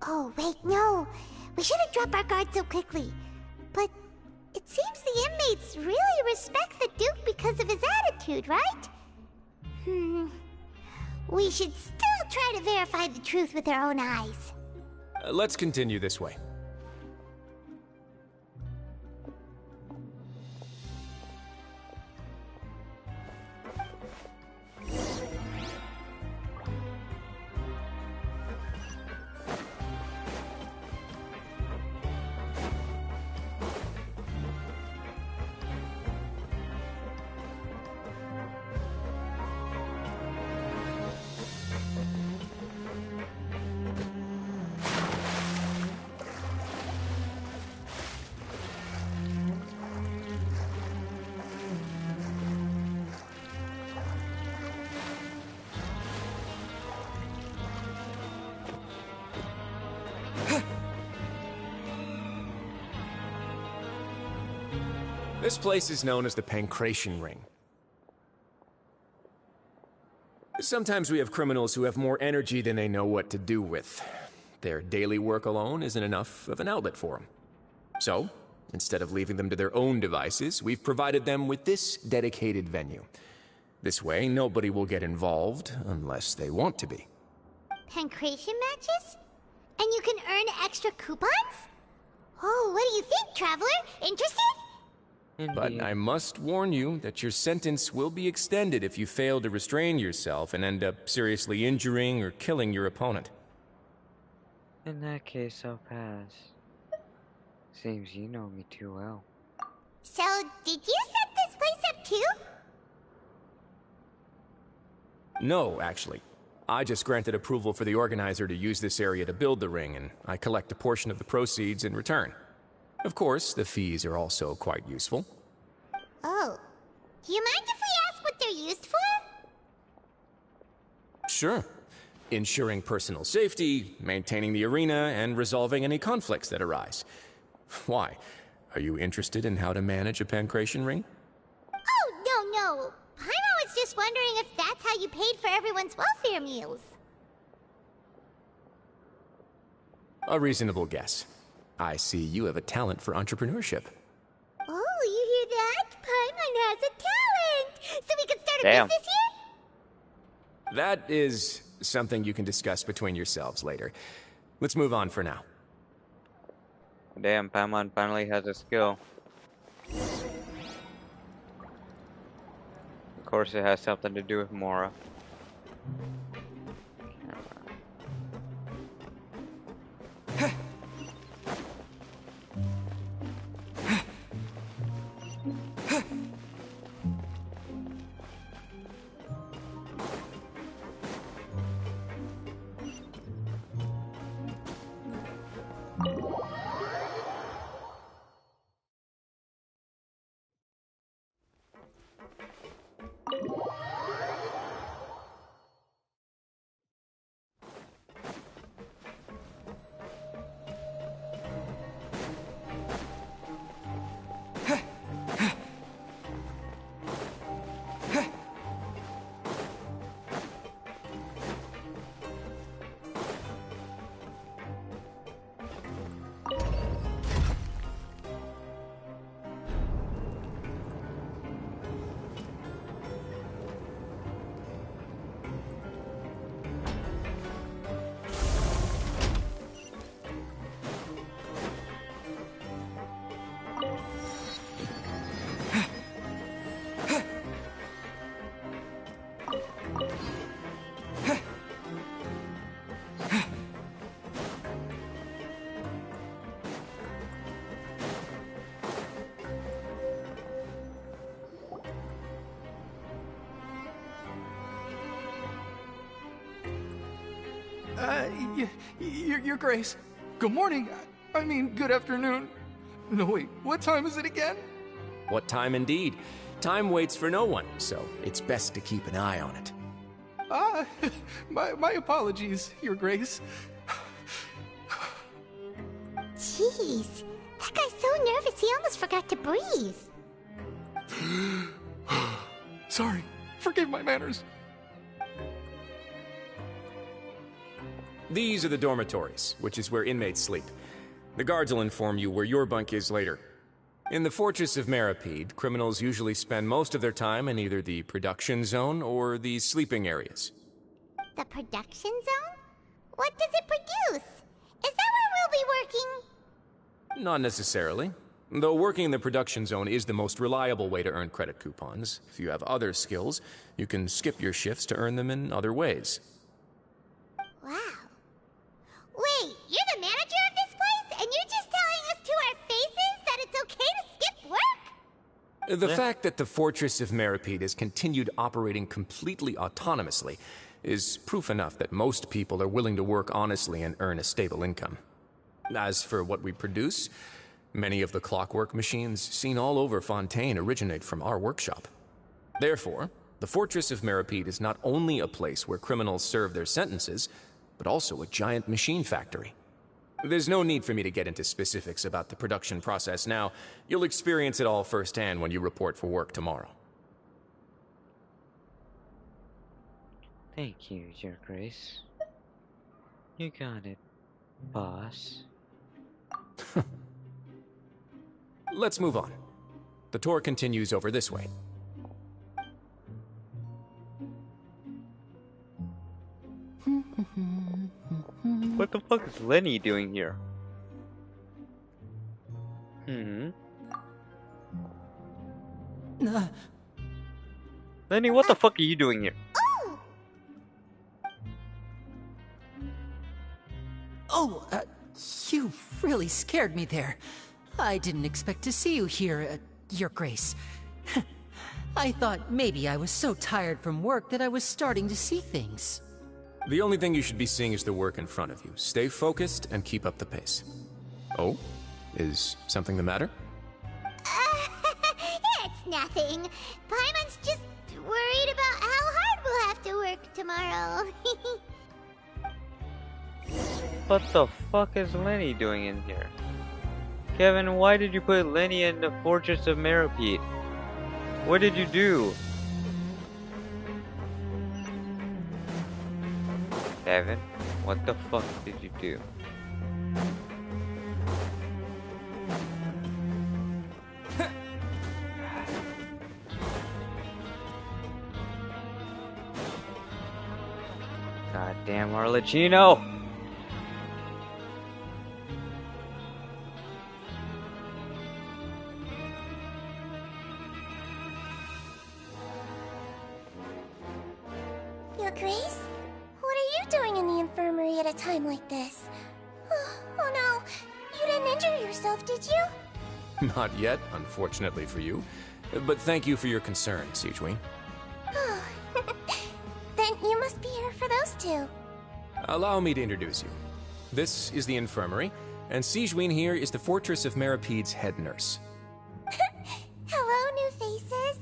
Oh, wait, no. We shouldn't drop our guard so quickly. But it seems the inmates really respect the Duke because of his attitude, right? We should still try to verify the truth with our own eyes. Let's continue this way. This place is known as the Pancration Ring. Sometimes we have criminals who have more energy than they know what to do with. Their daily work alone isn't enough of an outlet for them. So, instead of leaving them to their own devices, we've provided them with this dedicated venue. This way, nobody will get involved unless they want to be. Pancration matches? And you can earn extra coupons? Oh, what do you think, Traveler? Interested? But I must warn you that your sentence will be extended if you fail to restrain yourself and end up seriously injuring or killing your opponent. In that case, I'll pass. Seems you know me too well. So, did you set this place up too? No, actually. I just granted approval for the organizer to use this area to build the ring, and I collect a portion of the proceeds in return. Of course, the fees are also quite useful. Oh. Do you mind if we ask what they're used for? Sure. Ensuring personal safety, maintaining the arena, and resolving any conflicts that arise. Why? Are you interested in how to manage a pancration ring? Oh, no. Paimon was just wondering if that's how you paid for everyone's welfare meals. A reasonable guess. I see you have a talent for entrepreneurship. Oh, you hear that? Paimon has a talent! So we can start a Damn. business here? That is something you can discuss between yourselves later. Let's move on for now. Damn, Paimon finally has a skill. Of course it has something to do with Mora. Your Grace. Good morning. I mean, good afternoon. No, wait, what time is it again? What time indeed? Time waits for no one, so it's best to keep an eye on it. My apologies, Your Grace. Jeez, that guy's so nervous he almost forgot to breathe. Sorry, forgive my manners. These are the dormitories, which is where inmates sleep. The guards will inform you where your bunk is later. In the Fortress of Meripede, criminals usually spend most of their time in either the production zone or the sleeping areas. The production zone? What does it produce? Is that where we'll be working? Not necessarily. Though working in the production zone is the most reliable way to earn credit coupons, if you have other skills, you can skip your shifts to earn them in other ways. Wow. Wait, you're the manager of this place, and you're just telling us to our faces that it's okay to skip work? The fact that the Fortress of Meripede has continued operating completely autonomously is proof enough that most people are willing to work honestly and earn a stable income. As for what we produce, many of the clockwork machines seen all over Fontaine originate from our workshop. Therefore, the Fortress of Meripede is not only a place where criminals serve their sentences, but also a giant machine factory. There's no need for me to get into specifics about the production process now. You'll experience it all firsthand when you report for work tomorrow. Thank you, Your Grace. You got it, boss. Let's move on. The tour continues over this way. What the fuck is Lenny doing here? Lenny, what the fuck are you doing here? Oh, you really scared me there. I didn't expect to see you here, Your Grace. I thought maybe I was so tired from work that I was starting to see things. The only thing you should be seeing is the work in front of you. Stay focused and keep up the pace. Oh? Is something the matter? It's nothing. Paimon's just worried about how hard we'll have to work tomorrow. What the fuck is Lenny doing in here? Kevin, why did you put Lenny in the Fortress of Meropide? What did you do? Kevin, what the fuck did you do? Goddamn Arlecchino! Your Grace? What are you doing in the infirmary at a time like this? Oh no, you didn't injure yourself, did you? Not yet, unfortunately for you. But thank you for your concern, Sigewinne. Then you must be here for those two. Allow me to introduce you. This is the infirmary, and Sigewinne here is the Fortress of Meropide's head nurse. Hello, new faces.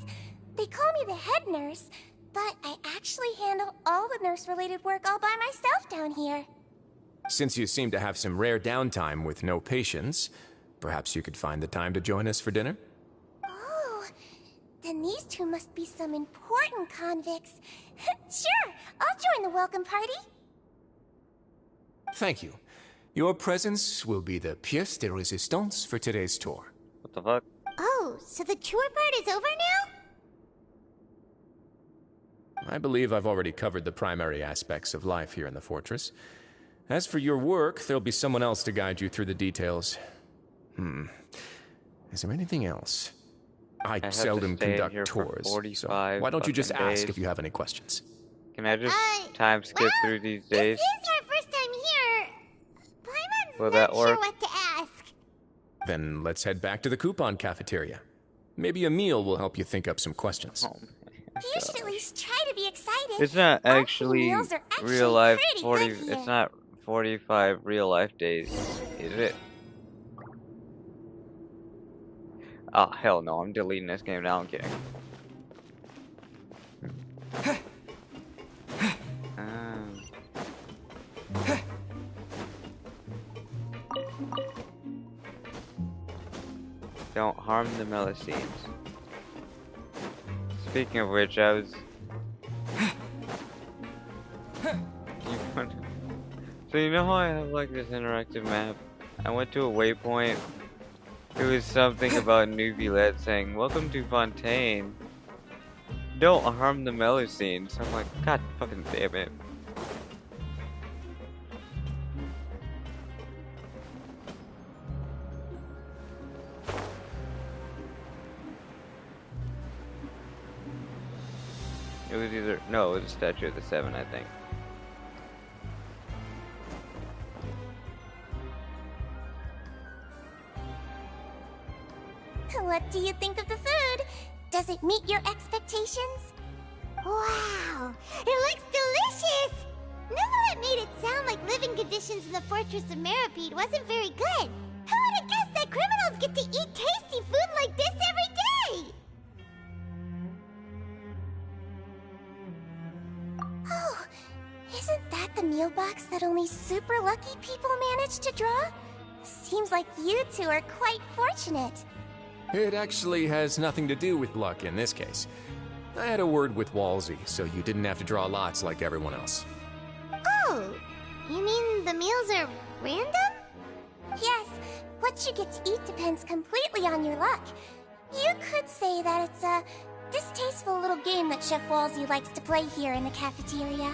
They call me the head nurse, but I actually handle all the nurse-related work all by myself down here. Since you seem to have some rare downtime with no patients, perhaps you could find the time to join us for dinner? Oh, then these two must be some important convicts. Sure, I'll join the welcome party. Thank you. Your presence will be the pièce de résistance for today's tour. What the fuck? Oh, so the tour part is over now? I believe I've already covered the primary aspects of life here in the fortress. As for your work, there'll be someone else to guide you through the details. Is there anything else? I seldom conduct tours, so why don't you just ask if you have any questions? Can I just time skip through these days? This is our first time here. Paimon's Will not that sure work? what to ask. Then let's head back to the coupon cafeteria. Maybe a meal will help you think up some questions. You should at least try to be excited. It's not All actually meals are actually real life pretty 40. good here. It's not 45 real life days, is it? Oh hell no! I'm deleting this game now. I'm kidding. Don't harm the Melusines. Speaking of which, I was. So you know how I have like this interactive map? I went to a waypoint. It was something about Nuvillette saying, "Welcome to Fontaine. Don't harm the Melusines." I'm like, God fucking damn it. It was either no, it was a Statue of the Seven, I think. What do you think of the food? Does it meet your expectations? Wow, it looks delicious! Nuvillette made it sound like living conditions in the Fortress of Meropide wasn't very good. Who would have guessed that criminals get to eat tasty food like this every day? Oh, isn't that the meal box that only super lucky people manage to draw? Seems like you two are quite fortunate. It actually has nothing to do with luck in this case. I had a word with Walsey, so you didn't have to draw lots like everyone else. Oh, you mean the meals are random? Yes, what you get to eat depends completely on your luck. You could say that it's a distasteful little game that Chef Walsey likes to play here in the cafeteria.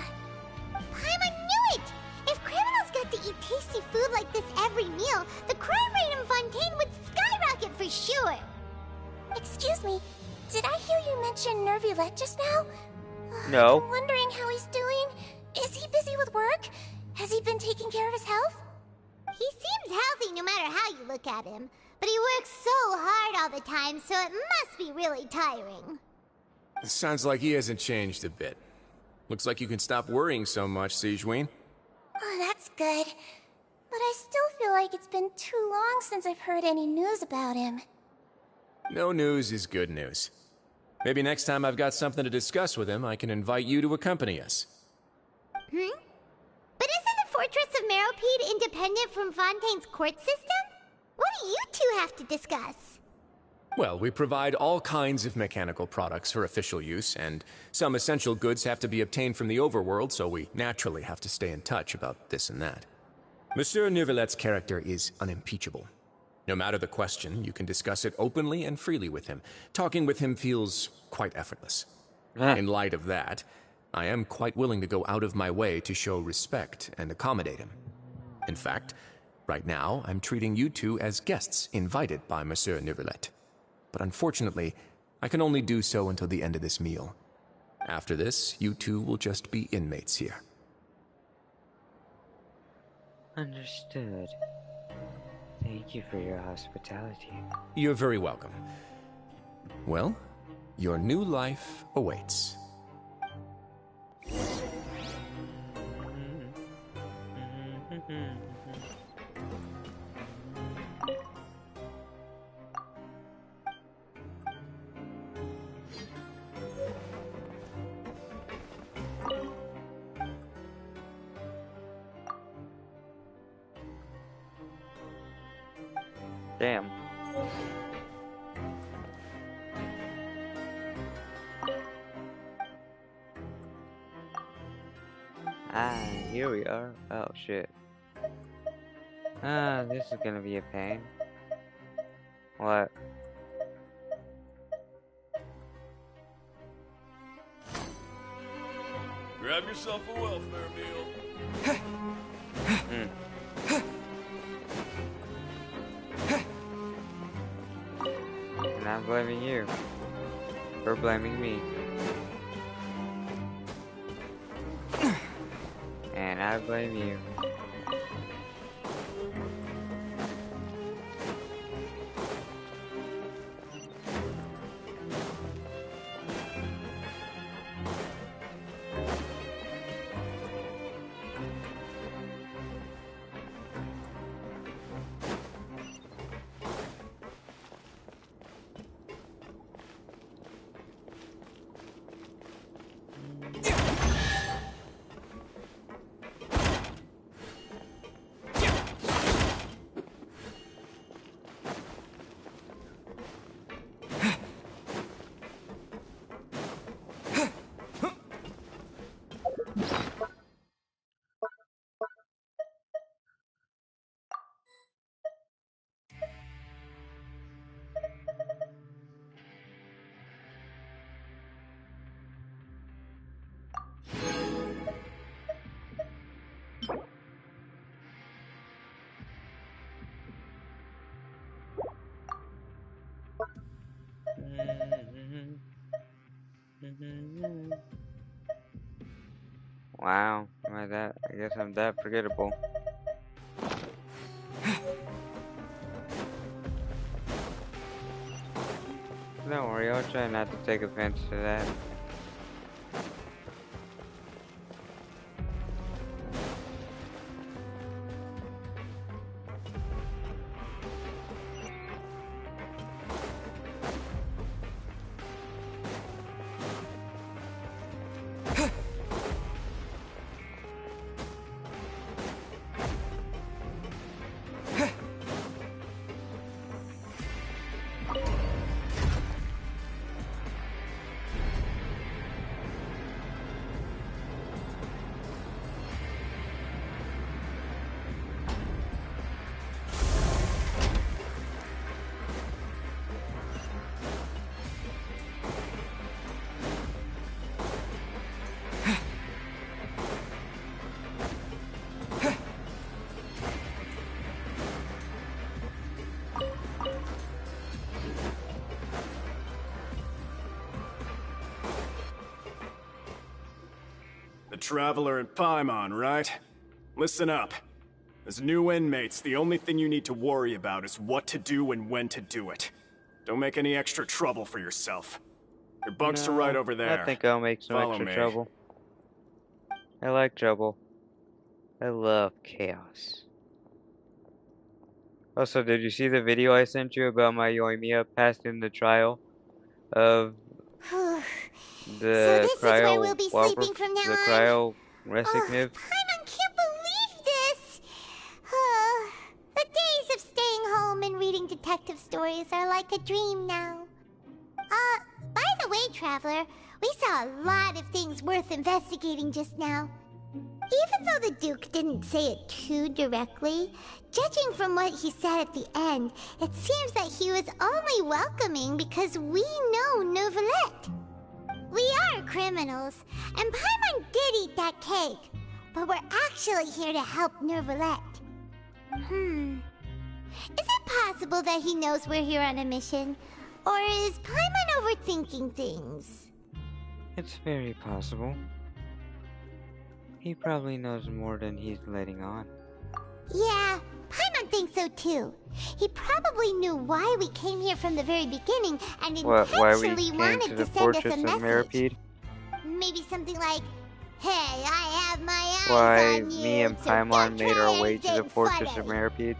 Paimon knew it! If criminals got to eat tasty food like this every meal, the crime rate in Fontaine would skyrocket for sure! Excuse me, did I hear you mention Nuvillette just now? No. I'm wondering how he's doing. Is he busy with work? Has he been taking care of his health? He seems healthy no matter how you look at him, but But he works so hard all the time, so it must be really tiring. Sounds like he hasn't changed a bit. Looks like you can stop worrying so much, Sigewinne. Oh, that's good. But I still feel like it's been too long since I've heard any news about him. No news is good news. Maybe next time I've got something to discuss with him, I can invite you to accompany us. But isn't the Fortress of Meropide independent from Fontaine's court system? What do you two have to discuss? Well, we provide all kinds of mechanical products for official use, and some essential goods have to be obtained from the overworld, so we naturally have to stay in touch about this and that. Monsieur Neuvillette's character is unimpeachable. No matter the question, you can discuss it openly and freely with him. Talking with him feels quite effortless. In light of that, I am quite willing to go out of my way to show respect and accommodate him. In fact, right now, I'm treating you two as guests invited by Monsieur Neuvillette. But unfortunately, I can only do so until the end of this meal. After this, you two will just be inmates here. Understood. Thank you for your hospitality. You're very welcome. Well, your new life awaits. Damn. Here we are. Oh shit. This is gonna be a pain. What? Grab yourself a welfare meal. And I'm blaming you for blaming me. And I blame you. Wow, am I that? I guess I'm that forgettable. Don't worry, I'll try not to take offense to that. The Traveler and Paimon, right? Listen up. As new inmates, the only thing you need to worry about is what to do and when to do it. Don't make any extra trouble for yourself. Your bunks are right over there. I think I'll make some Follow extra me. trouble. I like trouble. I love chaos. Also, did you see the video I sent you about my Yoimiya passing the trial of So the this is where we'll be sleeping from now on? cryo resigniv? Paimon can't believe this! The days of staying home and reading detective stories are like a dream now. By the way, Traveler, we saw a lot of things worth investigating just now. Even though the Duke didn't say it too directly, judging from what he said at the end, it seems that he was only welcoming because we know Neuvillette. We are criminals, and Paimon did eat that cake, but we're actually here to help Neuvillette. Is it possible that he knows we're here on a mission? Or is Paimon overthinking things? It's very possible. He probably knows more than he's letting on. Yeah, Paimon thinks so too. He probably knew why we came here from the very beginning and Why we intentionally came wanted to to the send us fortress a of message. Maripede? Maybe something like, "Hey, I have my eyes Why on you, me and so Paimon don't made try our way to the anything fortress funny." of Maripede?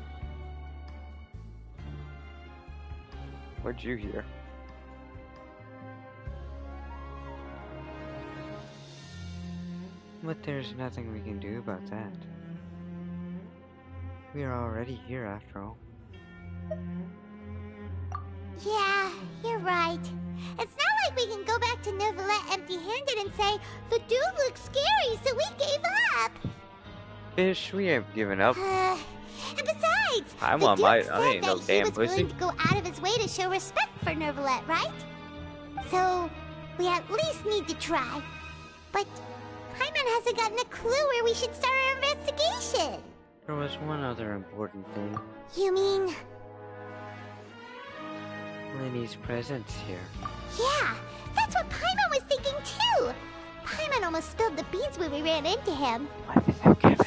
What'd you hear? But there's nothing we can do about that. We are already here after all. Yeah, you're right. It's not like we can go back to Neuvillette empty-handed and say, "The dude looks scary, so we gave up." Fish, we ain't giving up. And besides, I'm the on Duke my. said I ain't no that he damn was willing pussy. to go out of his way to show respect for Neuvillette, right? So, we at least need to try. But Paimon hasn't gotten a clue where we should start our investigation. There was one other important thing. You mean? Lenny's presence here. Yeah, that's what Paimon was thinking too. Paimon almost spilled the beans when we ran into him.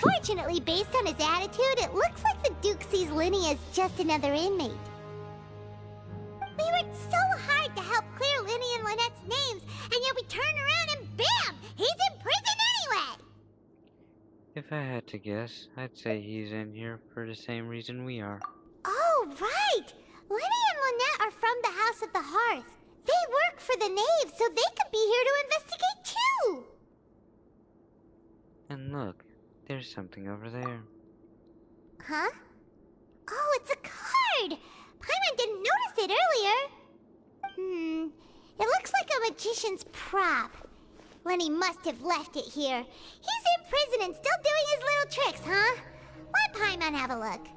Fortunately, based on his attitude, it looks like the Duke sees Lenny as just another inmate. We worked so hard to help clear Lenny and Lynette's names, and yet we turn around and bam! He's in prison anyway! If I had to guess, I'd say he's in here for the same reason we are. Oh, right! Lenny and Lynette are from the House of the Hearth. They work for the Knave, so they could be here to investigate too! And look, there's something over there. Huh? Oh, it's a card! Paimon didn't notice it earlier. It looks like a magician's prop. Lenny must have left it here. He's in prison and still doing his little tricks, huh? Let Paimon have a look.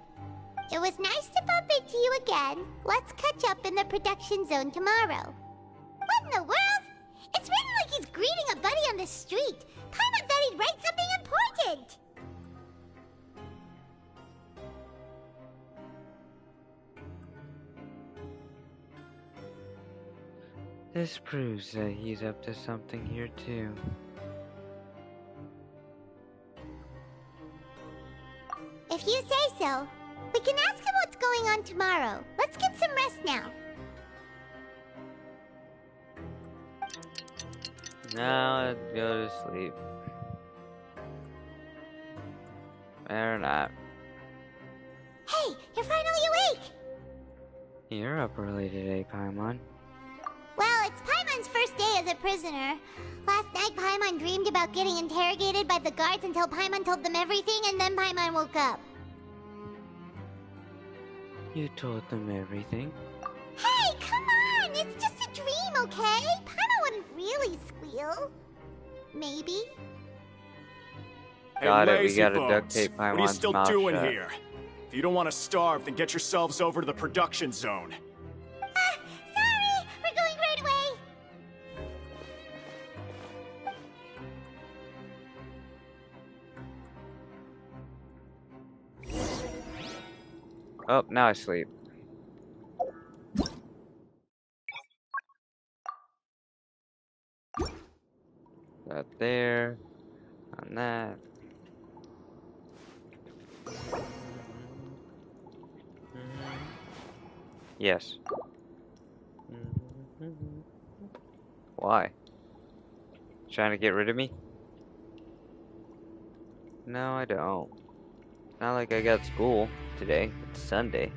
It was nice to bump into you again. Let's catch up in the production zone tomorrow. What in the world? It's written like he's greeting a buddy on the street. Paimon thought he'd write something important. This proves that he's up to something here too. If you say so. We can ask him what's going on tomorrow. Let's get some rest now. Now let's go to sleep. Better not. Hey, you're finally awake! You're up early today, Paimon. Well, it's Paimon's first day as a prisoner. Last night, Paimon dreamed about getting interrogated by the guards until Paimon told them everything, and then Paimon woke up. You told them everything. Hey, come on! It's just a dream, okay? Paimon wouldn't really squeal. Maybe. Hey, Got it, we lazy gotta bones. duct tape What are you Paimon's still mouth doing shut. here? If you don't want to starve, then get yourselves over to the production zone. Sorry! We're going right away! Oh, now I sleep. That there. On that. Yes. Why? Trying to get rid of me? No, I don't. Not like I got school today. It's Sunday.